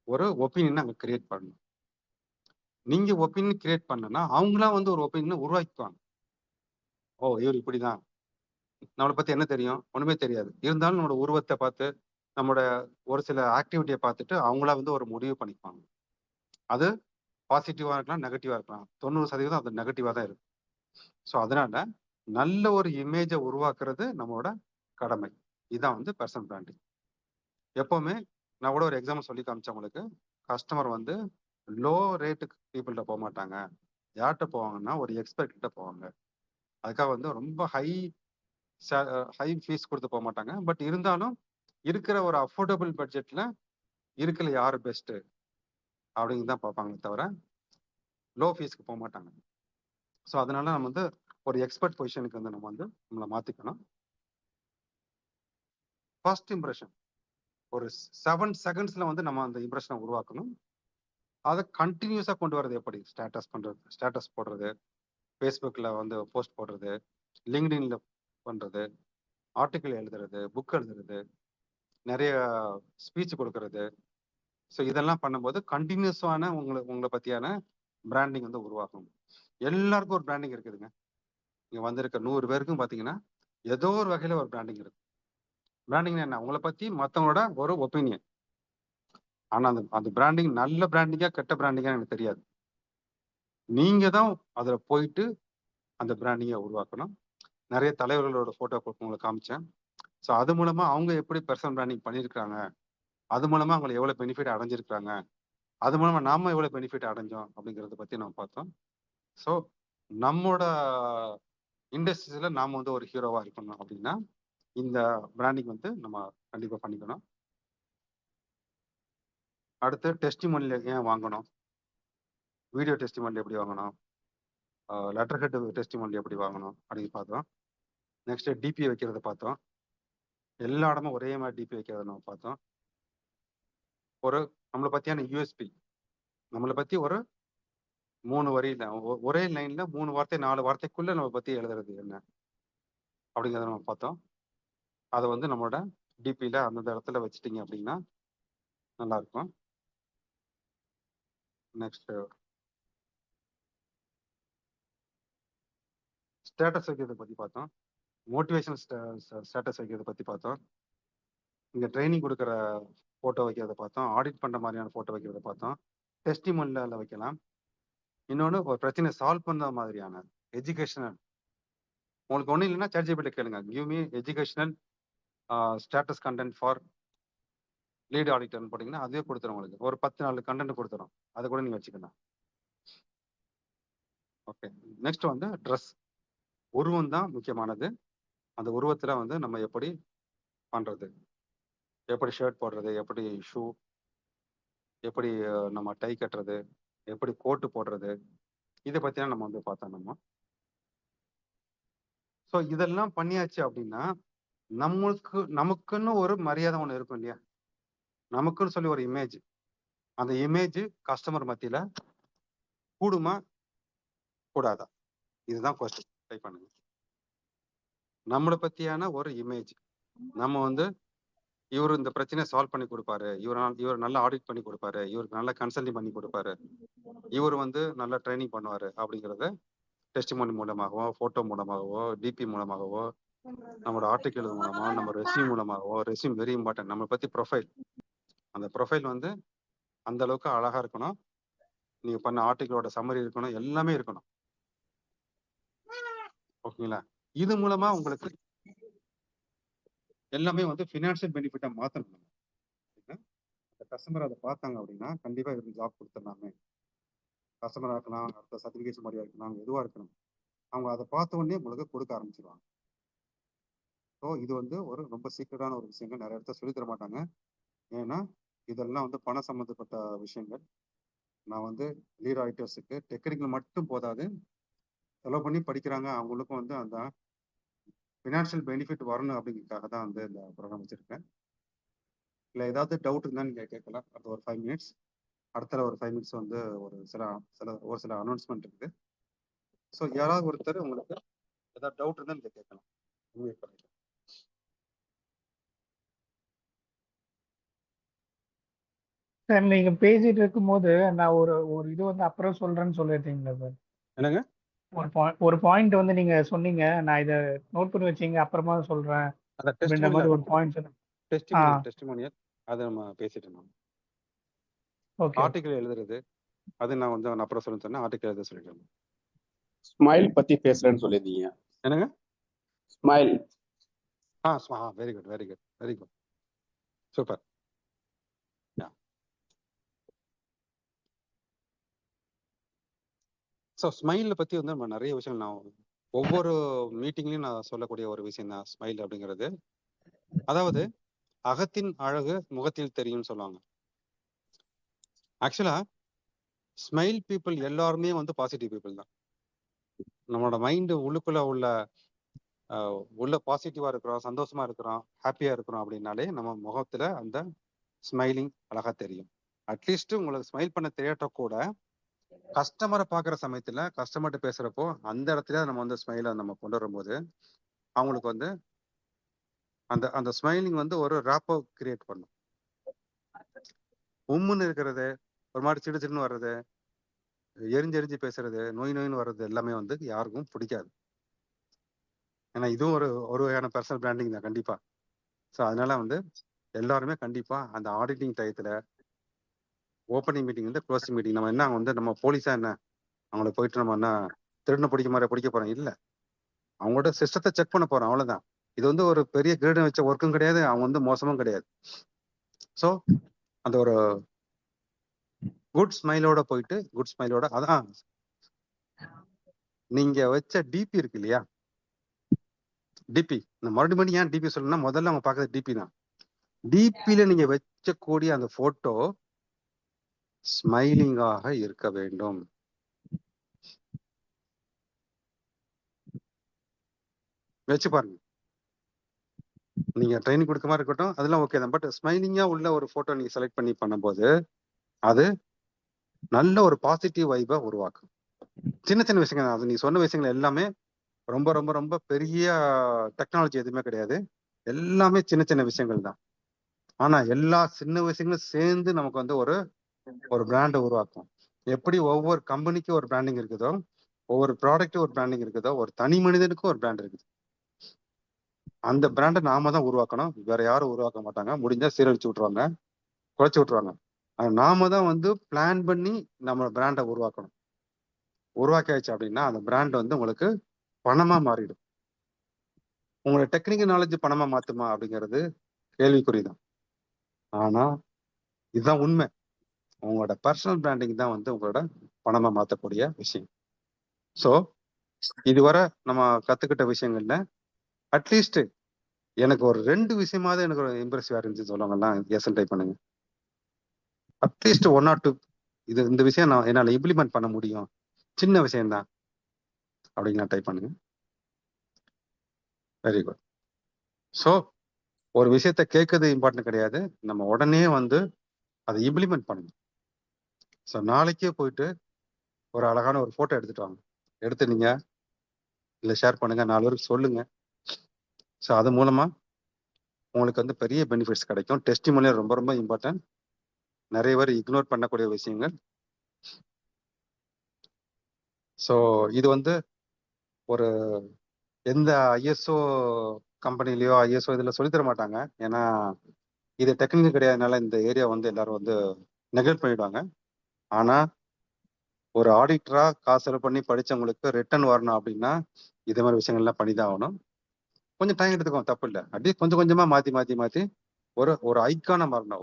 ஒரு ஒப்பீனியன் அங்க கிரியேட் பண்ணணும். நீங்க ஒப்பீனியன் கிரியேட் பண்ணனா அவங்களா வந்து ஒரு ஒப்பீனியன் உருவாக்கிக்குவாங்க. ஓ இவர் இப்படிதான், நம்மளை பத்தி என்ன தெரியும், ஒண்ணுமே தெரியாது. இருந்தாலும் நம்மளோட உருவத்தை பார்த்து நம்மளோட ஒரு சில ஆக்டிவிட்டியை பார்த்துட்டு அவங்களா வந்து ஒரு முடிவு பண்ணிக்குவாங்க. அது பாசிட்டிவா இருக்கலாம், நெகட்டிவா இருக்கலாம். 90% அது நெகட்டிவா தான் இருக்கும். ஸோ அதனால நல்ல ஒரு இமேஜை உருவாக்குறது நம்மளோட கடமை. இதான் வந்து பர்சனல் பிராண்டிங். எப்பவுமே நான் கூட ஒரு எக்ஸாம்பிள் சொல்லி காமிச்சேன் உங்களுக்கு. கஸ்டமர் வந்து லோ ரேட்டுக்கு பீப்புள்கிட்ட போக மாட்டாங்க. யார்கிட்ட போவாங்கன்னா ஒரு எக்ஸ்பர்ட் கிட்ட போவாங்க. அதுக்காக வந்து ரொம்ப ஹை ஃபீஸ் கொடுத்து போக மாட்டாங்க. பட் இருந்தாலும் இருக்கிற ஒரு அஃபோர்டபுள் பட்ஜெட்ல இருக்கிற யாரு பெஸ்ட் அப்படிங்கிறது தான் பார்ப்பாங்களே தவிர லோ ஃபீஸ்க்கு போக மாட்டாங்க. ஸோ அதனால நம்ம வந்து ஒரு எக்ஸ்பர்ட் பொசிஷனுக்கு வந்து நம்ம வந்து நம்மளை மாத்திக்கணும். ஃபர்ஸ்ட் இம்ப்ரெஷன் ஒரு 7 செகண்ட்ஸ்ல வந்து நம்ம அந்த இம்ப்ரெஷனை உருவாக்கணும். அதை கண்டினியூஸா கொண்டு வரது எப்படி? ஸ்டேட்டஸ் போடுறது, ஃபேஸ்புக்ல வந்து போஸ்ட் போடுறது, லிங்க்டின்ல பண்றது, ஆர்டிக்கிள் எழுதுறது, புக் எழுதுறது, நிறைய ஸ்பீச் கொடுக்கறது. ஸோ இதெல்லாம் பண்ணும்போது கண்டினியூஸான உங்களை பத்தியான பிராண்டிங் வந்து உருவாகும். எல்லாருக்கும் ஒரு பிராண்டிங் இருக்குதுங்க. இங்க வந்திருக்க 100 பேருக்கும் பாத்தீங்கன்னா ஏதோ ஒரு வகையில ஒரு பிராண்டிங் இருக்கு. பிராண்டிங் என்ன? உங்களை பத்தி மற்றவங்களோட ஒரு ஒப்பீனியன். ஆனா அந்த பிராண்டிங் நல்ல பிராண்டிங்கா கெட்ட பிராண்டிங்கா எனக்கு தெரியாது. நீங்க தான் அதுல போயிட்டு அந்த பிராண்டிங்கை உருவாக்கணும். நிறைய தலைவர்களோட போட்டோ உங்களுக்கு காமிச்சேன். ஸோ அது மூலமா அவங்க எப்படி பர்சனல் பிராண்டிங் பண்ணியிருக்காங்க, அது மூலமா அவங்களை எவ்வளவு பெனிஃபிட் அடைஞ்சிருக்காங்க, அது மூலமா நாம எவ்வளவு பெனிஃபிட் அடைஞ்சோம் அப்படிங்கிறத பத்தி நம்ம பார்த்தோம். ஸோ நம்மோட இண்டஸ்ட்ரியில நாம வந்து ஒரு ஹீரோவா இருக்கணும் அப்படின்னா இந்த பிராண்டிங் வந்து நம்ம கண்டிப்பா பண்ணிக்கணும். அடுத்து டெஸ்டிமோனியல் ஏன் வாங்கணும், வீடியோ டெஸ்டிமோனியல் எப்படி வாங்கணும், லெட்டர் ஹெட் டெஸ்டிமோனியல் எப்படி வாங்கணும் அப்படின்னு பார்த்தோம். நெக்ஸ்ட் டிபி வைக்கிறத பார்த்தோம். எல்லா இடமும் ஒரே மாதிரி டிபி வைக்கிறத நம்ம பார்த்தோம். ஒரு நம்மளை பத்தியான யூஎஸ்பி, நம்மளை பத்தி ஒரு 3 வரியில ஒரே லைன்ல 3 வார்த்தை 4 வார்த்தைக்குள்ள நம்ம பத்தி எழுதுறது என்ன அப்படிங்கிறத நம்ம பார்த்தோம். அதை வந்து நம்மளோட டிபியில அந்தந்த இடத்துல வச்சுட்டீங்க அப்படின்னா நல்லா இருக்கும். நெக்ஸ்ட் ஸ்டேட்டஸ் வைக்கிறத பத்தி பார்த்தோம். மோட்டிவேஷனல் ஸ்டேட்டஸ் வைக்கிறத பத்தி பார்த்தோம். இங்க ட்ரைனிங் கொடுக்குற போட்டோ வைக்கிறத பார்த்தோம். ஆடிட் பண்ற மாதிரியான போட்டோ வைக்கிறத பார்த்தோம். டெஸ்டிமோனியல்ல வைக்கலாம். இன்னொன்று ஒரு பிரச்சனை சால்வ் பண்ண மாதிரியான எஜுகேஷனல். உங்களுக்கு ஒன்றும் இல்லைன்னா ChatGPT கேளுங்க, give me educational status content for lead ஆடிட்டர்னு போட்டிங்கன்னா அதுவே கொடுத்துரும். உங்களுக்கு ஒரு 10 நாள் கண்டென்ட் கொடுத்துரும். அதை கூட நீங்கள் வச்சுக்கலாம். ஓகே. நெக்ஸ்ட் வந்து ட்ரெஸ், உருவம் தான் முக்கியமானது. அந்த உருவத்தில் வந்து நம்ம எப்படி பண்ணுறது, எப்படி ஷர்ட் போடுறது, எப்படி ஷூ, எப்படி நம்ம டை கட்டுறது, எப்படி கோட்டு போடுறது, இதை பற்றிலாம் நம்ம வந்து பார்த்தோம் நம்ம. ஸோ இதெல்லாம் பண்ணியாச்சு அப்படின்னா நமக்குன்னு ஒரு மரியாதை ஒன்று இருக்கும் இல்லையா, நமக்குன்னு சொல்லி ஒரு இமேஜ். அந்த இமேஜ் கஸ்டமர் மத்தியில கூடுமா கூடாதா, இதுதான் கொஸ்டின். ட்ரை பண்ணுங்க. நம்மளை பத்தியான ஒரு இமேஜ், நம்ம வந்து இவர் இந்த பிரச்சனையை சால்வ் பண்ணி கொடுப்பாரு, இவர் நல்லா ஆடிட் பண்ணி கொடுப்பாரு, இவருக்கு நல்லா கன்சல்டிங் பண்ணி கொடுப்பாரு, இவர் வந்து நல்லா ட்ரைனிங் பண்ணுவாரு அப்படிங்கிறத டெஸ்டிமோனி மூலமாகவோ, போட்டோ மூலமாகவோ, டிபி மூலமாகவோ, நம்மளோட ஆர்டிக்கல் மூலமா, நம்ம ரெஸ்யூம் மூலமாகவோ, ரெஸ்யூம் வெரி இம்பார்ட்டன்ட். நம்ம பத்தி ப்ரொஃபைல், அந்த ப்ரொஃபைல் வந்து அந்த அளவுக்கு அழகா இருக்கணும். நீங்க பண்ண ஆர்டிக்கலோட சம்மரி இருக்கணும், எல்லாமே இருக்கணும். ஓகேங்களா? இது மூலமா உங்களுக்கு எல்லாமே வந்து ஃபினான்ஷியல் பெனிஃபிட்டா மாத்தணும். அந்த கஸ்டமர் அதை பார்த்தாங்க அப்படின்னா கண்டிப்பா இவருக்கு ஜாப் கொடுத்துடலாமே. கஸ்டமரா இருக்கலாம், அடுத்த சர்டிஃபிகேஷன் மாதிரியா இருக்கலாம், எதுவா இருக்கணும், அவங்க அதை பார்த்த உடனே உங்களுக்கு கொடுக்க ஆரம்பிச்சிருவாங்க. ஸோ இது வந்து ஒரு ரொம்ப சீக்கிரட்டான ஒரு விஷயங்கள், நிறைய இடத்த சொல்லி தர மாட்டாங்க. ஏன்னா இதெல்லாம் வந்து பணம் சம்மந்தப்பட்ட விஷயங்கள். நான் வந்து லீட் ஆடிட்டர்ஸுக்கு டெக்னிக்கல் மட்டும் போதாது, செலவு பண்ணி படிக்கிறாங்க, அவங்களுக்கும் வந்து அந்த ஃபினான்ஷியல் பெனிஃபிட் வரணும் அப்படிங்கிறதுக்காக தான் வந்து இந்த ப்ரோக்ராம் வச்சிருக்கேன். இல்லை ஏதாவது டவுட் இருந்தால் நீங்கள் கேட்கலாம். அடுத்த ஒரு 5 மினிட்ஸ், அடுத்த ஒரு 5 மினிட்ஸ் வந்து ஒரு சில அனௌன்ஸ்மெண்ட் இருக்குது. ஸோ யாராவது ஒருத்தர் உங்களுக்கு ஏதாவது டவுட் இருந்தால் நீங்கள் கேட்கலாம். சார் நீங்க பேசிட்டு இருக்கும்போது நான் ஒரு ஒரு இது வந்து அப்புறம் சொல்றேன்னு சொல்லிட்டீங்களா சார்? என்னங்க? ஒரு பாயிண்ட் வந்து நீங்க சொன்னீங்க, நான் இதை நோட் பண்ணி வச்சீங்க அப்புறமா சொல்றேன் அந்த அப்படின்ற மாதிரி ஒரு பாயிண்ட் சொன்னேன். டெஸ்டிமோனியல் அதை நம்ம பேசிட்டு இருந்தோம். ஓகே ஆர்டிகல் எழுதுறது அது நான் வந்து அப்புறம் சொல்ல சொன்னேன். ஆர்டிகல் எழுத சொல்லிட்டேன். ஸ்மைல் பத்தி பேசுறேன்னு சொல்லியிருந்தீங்க. என்னங்க? Smile. Very good very good very good super. So ஸ்மைலை பற்றி வந்து நம்ம நிறைய விஷயங்கள் நான் ஒவ்வொரு மீட்டிங்லையும் நான் சொல்லக்கூடிய ஒரு விஷயம் தான் ஸ்மைல் அப்படிங்கிறது. அதாவது அகத்தின் அழகு முகத்தில் தெரியும்னு சொல்லுவாங்க. ஆக்சுவலா ஸ்மைல் பீப்புள் எல்லாருமே வந்து பாசிட்டிவ் பீப்புள் தான். நம்மளோட மைண்டு உள்ளுக்குள்ள உள்ள பாசிட்டிவா இருக்கிறோம், சந்தோஷமா இருக்கிறோம், ஹாப்பியா இருக்கிறோம் அப்படின்னாலே நம்ம முகத்துல அந்த ஸ்மைலிங் அழகா தெரியும். அட்லீஸ்ட் உங்களுக்கு ஸ்மைல் பண்ண தெரியாட்ட கூட கஸ்டமரை பார்க்குற சமயத்துல கஸ்டமர்கிட்ட பேசுறப்போ அந்த இடத்துல நம்ம வந்து ஸ்மைலை நம்ம கொண்டு வரும்போது அவங்களுக்கு வந்து அந்த அந்த ஸ்மைலிங் வந்து ஒரு ராப்போ கிரியேட் பண்ணும். உம்முன்னு இருக்கிறது, ஒரு மாதிரி சிடு சிடுன்னு வர்றது, எரிஞ்சு பேசுறது, நோயின்னு வர்றது எல்லாமே வந்து யாருக்கும் பிடிக்காது. ஏன்னா இதுவும் ஒரு வகையான பர்சனல் பிராண்டிங் தான் கண்டிப்பா. ஸோ அதனால வந்து எல்லாருமே கண்டிப்பா அந்த ஆடிட்டிங் டயத்துல ஓப்பனிங் மீட்டிங் வந்து க்ளோசிங் மீட்டிங் நம்ம என்ன வந்து நம்ம போலீஸா என்ன அவங்கள போயிட்டு நம்ம என்ன திருடனை பிடிக்க போறோம் இல்லை. அவங்களோட சிஸ்டத்தை செக் பண்ண போறோம், அவ்வளவுதான். இது வந்து ஒரு பெரிய கிரேடன் வச்ச ஒர்க்கும் கிடையாது, அவங்க வந்து மோசமும் கிடையாது. ஸோ அந்த ஒரு குட் ஸ்மைலோட போயிட்டு குட் ஸ்மைலோட அதான் நீங்க வச்ச டிபி இருக்கு இல்லையா, டிபி மறுபடியும் ஏன் டிபி சொல்லணும்னா முதல்ல அவங்க பார்க்கறது டிபி தான். டிபியில நீங்க வச்சக்கூடிய அந்த போட்டோ ஸ்மைலிங்காக இருக்க வேண்டும். வச்சு பாருங்க. நீங்க ட்ரைனிங் கொடுக்க மாதிரி இருக்கட்டும் அதெல்லாம் ஓகே தான். பட் ஸ்மைலிங்கா உள்ள ஒரு போட்டோ நீங்க செலக்ட் பண்ணி பண்ணும்போது அது நல்ல ஒரு பாசிட்டிவ் வைபை உருவாக்கும். சின்ன சின்ன விஷயங்கள் அது நீ சொன்ன விஷயங்கள் எல்லாமே ரொம்ப ரொம்ப ரொம்ப பெரிய டெக்னாலஜி எதுவுமே கிடையாது. எல்லாமே சின்ன சின்ன விஷயங்கள் தான். ஆனா எல்லா சின்ன விஷயங்களும் சேர்ந்து நமக்கு வந்து ஒரு பிராண்டை உருவாக்கும். எப்படி ஒவ்வொரு கம்பெனிக்கும் ஒரு பிராண்டிங் இருக்குதோ, ஒவ்வொரு ப்ராடக்ட்டும் ஒரு பிராண்டிங் இருக்குதோ, ஒரு தனி மனிதனுக்கும் ஒரு பிராண்ட் இருக்குது. அந்த பிராண்டை நாம தான் உருவாக்கணும், வேற யாரும் உருவாக்க மாட்டாங்க. முடிஞ்சா சீரழிச்சு விட்டுருவாங்க, குறைச்சி விட்டுருவாங்க. நாம தான் வந்து பிளான் பண்ணி நம்ம பிராண்டை உருவாக்கணும். உருவாக்கியாச்சு அப்படின்னா அந்த பிராண்ட் வந்து உங்களுக்கு பணமா மாறிடும். உங்களோட டெக்னிக்கல் நாலேஜ் பணமா மாத்துமா அப்படிங்கிறது கேள்விக்குறிதான். ஆனா இதுதான் உண்மை. உங்களோட பர்சனல் பிராண்டிங் தான் வந்து உங்களோட பணமா மாற்றக்கூடிய விஷயம். ஸோ இதுவரை நம்ம கத்துக்கிட்ட விஷயங்கள்ல அட்லீஸ்ட் எனக்கு ஒரு 2 விஷயமாவது எனக்கு ஒரு இம்ப்ரெசிவா இருந்துச்சு சொல்லுவாங்கலாம். எஸ் டைப் பண்ணுங்க. அட்லீஸ்ட் 1 or 2 இந்த விஷயம் நான் என்னால் இம்ப்ளிமெண்ட் பண்ண முடியும், சின்ன விஷயம்தான் அப்படிங்கிற டைப் பண்ணுங்க. Very good. ஸோ ஒரு விஷயத்த கேட்கறது இம்பார்ட்டன்ட் கிடையாது, நம்ம உடனே வந்து அதை இம்ப்ளிமெண்ட் பண்ணணும். ஸோ நாளைக்கே போயிட்டு ஒரு அழகான ஒரு போட்டோ எடுத்துட்டு வாங்க. எடுத்து நீங்க இல்லை ஷேர் பண்ணுங்க, 4 பேருக்கு சொல்லுங்க. ஸோ அது மூலமா உங்களுக்கு வந்து பெரிய பெனிஃபிட்ஸ் கிடைக்கும். டெஸ்டிமோனியல் ரொம்ப ரொம்ப இம்பார்ட்டன்ட். நிறைய பேர் இக்னோர் பண்ணக்கூடிய விஷயங்கள். ஸோ இது வந்து ஒரு எந்த ஐஎஸ்ஓ கம்பெனிலையோ ஐஎஸ்ஓ இதில் சொல்லித்தர மாட்டாங்க. ஏன்னா இது டெக்னிக்கல் கிடையாதுனால இந்த ஏரியா வந்து எல்லாரும் வந்து நெக்லெக்ட் பண்ணிடுவாங்க. ஆனால் ஒரு ஆடிட்டரா காசு செலவு பண்ணி படித்தவங்களுக்கு ரிட்டர்ன் வரணும் அப்படின்னா இதே மாதிரி விஷயங்கள்லாம் பண்ணி தான் ஆகணும். கொஞ்சம் டைம் எடுத்துக்கோங்க, தப்பு இல்லை. அப்படியே கொஞ்சம் கொஞ்சமாக மாற்றி ஒரு ஐக்கானா மாறணும்,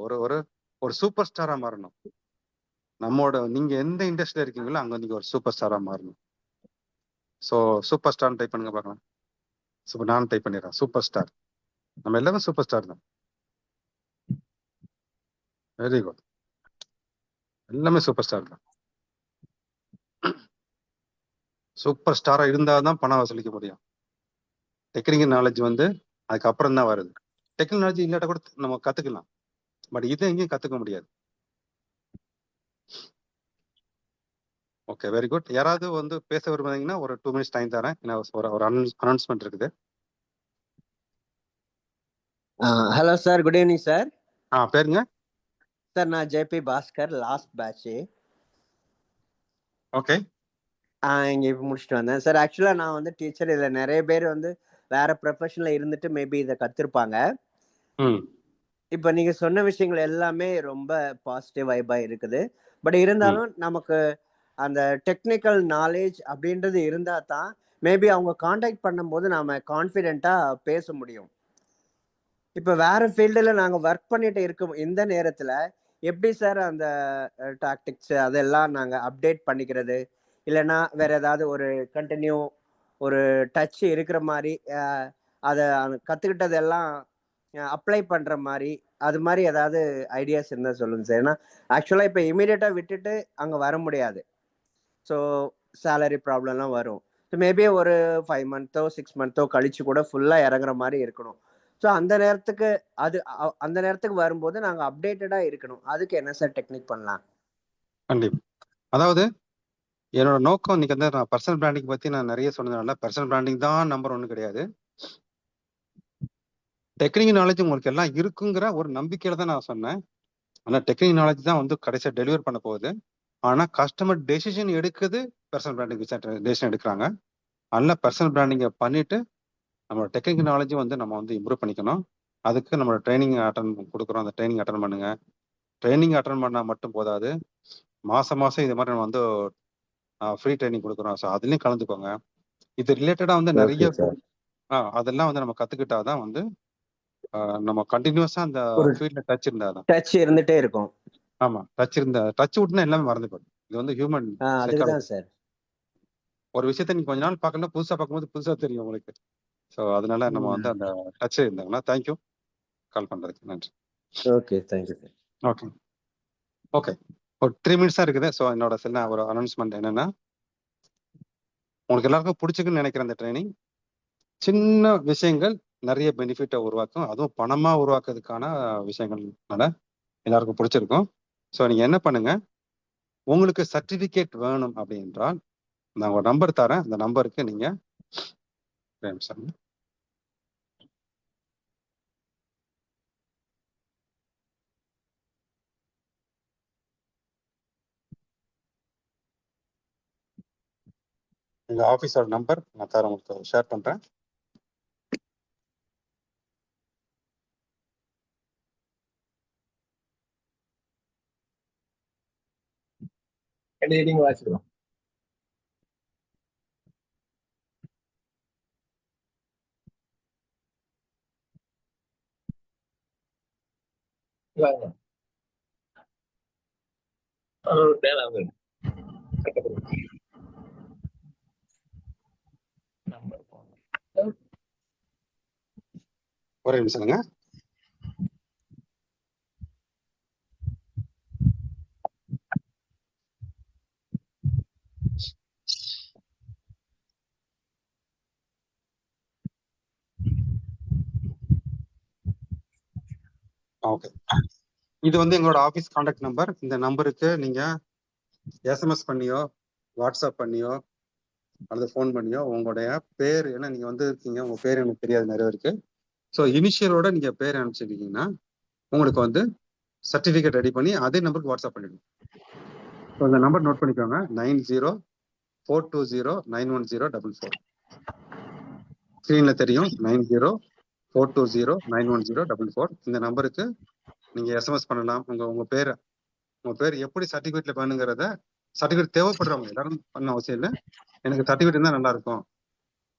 ஒரு சூப்பர் ஸ்டாரா மாறணும். நீங்க எந்த இண்டஸ்ட்ரியில இருக்கீங்களோ அங்க நீங்க ஒரு சூப்பர் ஸ்டாரா மாறணும். ஸோ சூப்பர் ஸ்டார் டைப் பண்ணுங்க பார்க்கலாம். நான் டைப் பண்ணிடுறேன் சூப்பர் ஸ்டார். நம்ம எல்லாமே சூப்பர் ஸ்டார் தான். Very good. எல்லாமே சூப்பர் ஸ்டார் தான். சூப்பர் ஸ்டாரா இருந்தாதான் பணம் வசூலிக்க முடியும். டெக்னிக்கல் நாலேஜ் வந்து அதுக்கப்புறம் தான் வருது. டெக்னிக்கல் நாலேஜ் இல்லாட்ட கூட நம்ம கத்துக்கலாம், பட் இதை எங்கேயும் கத்துக்க முடியாது. Okay, very good. யாராவது வந்து பேச விரும்புறீங்கன்னா ஒரு 2 minutes டைம் தரேன். ஒரு அனௌன்ஸ்மெண்ட் இருக்குது. Hello sir, good evening sir. பேருங்க? சார் நான் JP Bhaskar last batch. Okay. இங்க இப்போ முடிச்சுட்டு வந்தேன் சார். ஆக்சுவலா நான் வந்து டீச்சர். இதுல நிறைய பேர் வந்து வேற ப்ரொஃபஷன்ல இருந்துட்டு மேபி இதை கத்திருப்பாங்க. இப்ப நீங்க சொன்ன விஷயங்கள் எல்லாமே ரொம்ப பாசிட்டிவ் வைபா இருக்குது. பட் இருந்தாலும் நமக்கு அந்த டெக்னிக்கல் நாலேஜ் அப்படின்றது இருந்தா தான் மேபி அவங்க காண்டாக்ட் பண்ணும்போது நாம கான்ஃபிடென்ட்டா பேச முடியும். இப்ப வேற ஃபீல்டுல நாங்க ஒர்க் பண்ணிட்டு இருக்கோம். இந்த நேரத்துல எப்படி சார் அந்த டாக்டிக்ஸ் அதெல்லாம் நாங்க அப்டேட் பண்ணிக்கிறது, இல்லைன்னா வேற ஏதாவது ஒரு கண்டினியூ ஒரு டச் இருக்கிற மாதிரி அதை கத்துக்கிட்டதெல்லாம் அப்ளை பண்ற மாதிரி அது மாதிரி ஏதாவது ஐடியாஸ் இருந்தா சொல்லுங்க சார். ஏன்னா ஆக்சுவலா இப்ப இமீடியட்டா விட்டுட்டு அங்க வர முடியாது. ஸோ சேலரி ப்ராப்ளம்லாம் வரும். ஸோ மேபி ஒரு 5 மந்த்தோ 6 மந்த்தோ கழிச்சு கூட ஃபுல்லா இறங்குற மாதிரி இருக்கணும். ஸோ அந்த நேரத்துக்கு அந்த நேரத்துக்கு வரும்போது நாங்கள் அப்டேட்டடா இருக்கணும். அதுக்கு என்ன சார் டெக்னிக் பண்ணலாம்? கண்டிப்பா. அதாவது என்னோட நோக்கம் இன்னைக்கு வந்து நான் பர்சனல் பிராண்டிங் பத்தி நான் நிறைய சொன்னதுனால பர்சனல் பிராண்டிங் தான் நம்பர் 1 கிடையாது. டெக்னிக்கல் நாலேஜ் உங்களுக்கு எல்லாம் இருக்குங்கிற ஒரு நம்பிக்கையில தான் நான் சொன்னேன். ஆனால் டெக்னிக்கல் நாலேஜ் தான் வந்து கடைசியாக டெலிவர் பண்ண போகுது. ஆனால் கஸ்டமர் டெசிஷன் எடுக்குது பர்சனல் பிராண்டிங் டெசிஷன் எடுக்கிறாங்க. நல்ல பர்சனல் பிராண்டிங்கை பண்ணிட்டு நம்மளோட டெக்னிக்கல் நாலேஜும் வந்து நம்ம வந்து இம்ப்ரூவ் பண்ணிக்கணும். அதுக்கு நம்மளோட ட்ரைனிங் அட்டன் கொடுக்குறோம். அந்த ட்ரைனிங் அட்டன் பண்ணுங்க. ட்ரைனிங் அட்டன் பண்ணால் மட்டும் போதாது, மாதம் இது மாதிரி நம்ம வந்து ஃப்ரீ ட்ரைனிங் கொடுக்குறோம். ஸோ அதுலேயும் கலந்துக்கோங்க. இது ரிலேட்டடாக வந்து நிறைய அதெல்லாம் வந்து நம்ம கற்றுக்கிட்டாதான் வந்து நம்ம கண்டினியூஸா அந்த ஃபீல்ட்ல டச் இருந்தாதான். டச் இருந்துட்டே இருக்கும். ஆமா, டச் விட்டுனா எல்லாமே மறந்து போயிடும். இது வந்து ஹியூமன் அதுதான் சார். ஒரு விஷயத்த நீங்க கொஞ்ச நாள் பார்க்கணும், புதுசா பார்க்கும்போது புதுசா தெரியும் உங்களுக்கு. ஸோ அதனால நம்ம வந்து அந்த டச் இருந்தாங்கன்னா தேங்க்யூ கால் பண்றதுக்கு நன்றி. Okay, thank you sir. Okay okay ஒரு 3 மினிட்ஸா இருக்குது. ஸோ என்னோட சின்ன ஒரு அனௌன்ஸ்மெண்ட் என்னன்னா, உங்களுக்கு எல்லாருக்கும் பிடிச்சிக்குன்னு நினைக்கிற அந்த ட்ரைனிங் சின்ன விஷயங்கள் நிறைய பெனிஃபிட்டை உருவாக்கும். அதுவும் பணமா உருவாக்குறதுக்கான விஷயங்கள்னால எல்லாருக்கும் பிடிச்சிருக்கும். ஸோ நீங்க என்ன பண்ணுங்க, உங்களுக்கு சர்டிபிகேட் வேணும் அப்படின்றால் நான் ஒரு நம்பர் தரேன். அந்த நம்பருக்கு நீங்க எங்க ஆஃபீஸோட நம்பர் நான் தரேன், உங்களுக்கு ஷேர் பண்றேன். வாசிக்கலாம். ஒரே நிமிஷம்ங்க. ஓகே, இது வந்து எங்களோட ஆஃபீஸ் கான்டாக்ட் நம்பர். இந்த நம்பருக்கு நீங்க எஸ்எம்எஸ் பண்ணியோ வாட்ஸ்அப் பண்ணியோ அல்லது ஃபோன் பண்ணியோ உங்களுடைய பேர், ஏன்னா நீங்க வந்து இருக்கீங்க, உங்க பேர் எனக்கு தெரியாது நிறைய இருக்கு. ஸோ இனிஷியலோட நீங்க பேர் அனுப்பிச்சிருக்கீங்கன்னா உங்களுக்கு வந்து சர்டிஃபிகேட் ரெடி பண்ணி அதே நம்பருக்கு வாட்ஸ்அப் பண்ணிடுங்க. ஸோ இந்த நம்பர் நோட் பண்ணிக்கோங்க, 9042091044. ஸ்க்ரீன்ல தெரியும், 9042091044. இந்த நம்பருக்கு நீங்க எஸ்எம்எஸ் பண்ணலாம். உங்க பேர் எப்படி சர்டிஃபிகேட்ல பண்ணுங்கிறத, சர்டிஃபிகேட் தேவைப்படுறவங்க எல்லாரும் பண்ண அவசியம் இல்லை. எனக்கு சர்டிஃபிகேட் இருந்தால் நல்லா இருக்கும்,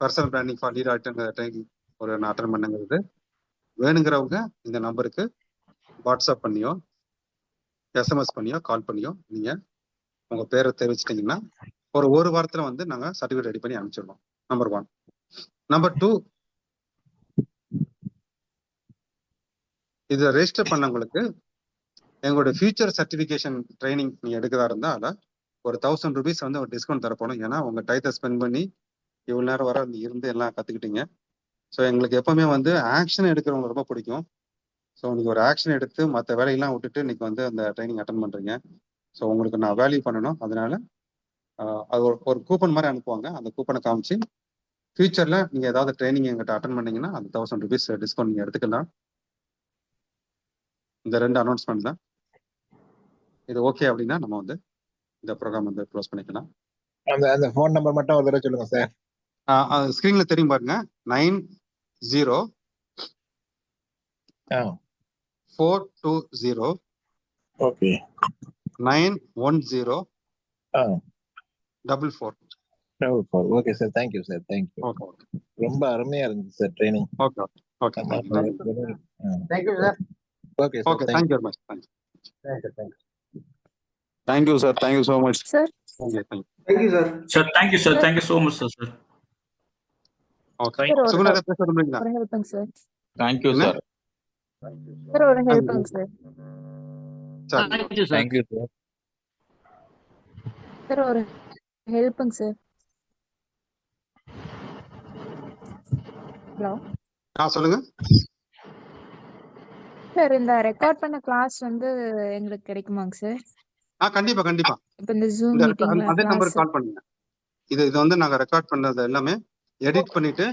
personal branding for leader training ஒரு நான் அட்டன் பண்ணுங்கிறது வேணுங்கிறவங்க இந்த நம்பருக்கு வாட்ஸ்அப் பண்ணியோ எஸ்எம்எஸ் பண்ணியோ கால் பண்ணியோ நீங்க உங்க பேரை தெரிவிச்சிட்டிங்கன்னா ஒரு வாரத்துல வந்து நாங்க சர்டிஃபிகேட் ரெடி பண்ணி அனுப்பிச்சிடுவோம். நம்பர் 1. நம்பர் 2, இதை ரெஜிஸ்டர் பண்ணவங்களுக்கு எங்களுடைய ஃபியூச்சர் சர்டிஃபிகேஷன் ட்ரைனிங் நீங்க எடுக்கிறதா இருந்தால் அதில் ஒரு 1000 rupees வந்து ஒரு டிஸ்கவுண்ட் தரப்படும். ஏன்னா உங்க டைத்தை ஸ்பெண்ட் பண்ணி இவ்வளோ நேரம் வர இருந்து எல்லாம் கற்றுக்கிட்டீங்க. ஸோ எங்களுக்கு எப்பவுமே வந்து ஆக்ஷன் எடுக்கிறவங்க ரொம்ப பிடிக்கும். ஸோ இன்னைக்கு ஒரு ஆக்ஷன் எடுத்து மற்ற வேலையெல்லாம் விட்டுட்டு இன்னைக்கு வந்து அந்த ட்ரைனிங் அட்டன் பண்ணுறீங்க. ஸோ உங்களுக்கு நான் வேல்யூ பண்ணணும். அதனால அது ஒரு கூப்பன் மாதிரி அனுப்புவாங்க. அந்த கூப்பனை காமிச்சு ஃபியூச்சரில் நீங்கள் ஏதாவது ட்ரைனிங் எங்கிட்ட அட்டன் பண்ணீங்கன்னா அந்த 1000 rupees டிஸ்கவுண்ட் நீங்கள் எடுத்துக்கலாம். இந்த 2 அனௌன்ஸ்மெண்ட் தான். இது ஓகே அப்படின்னா நம்ம வந்து இந்த ப்ரோக்ராம் வந்து க்ளோஸ் பண்ணிக்கலாம். அந்த ஃபோன் நம்பர் மட்டும் ஒரு தடவை சொல்லுங்க சார். ஸ்க்ரீன்ல தெரியும் பாருங்க, 90 420 okay 910 44. Okay sir, thank you sir, thank you. Okay okay ரொம்ப அருமையா இருந்துச்சு sir training. Okay okay okay thank you sir. Okay okay sir, thank you very much. Thank you thank you sir, thank you so much. Sir thank you Sir, thank you, sir. Thank you so much, sir. Okay. Sir ஒரு சுகுணா பேச விரும்புறீங்களா? ஒரு ஹெல்ப்புங்க sir. Thank you sir. Sir ஒரு ஹெல்ப்புங்க sir. சரி thank you sir. Thank you sir. Sir ஒரு ஹெல்ப்புங்க sir. Hello சொல்லுங்க. Sir, இந்த record பண்ண கிளாஸ் வந்து எங்களுக்கு கிடைக்குமாங்க சார்? கண்டிப்பா கண்டிப்பா. இப்போ இந்த ஜூம் இந்த மீட்டிங்ல அதே கிளாஸ். நம்பருக்கு கால் பண்ணுங்க. இது வந்து நாங்க ரெக்கார்ட் பண்ணது எல்லாமே எடிட் பண்ணிட்டு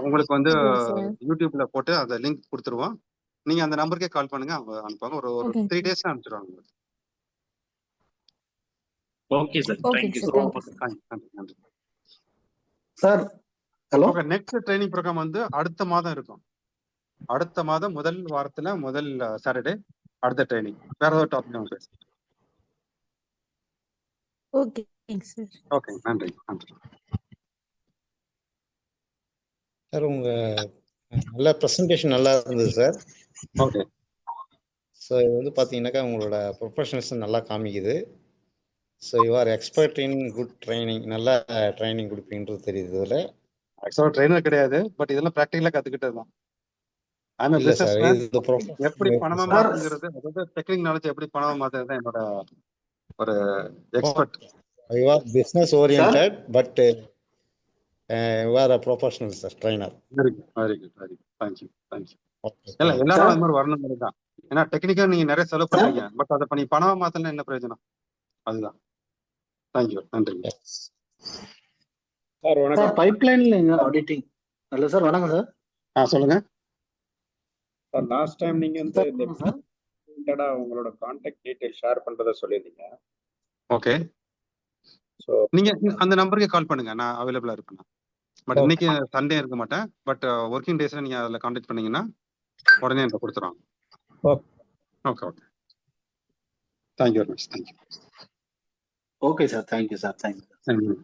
உங்களுக்கு வந்து சரிங்க சார். யூடியூப்ல போட்டு அந்த லிங்க் கொடுத்துருவோம். நீங்க அந்த நம்பருக்கே கால் பண்ணுங்க, அவங்க அனுப்புவாங்க. ஒரு ஓகேங்க 3 சார். டேஸ்ல அனுப்பிச்சிடுவாங்க உங்களுக்கு. Okay, sir. ஓகேங்க Thank you, sir, sir. Thank you sir. நன்றி நன்றி. Sir hello. Okay, next training program வந்து அடுத்த மாதம் இருக்கும். அடுத்த மாதம் முதல் வாரத்துல முதல் சாட்டர்டே அடுத்த ட்ரைனிங். வேற ஏதாவது டாபிக் நம்ம பேசுவோம். ஓகேங்க சார். ஓகே, நன்றி நன்றி. சார் உங்க நல்ல ப்ரெசன்டேஷன் நல்லா இருந்தது சார். ஓகே. ஸோ இது வந்து பார்த்தீங்கன்னாக்கா உங்களோட ப்ரொஃபஷனல்ஸ் நல்லா காமிக்குது. So you are expert in good training, நல்லா ட்ரைனிங் கொடுப்பீங்கன்றது தெரியுது இதில். ஆக்சுவலா ட்ரெயினர் கிடையாது, பட் இதெல்லாம் ப்ராக்டிக்கலா கத்துக்கிட்டது தான். இல்லை சார், இது எப்படி பணமா மாத்துங்கிறது, அதாவது டெக்னிக் நாலேஜ் எப்படி பணமா மாத்துறது தான் என்னோட ஒரு expert. You are business oriented but you are a professional sir, trainer. Very good very good very good. Thank you thank you. இல்லை எல்லாரும் அது மாதிரி வரணும் தான். ஏன்னா டெக்னிக்கா நீங்க நிறைய செலவு பண்றீங்க, பட் அதை பண்ணி பணமா மாத்தலாம் என்ன பிரயோஜனம்? அதுதான். தேங்க்யூ, நன்றி சார். வணக்கம். பைப்லைன்ல ஆடிட்டிங் இல்ல சார். வணக்கம் சார். சொல்லுங்க சார். லாஸ்ட் டைம் நீங்க வந்து உங்களோட கான்டாக்ட் டீடைல் ஷேர் பண்றத சொல்லியிருந்தீங்க. ஓகே. ஸோ நீங்க அந்த நம்பருக்கு கால் பண்ணுங்க, நான் அவைலபிளா இருப்பேன். பட் இன்னைக்கு சண்டே இருக்க மாட்டேன், பட் ஒர்க்கிங் டேஸ்ல நீங்க அதில் கான்டாக்ட் பண்ணீங்கன்னா உடனே எனக்கு கொடுத்துருவாங்க. Okay okay. Thank you very much. Thank you. Okay sir. Thank you sir. Thank you. Thank you.